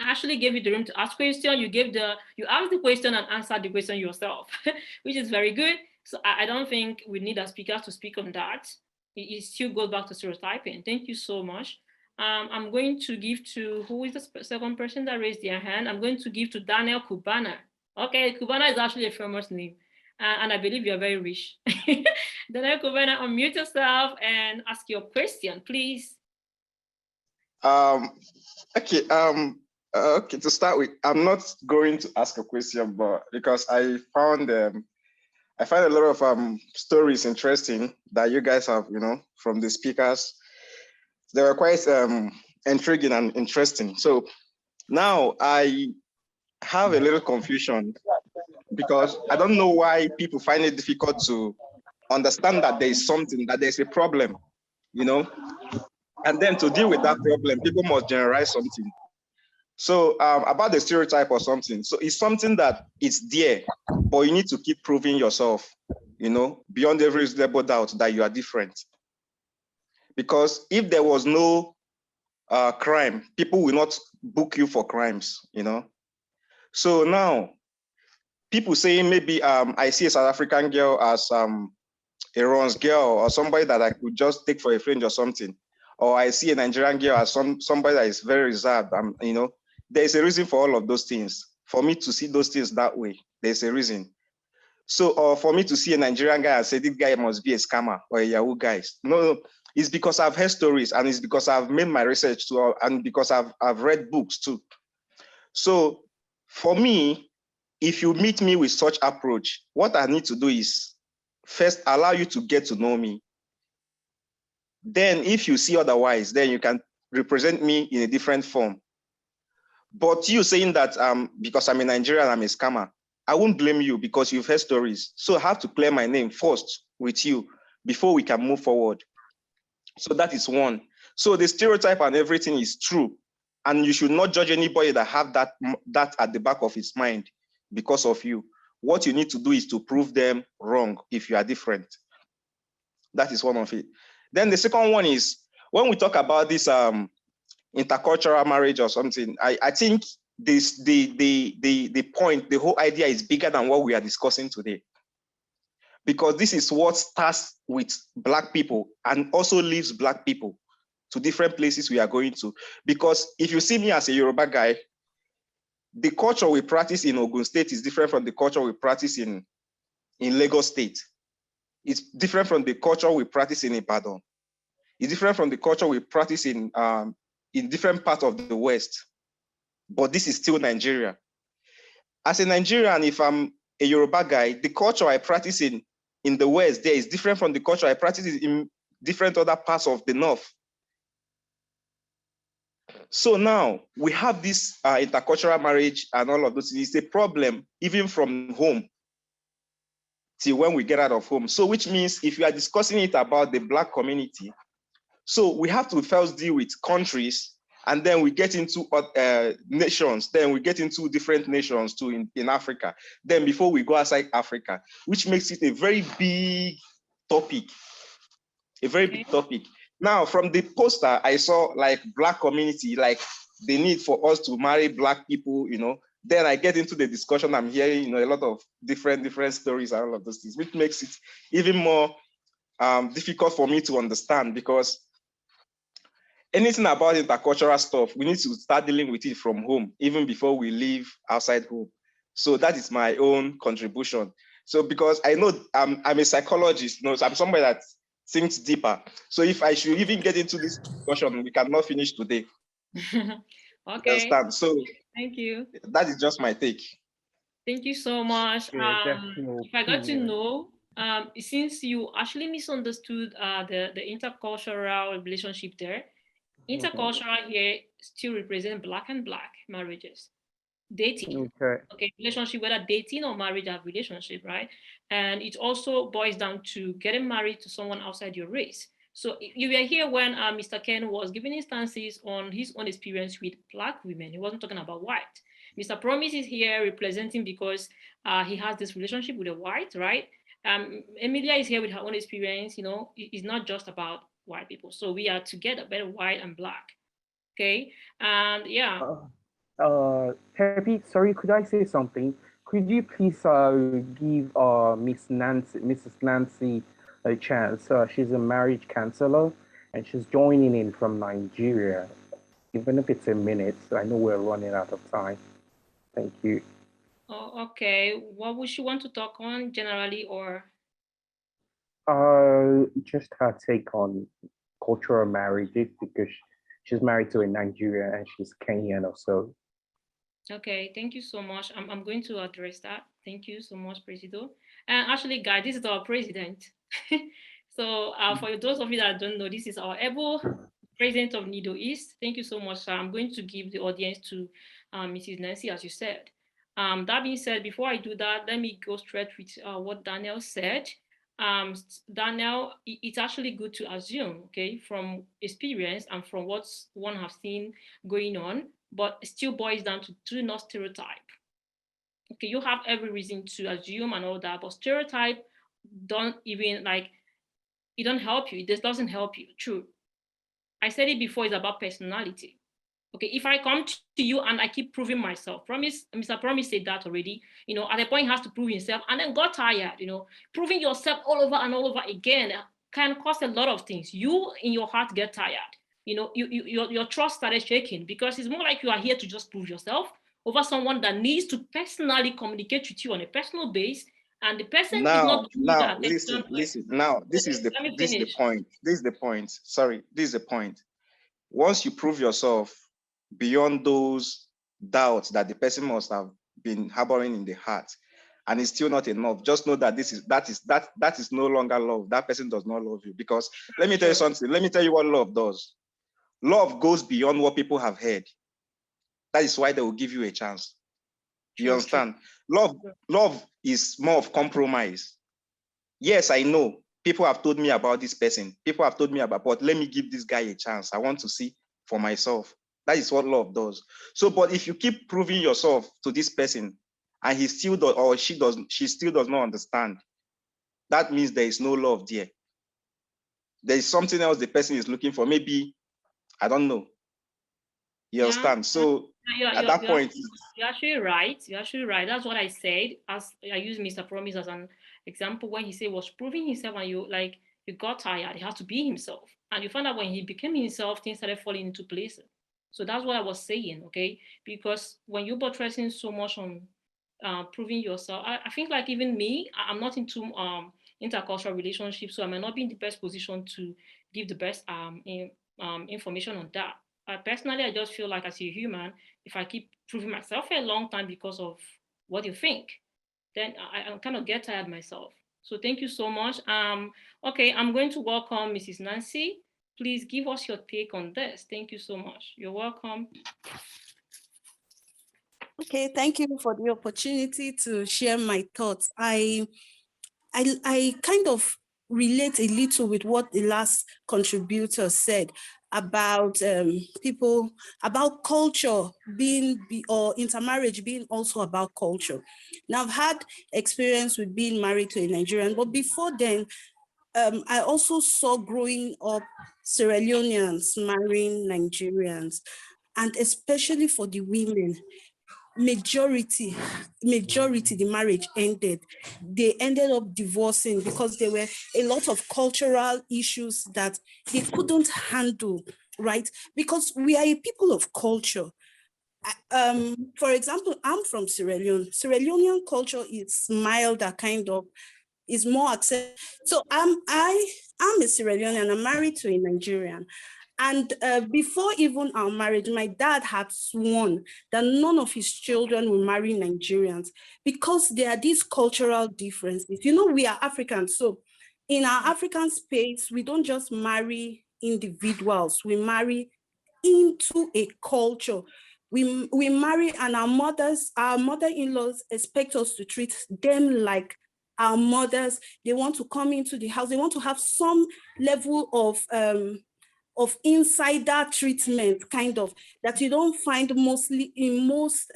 actually gave you the room to ask question. You asked the question and answered the question yourself, which is very good. So I don't think we need a speaker to speak on that. It still goes back to stereotyping. Thank you so much. I'm going to give to, who is the second person that raised their hand? I'm going to give to Daniel Kubana. Okay, Kubana is actually a famous name. And I believe you're very rich. Daniel Kubana, unmute yourself and ask your question, please. Okay. Okay, to start with, I'm not going to ask a question, but because I find a lot of stories interesting that you guys have, you know, from the speakers. They were quite intriguing and interesting. So now I have a little confusion because I don't know why people find it difficult to understand that there is something, that there's a problem, you know, and then to deal with that problem, people must generalize something. So about the stereotype or something. So it's something that is there, but you need to keep proving yourself, you know, beyond every reasonable doubt that you are different. Because if there was no crime, people will not book you for crimes, you know. So now, people saying maybe I see a South African girl as a Ron's girl or somebody that I could just take for a friend or something. or I see a Nigerian girl as somebody that is very reserved, you know, there's a reason for all of those things. For me to see those things that way, there's a reason. So, or for me to see a Nigerian guy and say, this guy must be a scammer or a Yahoo guy. No, it's because I've heard stories, and it's because I've made my research too, and because I've read books too. So for me, if you meet me with such approach, what I need to do is first allow you to get to know me. Then if you see otherwise, then you can represent me in a different form. But you saying that because I'm a Nigerian, I'm a scammer, I won't blame you because you've heard stories. So I have to clear my name first with you before we can move forward. So that is one. So the stereotype and everything is true. And you should not judge anybody that have that at the back of his mind because of you. What you need to do is to prove them wrong if you are different. That is one of it. Then the second one is when we talk about this intercultural marriage or something, I think this the point, the whole idea is bigger than what we are discussing today. Because this is what starts with Black people and also leaves Black people to different places we are going to. Because if you see me as a Yoruba guy, the culture we practice in Ogun State is different from the culture we practice in Lagos State. It's different from the culture we practice in Ibadan. It's different from the culture we practice in different parts of the West. But this is still Nigeria. As a Nigerian, if I'm a Yoruba guy, the culture I practice in the West there is different from the culture I practice in different other parts of the North. So now we have this intercultural marriage and all of those. It's a problem even from home till when we get out of home. So which means if you are discussing it about the Black community, so we have to first deal with countries, and then we get into nations, then we get into different nations too in Africa, then before we go outside Africa, which makes it a very big topic, big topic. Now, from the poster, I saw like Black community, like the need for us to marry Black people, you know. Then I get into the discussion, I'm hearing, you know, a lot of different stories and all of those things, which makes it even more difficult for me to understand, because anything about intercultural stuff, we need to start dealing with it from home, even before we leave outside home. So that is my own contribution. So because I know I'm a psychologist, you know, so I'm somebody that thinks deeper. So if I should even get into this discussion, we cannot finish today. Okay. Understand? So thank you. That is just my take. Thank you so much. If I got to know, since you actually misunderstood the intercultural relationship there, intercultural here still represent Black and Black marriages, dating. Okay, relationship, whether dating or marriage or relationship, right? And it also boils down to getting married to someone outside your race. So you were here when Mr. Ken was giving instances on his own experience with Black women. He wasn't talking about white. Mr. Promise is here representing because he has this relationship with a white, right? Emilia is here with her own experience. You know, it's not just about white people. So we are together, better white and Black. Okay, and yeah. Pepe, sorry, could I say something? Could you please give Mrs. Nancy a chance? She's a marriage counselor and she's joining in from Nigeria. Even if it's a minute, so I know we're running out of time. Thank you. Oh, okay. What would you want to talk on generally, or? Just her take on cultural marriages, because she's married to a Nigerian and she's Kenyan or so. Okay, thank you so much. I'm going to address that. Thank you so much, Presido. And actually, guys, this is our president. So for those of you that don't know, this is our able president of Nido East. Thank you so much. I'm going to give the audience to Mrs. Nancy, as you said. That being said, before I do that, let me go straight with what Daniel said. Daniel, it's actually good to assume, okay, from experience and from what one has seen going on, but it still boils down to do not stereotype. Okay, you have every reason to assume and all that, but stereotype don't even, like, it don't help you. It just doesn't help you. True. I said it before, it's about personality. Okay, if I come to you and I keep proving myself, Mr. Promise said that already, you know, at a point he has to prove himself and then got tired, you know, proving yourself all over and all over again can cause a lot of things. You in your heart get tired. you know, your trust started shaking, because it's more like you are here to just prove yourself over someone that needs to personally communicate with you on a personal base, and the person is not giving you the attention. Listen. Now, this is the point. This is the point. Sorry, this is the point. Once you prove yourself beyond those doubts that the person must have been harboring in the heart, and it's still not enough, just know that that is no longer love. That person does not love you. Because let me tell you something. Let me tell you what love does. Love goes beyond what people have heard. That is why they will give you a chance. Do you understand? Love is more of compromise. Yes, I know people have told me about this person. People have told me about, but let me give this guy a chance. I want to see for myself. That is what love does. So, but if you keep proving yourself to this person and he still does, or she still does not understand, that means there is no love there. There is something else the person is looking for. Maybe, I don't know. You understand? So at that point, you're actually right. You're actually right. That's what I said. As I use Mr. Promise as an example, when he said was proving himself, and you got tired. He had to be himself, and you find out when he became himself, things started falling into place. So that's what I was saying, okay? Because when you're buttressing so much on proving yourself, I think like even me, I'm not into intercultural relationships, so I might not be in the best position to give the best information on that. Personally, I just feel like as a human, if I keep proving myself for a long time because of what you think, then I kind of get tired myself. So thank you so much. Okay, I'm going to welcome Mrs. Nancy. Please give us your take on this. Thank you so much. You're welcome. Okay, thank you for the opportunity to share my thoughts. I kind of relate a little with what the last contributor said about people, about culture or intermarriage being also about culture. Now, I've had experience with being married to a Nigerian, but before then, I also saw growing up Sierra Leoneans marrying Nigerians, and especially for the women, majority the marriage ended. They ended up divorcing because there were a lot of cultural issues that they couldn't handle, right? Because we are a people of culture. For example, I'm from Sierra Leone. Sierra Leonean culture is milder, kind of, is more accepted. So I'm a Sierra Leonean and I'm married to a Nigerian. And before even our marriage, my dad had sworn that none of his children will marry Nigerians because there are these cultural differences. You know, we are Africans. So in our African space, we don't just marry individuals, we marry into a culture. We marry, and our mother-in-laws expect us to treat them like our mothers. They want to come into the house. They want to have some level of insider treatment, kind of, that you don't find mostly in most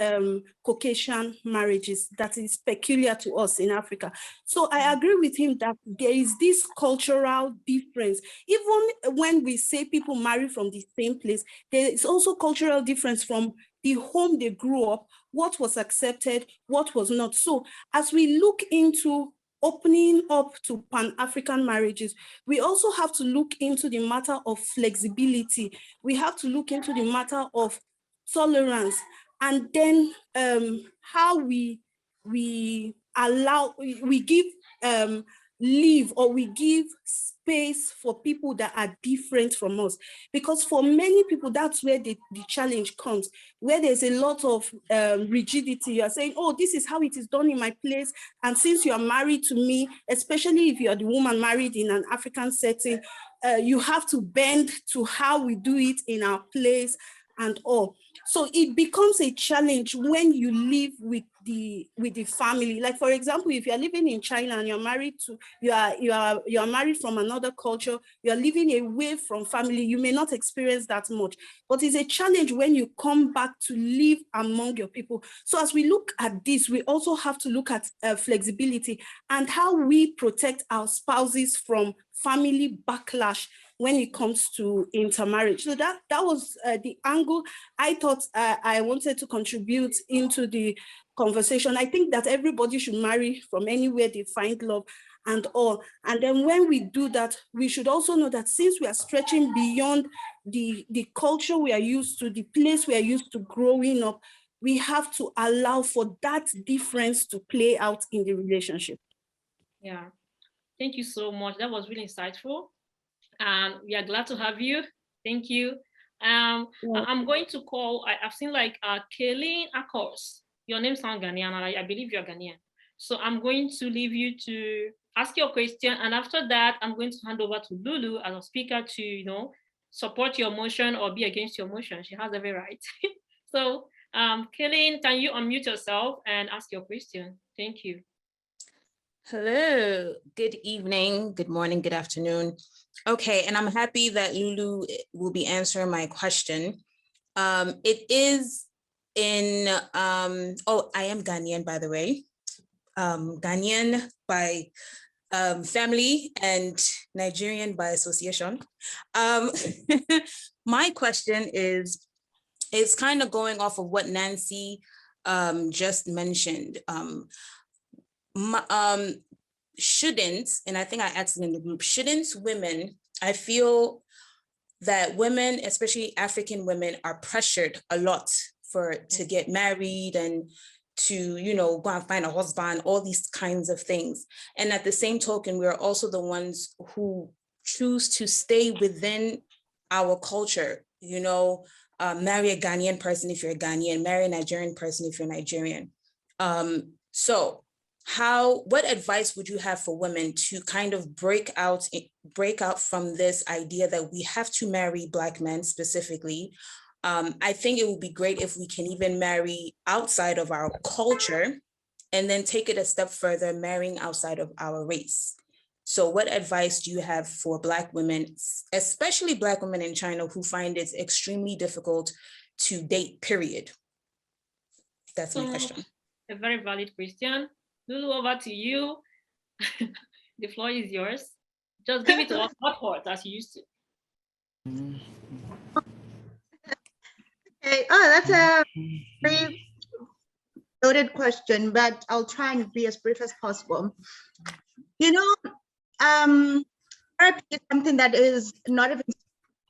Caucasian marriages, that is peculiar to us in Africa. So I agree with him that there is this cultural difference. Even when we say people marry from the same place, there is also cultural difference from the home they grew up, what was accepted, what was not. So as we look into opening up to Pan-African marriages, we also have to look into the matter of flexibility. We have to look into the matter of tolerance, and then how we give leave, or we give space for people that are different from us. Because for many people, that's where the challenge comes, where there's a lot of rigidity. You are saying, oh, this is how it is done in my place. And since you are married to me, especially if you are the woman married in an African setting, you have to bend to how we do it in our place and all. So it becomes a challenge when you live with the family. Like, for example, if you're living in China and you're married to, you are married from another culture, you're living away from family, you may not experience that much. But it's a challenge when you come back to live among your people. So as we look at this, we also have to look at flexibility and how we protect our spouses from family backlash when it comes to intermarriage. So that was the angle I thought I wanted to contribute into the conversation. I think that everybody should marry from anywhere they find love. and all. And then when we do that, we should also know that since we are stretching beyond the culture we are used to, the place we are used to growing up, we have to allow for that difference to play out in the relationship. Yeah, thank you so much. That was really insightful. We are glad to have you. Thank you. I'm going to call, I've seen like Kaylin Akos. Your name sounds Ghanaian, and I believe you're Ghanaian. So I'm going to leave you to ask your question. And after that, I'm going to hand over to Lulu as a speaker to, you know, support your motion or be against your motion. She has every right. So Kaylin, can you unmute yourself and ask your question? Thank you. Hello, good evening, good morning, good afternoon. Okay, and I'm happy that Lulu will be answering my question. It is in, oh, I am Ghanaian, by the way. Ghanaian by family and Nigerian by association. My question is, it's kind of going off of what Nancy just mentioned. Shouldn't, and I think I asked it in the group, shouldn't women, I feel that women, especially African women, are pressured a lot to get married and to, you know, go and find a husband, all these kinds of things. And at the same token, we're also the ones who choose to stay within our culture, you know, marry a Ghanaian person if you're a Ghanaian, marry a Nigerian person if you're Nigerian. So what advice would you have for women to kind of break out from this idea that we have to marry Black men specifically? I think it would be great if we can even marry outside of our culture and then take it a step further, marrying outside of our race. So what advice do you have for Black women, especially Black women in China who find it extremely difficult to date, period? That's my question. A very valid question. Lulu, over to you. The floor is yours. Just give it to us hot as you used to. Okay. Oh, that's a very loaded question, but I'll try and be as brief as possible. You know, therapy is something that is not even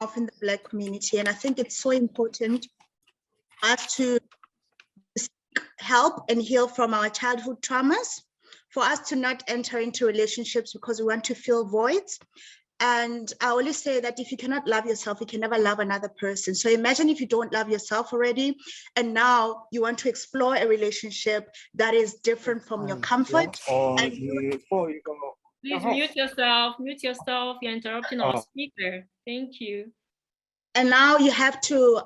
off in the Black community, and I think it's so important for us to seek help and heal from our childhood traumas, for us to not enter into relationships because we want to fill voids. And I always say that if you cannot love yourself, you can never love another person. So imagine if you don't love yourself already, and now you want to explore a relationship that is different from your comfort. And Please mute yourself, you're interrupting our speaker. Thank you. And now you have to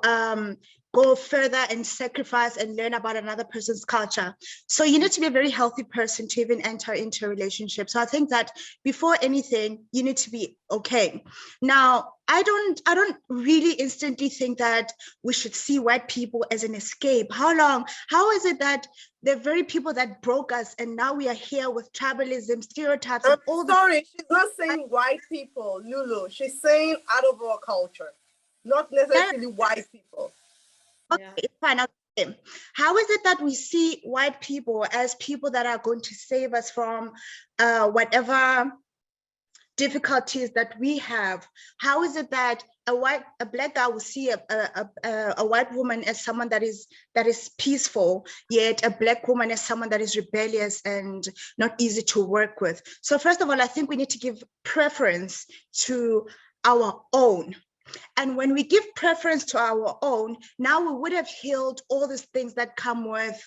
go further and sacrifice and learn about another person's culture. So you need to be a very healthy person to even enter into a relationship. So I think that before anything, you need to be okay. Now, I don't really instantly think that we should see white people as an escape. How is it that the very people that broke us and now we are here with tribalism, stereotypes, and all sorry, she's not saying white people, Lulu. She's saying out of our culture, not necessarily white people. Okay, it's fine. Okay. How is it that we see white people as people that are going to save us from whatever difficulties that we have? How is it that a Black guy will see a white woman as someone that is peaceful, yet a Black woman as someone that is rebellious and not easy to work with? So first of all, I think we need to give preference to our own. And when we give preference to our own, now we would have healed all these things that come with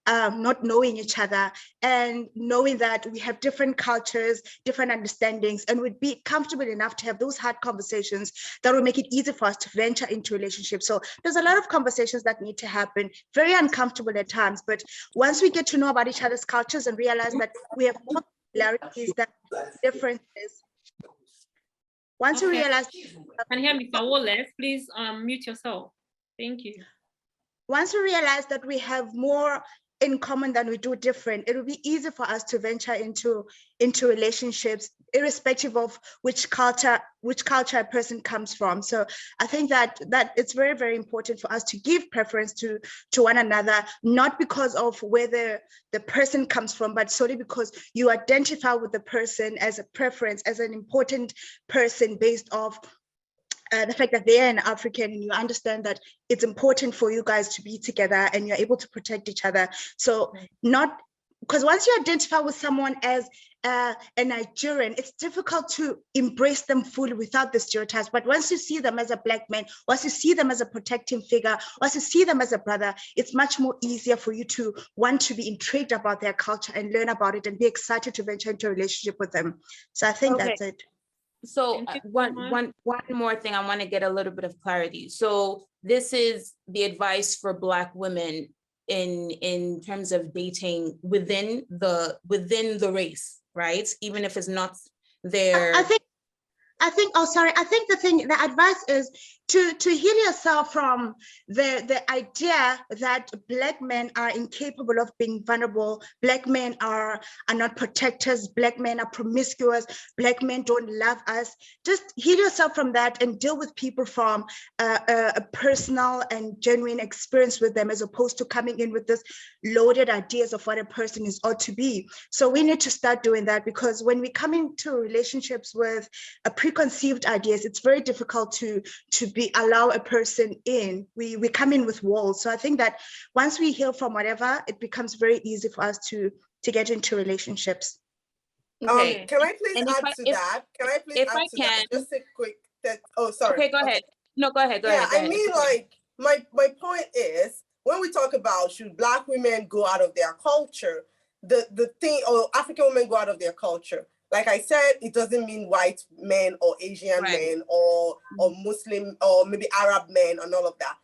not knowing each other and knowing that we have different cultures, different understandings, and would be comfortable enough to have those hard conversations that will make it easy for us to venture into relationships. So there's a lot of conversations that need to happen, very uncomfortable at times, but once we get to know about each other's cultures and realize that we have more similarities than differences, once you realize, can you hear me, Wallace? Please mute yourself. Thank you. Once we realize that we have more in common than we do different, it will be easy for us to venture into relationships, irrespective of which culture a person comes from. So I think that it's very, very important for us to give preference to one another, not because of where the person comes from, but solely because you identify with the person as a preference, as an important person based off the fact that they are an African, and you understand that it's important for you guys to be together and you're able to protect each other. So not, because once you identify with someone as a Nigerian, it's difficult to embrace them fully without the stereotypes. But once you see them as a Black man, once you see them as a protecting figure, once you see them as a brother, it's much more easier for you to want to be intrigued about their culture and learn about it and be excited to venture into a relationship with them. So I think that's it. So one more thing, I want to get a little bit of clarity. So this is the advice for Black women in terms of dating within the race, right? Even if it's not their. I think the advice is to heal yourself from the idea that Black men are incapable of being vulnerable, Black men are not protectors, Black men are promiscuous, Black men don't love us. Just heal yourself from that and deal with people from a personal and genuine experience with them, as opposed to coming in with this loaded ideas of what a person is ought to be. So we need to start doing that, because when we come into relationships with a preconceived ideas, it's very difficult to allow a person in. We come in with walls. So I think that once we heal from whatever, it becomes very easy for us to get into relationships. Okay. Can I please add to that? Can I please add to that? Just a quick oh, sorry. Okay, go ahead. No, go ahead. Go ahead. I mean, like, my point is, when we talk about should Black women go out of their culture, the thing, or African women go out of their culture, like I said, it doesn't mean white men or Asian men or Muslim or maybe Arab men and all of that.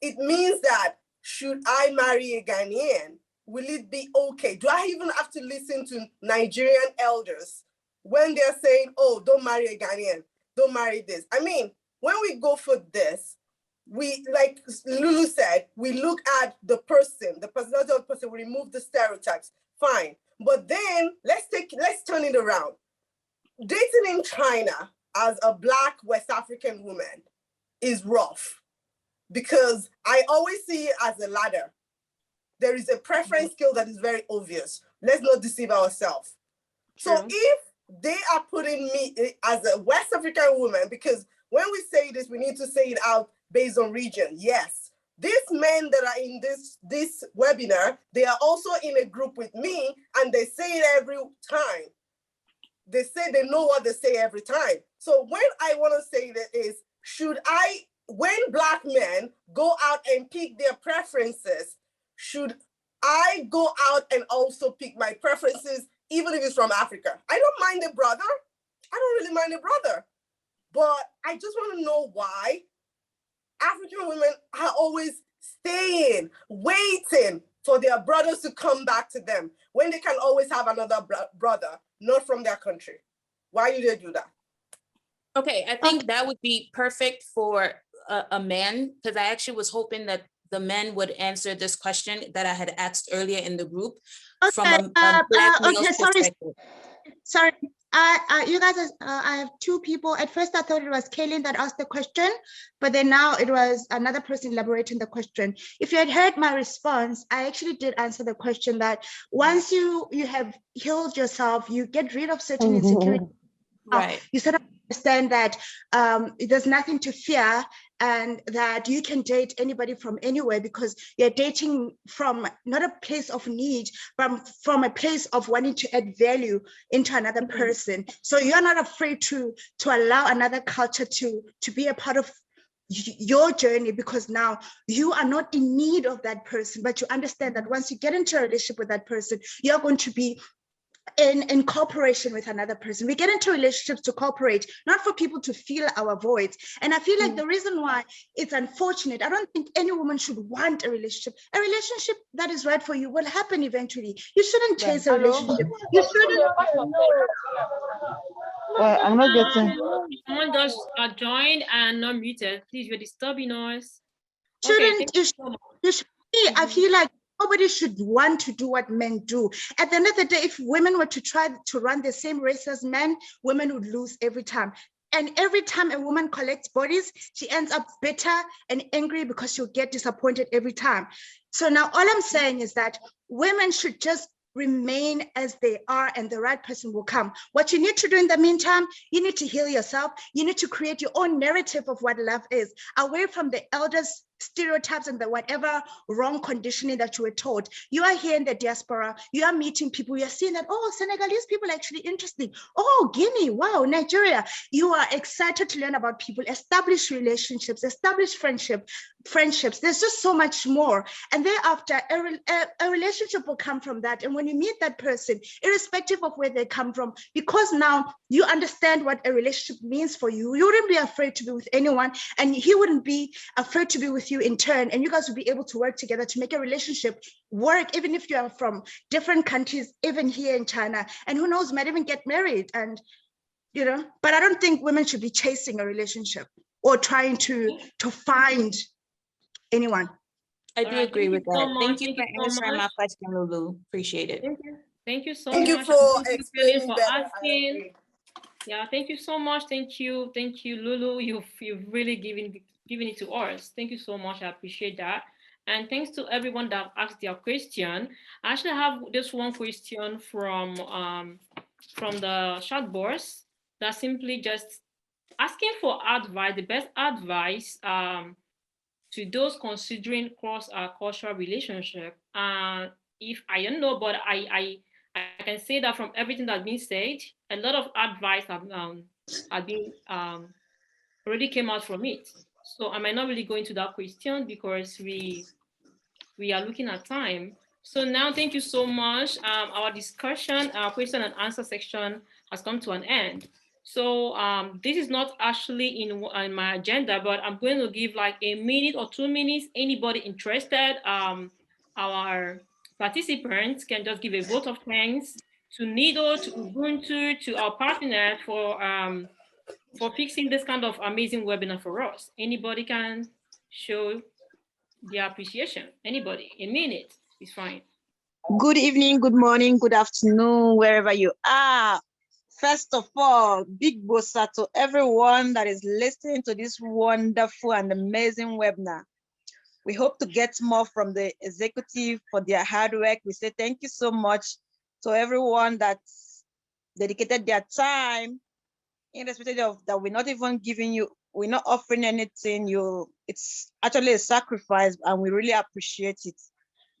It means that should I marry a Ghanaian, will it be okay? Do I even have to listen to Nigerian elders when they're saying, oh, don't marry a Ghanaian, don't marry this? I mean, when we go for this, we, like Lulu said, we look at the person, the personality of the person, we remove the stereotypes, fine. But then let's turn it around. Dating in China as a Black West African woman is rough, because I always see it as a ladder. There is a preference skill that is very obvious. Let's not deceive ourselves. So if they are putting me as a West African woman, because when we say this, we need to say it out based on region. Yes, these men that are in this webinar, they are also in a group with me, and they say it every time. They say they know what they say every time. So when I want to say that is, when Black men go out and pick their preferences, should I go out and also pick my preferences, even if it's from Africa? I don't mind a brother. I don't really mind a brother. But I just want to know why African women are always staying, waiting for their brothers to come back to them when they can always have another brother, not from their country. Why do they do that? Okay, I think that would be perfect for a man, because I actually was hoping that the men would answer this question that I had asked earlier in the group from a Black male's perspective. Sorry. You guys, I have two people. At first, I thought it was Kaylin that asked the question, but then now it was another person elaborating the question. If you had heard my response, I actually did answer the question that once you have healed yourself, you get rid of certain insecurities. Right. You sort of understand that there's nothing to fear, and that you can date anybody from anywhere, because you're dating from not a place of need, but from a place of wanting to add value into another person. So you're not afraid to allow another culture to be a part of your journey, because now you are not in need of that person, but you understand that once you get into a relationship with that person, you're going to be in cooperation with another person. We get into relationships to cooperate, not for people to fill our voids. And I feel like the reason why it's unfortunate, I don't think any woman should want a relationship. A relationship that is right for you will happen eventually. You shouldn't chase a relationship. You shouldn't. I'm not getting. Someone just joined and not muted. Please, you're disturbing us. I feel like Nobody should want to do what men do. At the end of the day, if women were to try to run the same race as men, women would lose every time. And every time a woman collects bodies, she ends up bitter and angry because she'll get disappointed every time. So now all I'm saying is that women should just remain as they are and the right person will come. What you need to do in the meantime, you need to heal yourself. You need to create your own narrative of what love is, away from the elders' stereotypes and the whatever wrong conditioning that you were taught. You are here in the diaspora, you are meeting people, you're seeing that, oh, Senegalese people are actually interesting. Oh, Guinea, wow, Nigeria. You are excited to learn about people, establish relationships, establish friendships. There's just so much more. And thereafter, a relationship will come from that. And when you meet that person, irrespective of where they come from, because now you understand what a relationship means for you, you wouldn't be afraid to be with anyone, and he wouldn't be afraid to be with you in turn, and you guys will be able to work together to make a relationship work, even if you are from different countries, even here in China, and who knows, might even get married. And but I don't think women should be chasing a relationship or trying to find anyone. I do agree with that. Thank you for so answering my much. question, Lulu. Appreciate it. Thank you so Thank much. you for Thank you, explaining for better. asking. Yeah, thank you so much. Thank you, Lulu. You've really given it to us. Thank you so much. I appreciate that. And thanks to everyone that asked their question. I actually have this one question from the chat box that simply just asking for advice, the best advice to those considering cross-cultural relationship. If I don't know, but I can say that from everything that's been said, a lot of advice have been already came out from it. So I might not really go into that question because we are looking at time. So now, thank you so much. Our discussion, our question and answer section has come to an end. So this is not actually in my agenda, but I'm going to give like a minute or 2 minutes. Anybody interested, our participants can just give a vote of thanks to Nido, to Ubuntu, to our partner for fixing this kind of amazing webinar for us. Anybody can show their appreciation. Anybody, a minute is fine. Good evening, good morning, good afternoon, wherever you are. First of all, big bossa to everyone that is listening to this wonderful and amazing webinar. We hope to get more from the executive for their hard work. We say thank you so much to everyone that's dedicated their time, irrespective of that. We're not even giving you, we're not offering anything. It's actually a sacrifice, and we really appreciate it.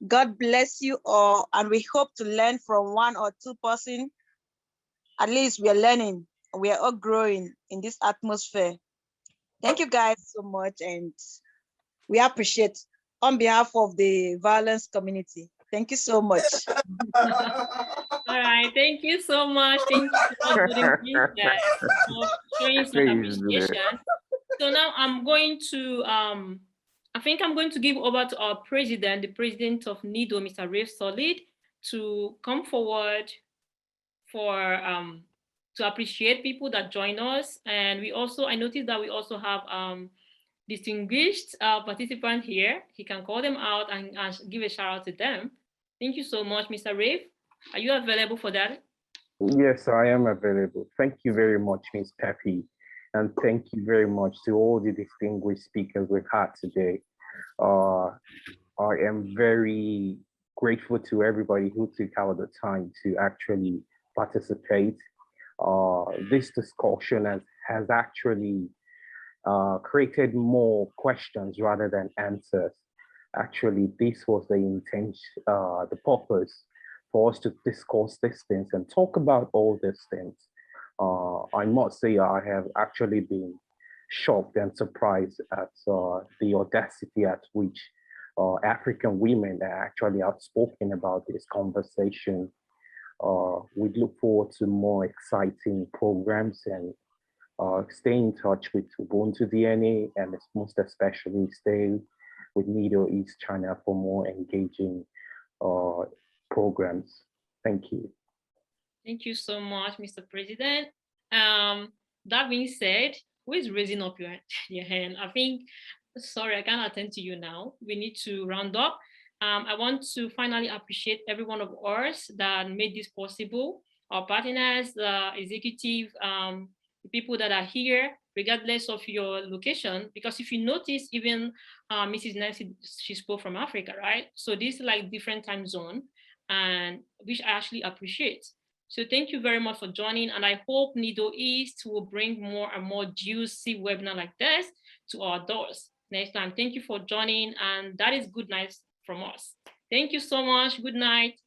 God bless you all, and we hope to learn from 1 or 2 persons. At least we are learning. We are all growing in this atmosphere. Thank you guys so much, and we appreciate on behalf of the violence community. Thank you so much. All right, thank you so much. Thank you for showing some appreciation. So now I'm going to, I think I'm going to give over to our president, the president of Nido, Mr. Rafe Solid, to come forward for to appreciate people that join us. And we also, I noticed that we also have distinguished participant here. He can call them out and give a shout out to them. Thank you so much, Mr. Rafe. Are you available for that? Yes, I am available. Thank you very much, Ms. Pepe. And thank you very much to all the distinguished speakers we've had today. I am very grateful to everybody who took out the time to actually participate. This discussion has actually created more questions rather than answers. Actually, this was the intention, the purpose for us to discuss these things and talk about all these things. I must say I have actually been shocked and surprised at the audacity at which African women are actually outspoken about this conversation. We look forward to more exciting programs and stay in touch with Ubuntu DNA, and most especially stay with nidoeastchina for more engaging programs. Thank you. Thank you so much, Mr. President. That being said, who is raising up your hand? I think, sorry, I can't attend to you now. We need to round up. I want to finally appreciate every one of us that made this possible. Our partners, the executive, the people that are here, regardless of your location, because if you notice, even Mrs. Nancy, she spoke from Africa, right? So this is like different time zone, and which I actually appreciate. So thank you very much for joining, and I hope Nido East will bring more and more juicy webinar like this to our doors next time. Thank you for joining, and that is good night from us. Thank you so much. Good night.